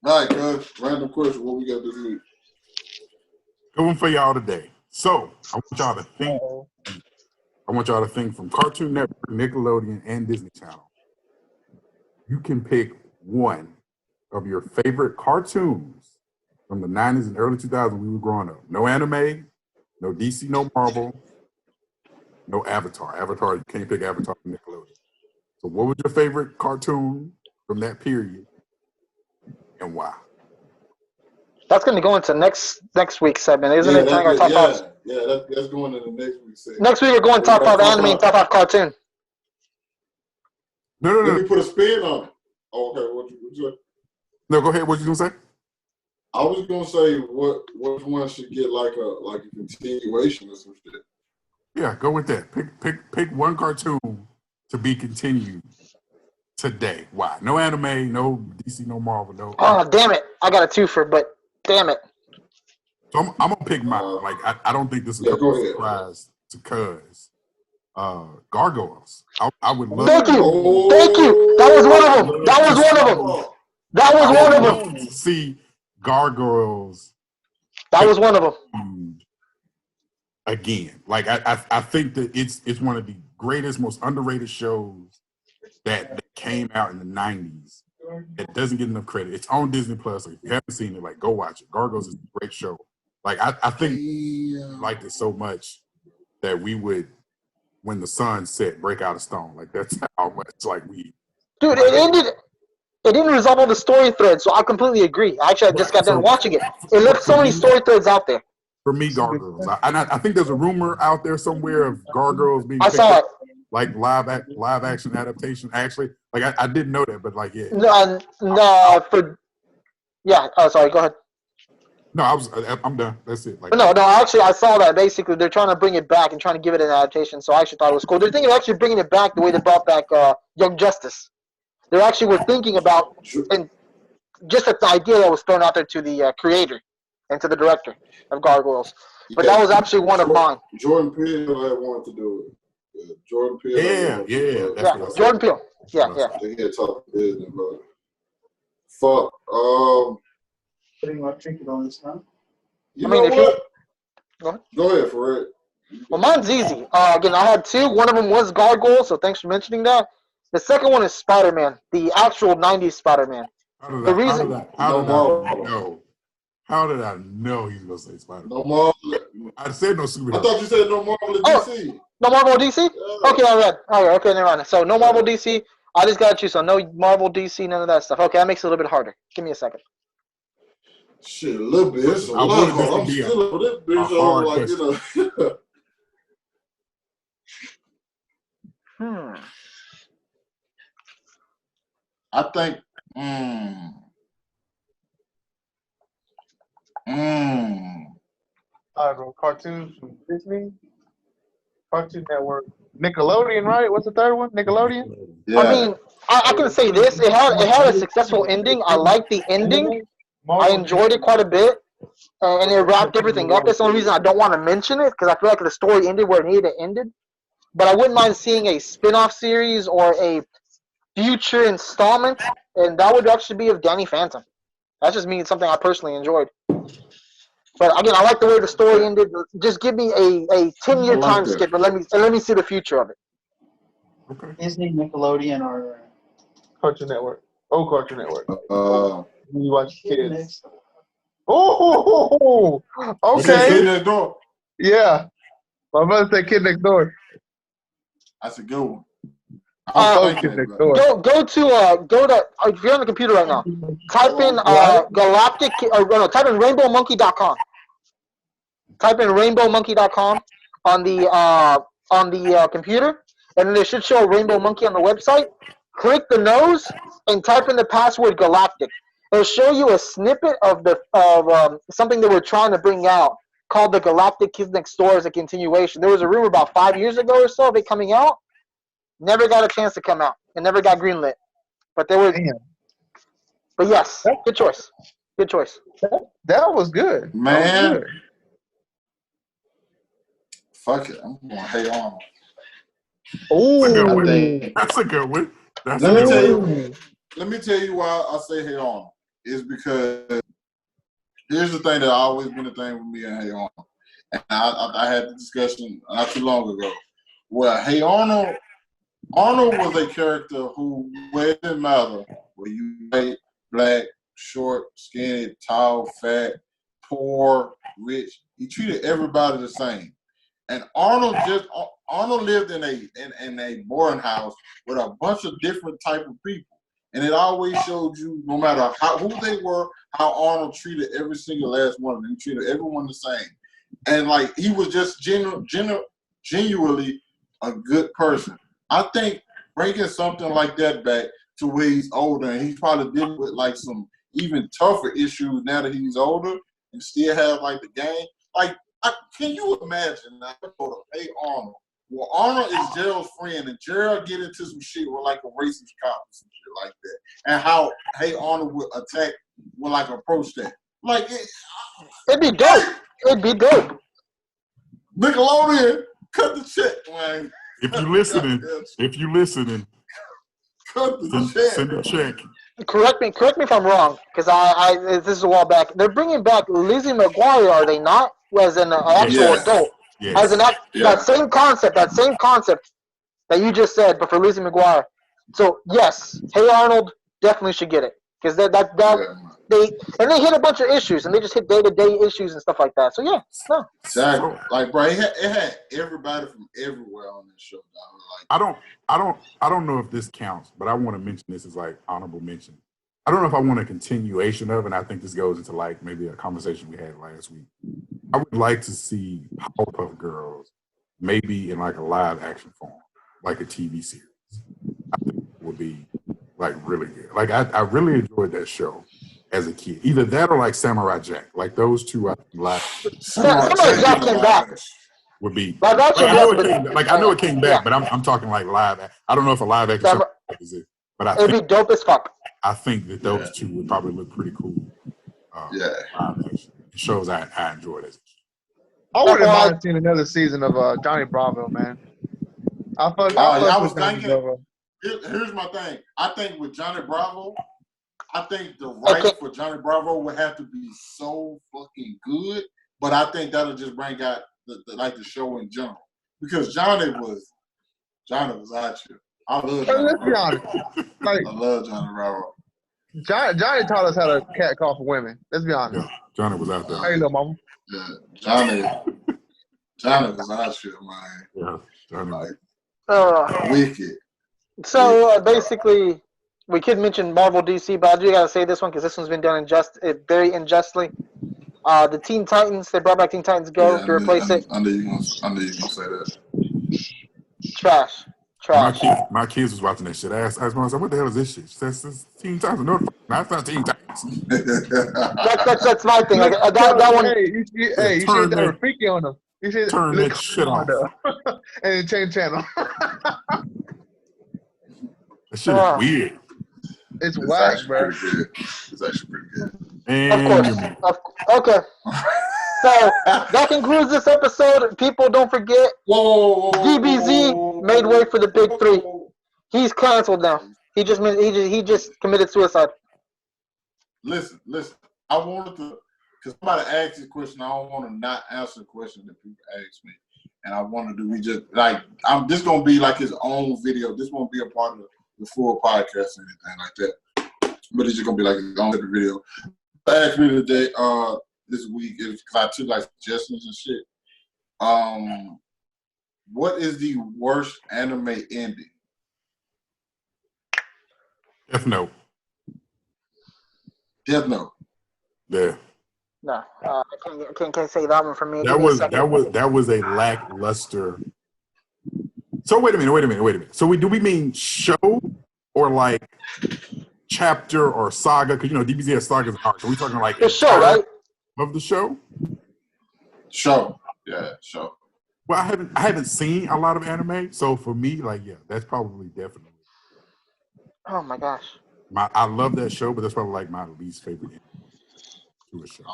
right, guys. Random question. What we got this week? Good one for y'all today. So I want y'all to think from Cartoon Network, Nickelodeon, and Disney Channel. You can pick one of your favorite cartoons from the 90s and early 2000s when we were growing up. No anime, no DC, no Marvel, no Avatar. Avatar, you can't pick Avatar from Nickelodeon. So what was your favorite cartoon from that period and why? That's going to go into next week's segment, isn't it? Our top 5. Yeah, that's going into the next week's segment. Next week we're going top 5 anime and top 5 cartoon. No. Let me put a spin on it. Oh, okay, what you say? No, go ahead. What you gonna say? I was gonna say which one should get like a continuation or some shit. Yeah, go with that. Pick one cartoon to be continued today. Why? No anime, no DC, no Marvel, no. Oh, damn it! I got a twofer, but damn it. So I'm gonna pick mine. I don't think this is a surprise to Cuz. Gargoyles. I would love. Thank you. That was one of them. To see Gargoyles. That was one of them. Again, like I think that it's one of the greatest, most underrated shows that came out in the 90s. It doesn't get enough credit. It's on Disney Plus. So if you haven't seen it, like go watch it. Gargoyles is a great show. Like I think we liked it so much that we would, when the sun set, break out a stone. Like that's how much we. Dude, it didn't resolve all the story threads, so I completely agree. Actually, I just got done watching it. It left so many story threads out there. For me, Gargoyles. I think there's a rumor out there somewhere of Gargoyles being. I saw it. like live action adaptation. Actually, like I didn't know that, but like yeah. Sorry. Go ahead. No, I'm done. That's it. Like No. Actually, I saw that. Basically, they're trying to bring it back and trying to give it an adaptation. So I actually thought it was cool. They're thinking of actually bringing it back the way they brought back Young Justice. They actually were thinking about, and just an idea that was thrown out there to the creator and to the director of Gargoyles. But that was actually one of mine. Jordan Peele had wanted to do it. Jordan Peele. Jordan Peele. Yeah. They had talked to Disney about it. Fuck. Putting my trinket on this now. You know what? Go ahead, Fred. Well, mine's easy. Again, I had two. One of them was Gargoyle, so thanks for mentioning that. The second one is Spider-Man, the actual 90s Spider-Man. How did I know he was going to say Spider-Man? No Marvel. I said no superhero. I thought you said no Marvel and DC. No Marvel or DC? Yeah. Okay, all right. Okay, never mind. So no Marvel DC. I just got you. So no Marvel DC, none of that stuff. Okay, that makes it a little bit harder. Give me a second. Shit, a little bit. It's a lot hard. I'm still over this bitch on, like, you know. I think. Cartoons from Disney, Cartoon Network, Nickelodeon, right? What's the third one? Nickelodeon. Yeah. I mean, I can say this. It had a successful ending. I liked the ending. I enjoyed it quite a bit. And it wrapped everything up. That's the only reason I don't want to mention it, because I feel like the story ended where it needed to end. But I wouldn't mind seeing a spin-off series or a future installment, and that would actually be of Danny Phantom. That just means something I personally enjoyed. But again, I like the way the story ended. Just give me a 10-year time skip, and let me see the future of it. Okay. Disney, Nickelodeon, or Cartoon Network. Oh, Cartoon Network. You watch kids. Oh, okay. Kid Next Door. Yeah. My brother said Kid Next Door. That's a good one. Kid Next Door. Go to if you're on the computer right now, type in galactic type in rainbowmonkey.com. Type in rainbowmonkey.com on the computer, and there should show a rainbow monkey on the website. Click the nose and type in the password galactic. It'll show you a snippet of something that we're trying to bring out called the Galactic Kids Next Door as a continuation. There was a rumor about 5 years ago or so of it coming out. Never got a chance to come out. It never got greenlit. But there were. But yes, good choice. Good choice. That was good. Man. Fuck it. I'm going to hate on. Oh, that's a good one. Let me tell you why I say hey on. Is because here's the thing that always been the thing with me and Hey Arnold. And I had the discussion not too long ago. Well, Hey Arnold was a character who, where it didn't matter, were you white, black, short, skinny, tall, fat, poor, rich, he treated everybody the same. And Arnold lived in a boarding house with a bunch of different type of people. And it always showed you, no matter who they were, how Arnold treated every single last one of them. He treated everyone the same. And, like, he was just genuinely a good person. I think bringing something like that back to where he's older, and he's probably dealing with, like, some even tougher issues now that he's older and still have, like, the game. Like, can you imagine now, hey, Arnold? Well, Arnold is Gerald's friend, and Gerald get into some shit with, like, a racist cop or some shit like that. And how, hey, Arnold would approach that. Like, it'd be dope. It'd be dope. Nickelodeon, cut the check, man. If you listening, cut the check. Send a check. Correct me if I'm wrong, because this is a while back. They're bringing back Lizzie McGuire, are they not? As an actual adult. Yes. That same concept that you just said, but for Lizzie McGuire. So yes, Hey Arnold definitely should get it, because they hit a bunch of issues, and they just hit day-to-day issues and stuff like that. So yeah, no. Exactly. Like, bro, it had everybody from everywhere on this show. Like, I don't know if this counts, but I want to mention this as like honorable mention. I don't know if I want a continuation of it, and I think this goes into like maybe a conversation we had last week. I would like to see Powerpuff Girls maybe in like a live action form. like a TV series. I think it would be like really good. Like I really enjoyed that show as a kid. Either that or like Samurai Jack. Like those two I think Samurai Samurai Jack came back. would be. Live Like, action, I know yes, it came. but Like I know it came back, yeah, but I'm talking like live. I don't know if a live action show is it, but it'd be dope as fuck. I think that those two would probably look pretty cool. Live action shows I enjoyed as a kid. I wouldn't mind seeing another season of Johnny Bravo, man. I was thinking. Here's my thing. I think with Johnny Bravo, I think the writing for Johnny Bravo would have to be so fucking good. But I think that'll just bring out the show in general, because Johnny was out here. I love Johnny. Let's be honest. Like, I love Johnny Bravo. Johnny taught us how to cat call for women. Let's be honest. Yeah, Johnny was out there. Hey, little mama. Yeah, Johnny was out here, man. Yeah, Johnny. Like, wicked. So basically, we could mention Marvel DC, but I do gotta say this one because this one's been done very unjustly. The Teen Titans, they brought back Teen Titans Go to replace it. I knew you gonna say that. Trash. My kids was watching that shit. I asked my son, what the hell is this shit? She says, it's Teen Titans. No, that's not Teen Titans. That's my thing. Like, that one. Hey, you should have done Rafiki on them. You should turn that shit off. And then change channel. That shit is weird. It's whack, bro. It's actually pretty good. And of course. Okay. So that concludes this episode. People, don't forget, DBZ made way for the big three. He's canceled now. He just committed suicide. Listen. I wanted to, because somebody asked this question. I don't want to not answer the question that people ask me, and I wanted to. We just this gonna be like his own video. This won't be a part of the full podcast or anything like that. But it's just gonna be like his own video. Asked me today, this week, because I took like suggestions and shit. What is the worst anime ending? Death Note. Death Note. Yeah. No, I can't say that one for me. That was a lackluster. So wait a minute. So do we mean show or like chapter or saga? Because DBZ has sagas and arcs. Are we talking like the show, right? Of the show? Show. Yeah, show. Well, I haven't seen a lot of anime, so for me, that's probably definitely. Oh my gosh. I love that show, but that's probably like my least favorite anime to a show.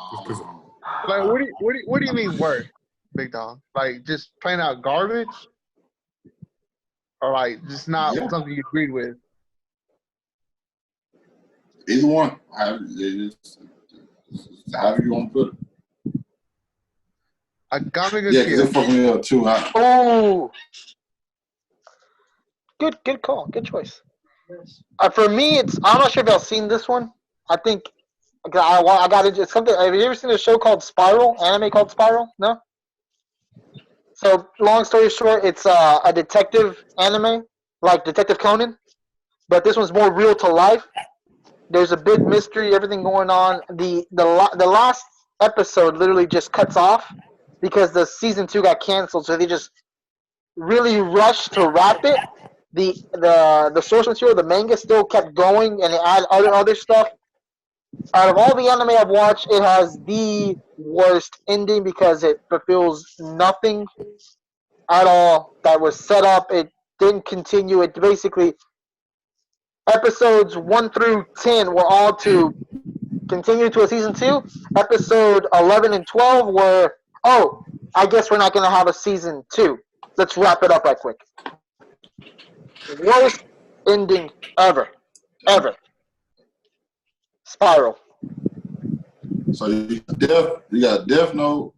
Like, what do you mean worse, Big Dog? Like just plain out garbage, or like just not something you agreed with? Either one. However you want to put it. I gotta go. Yeah, because it fucked me up too. Oh, good call. Good choice. For me, I'm not sure if y'all seen this one. I think I got it. It's something. Have you ever seen a show called Spiral? Anime called Spiral? No. So long story short, it's a detective anime, like Detective Conan, but this one's more real to life. There's a big mystery, everything going on. The last episode literally just cuts off because the season 2 got canceled, so they just really rushed to wrap it. The source material, the manga, still kept going, and it added other stuff. Out of all the anime I've watched, it has the worst ending because it fulfills nothing at all that was set up. It didn't continue. It basically, episodes 1 through 10 were all to continue to a season 2. Episode 11 and 12 were, I guess we're not going to have a season 2. Let's wrap it up right quick. Worst ending ever. Spiral. So you got Death Note,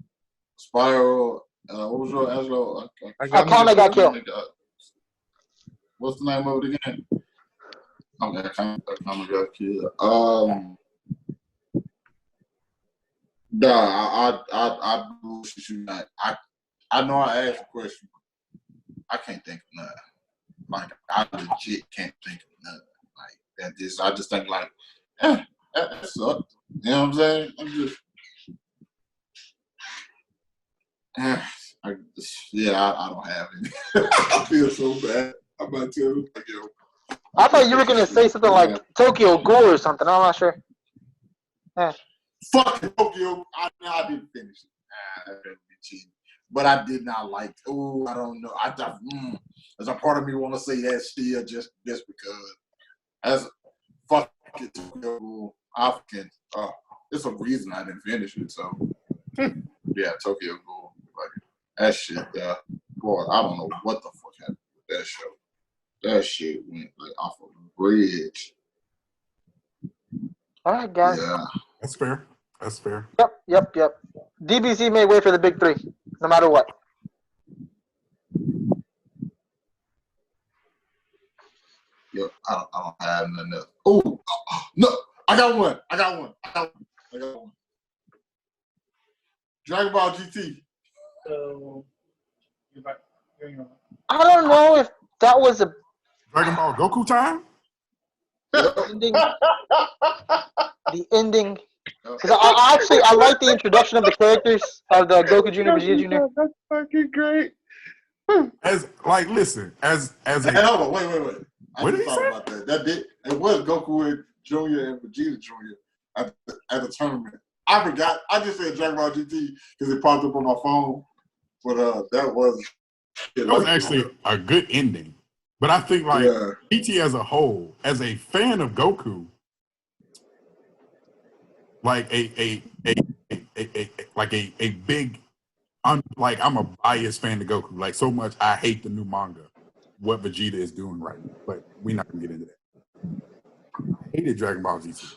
Spiral. What was your Angelo? Akame got killed. What's the name of it again? Okay, Akame got killed. Nah, I bullshit you not. I know I asked a question. I can't think of nothing. Like, I legit can't think of nothing. Like, I just think like, that sucked. You know what I'm saying? I'm just, I don't have it. I feel so bad. I'm about to tell you, like, yo. I thought you were gonna say something like Tokyo Ghoul or something. I'm not sure. Fucking Tokyo. I didn't finish it. That would be cheating. But I did not like. Oh, I don't know. I thought there's a part of me want to say that still just because. As fucking Tokyo Ghoul, there's a reason I didn't finish it. So yeah, Tokyo Ghoul. Like that shit. Boy, I don't know what the fuck happened with that show. That shit went like off of the bridge. All right, guys. Yeah. That's fair. Yep. DBZ may wait for the big three, no matter what. Yep. I don't have nothing else. Oh no! I got one. Dragon Ball GT. So, you're right. I don't know if that was a Dragon Ball Goku time? ending. The ending. Because I like the introduction of the characters of the Goku Jr. Vegeta Jr. That's fucking great. As a Hey, hold on, wait. What did he say? About that. It was Goku Jr. and Vegeta Jr. at the tournament. I forgot. I just said Dragon Ball GT because it popped up on my phone. But that was actually a good ending. But I think GT as a whole, as a fan of Goku, like a big, like I'm a biased fan of Goku. Like so much, I hate the new manga. What Vegeta is doing right now, but we're not gonna get into that. I hated Dragon Ball GT.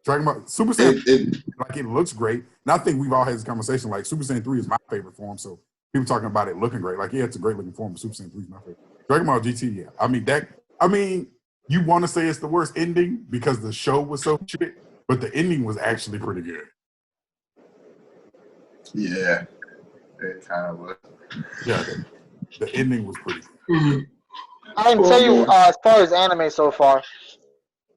Dragon Ball Super Saiyan, it looks great. And I think we've all had this conversation. Like Super Saiyan 3 is my favorite form, so people talking about it looking great. Like, yeah, it's a great looking form, but Super Saiyan 3 is my favorite. Dragon Ball GT, yeah. I mean, you want to say it's the worst ending because the show was so shit, but the ending was actually pretty good. Yeah, it kind of was. Yeah, the ending was pretty good. I can tell you, as far as anime so far,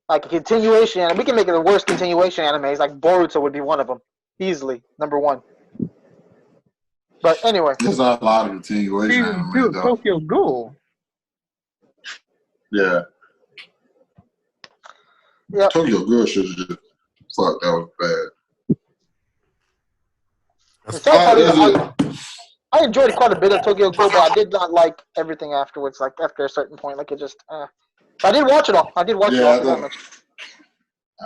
like a continuation, and we can make it the worst continuation animes. Like Boruto would be one of them, easily #1. But anyway, there's a lot of continuation Season 2 anime of though. Tokyo Ghoul. Yeah. Yep. Tokyo Ghoul should have just fuck. That was bad. The sad part is I enjoyed quite a bit of Tokyo Ghoul, but I did not like everything afterwards. Like after a certain point, like it just. I did watch it all. I did watch it all.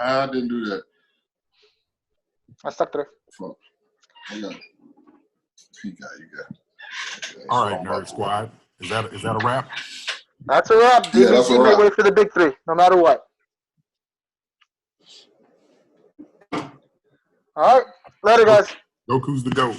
I didn't do that. I stuck through. Fuck. You got. All right, Nerd Squad. Is that a wrap? That's a wrap. Yeah, that's a DBC may wrap. wait for the big three, no matter what. All right. Later, guys. Goku's the GOAT.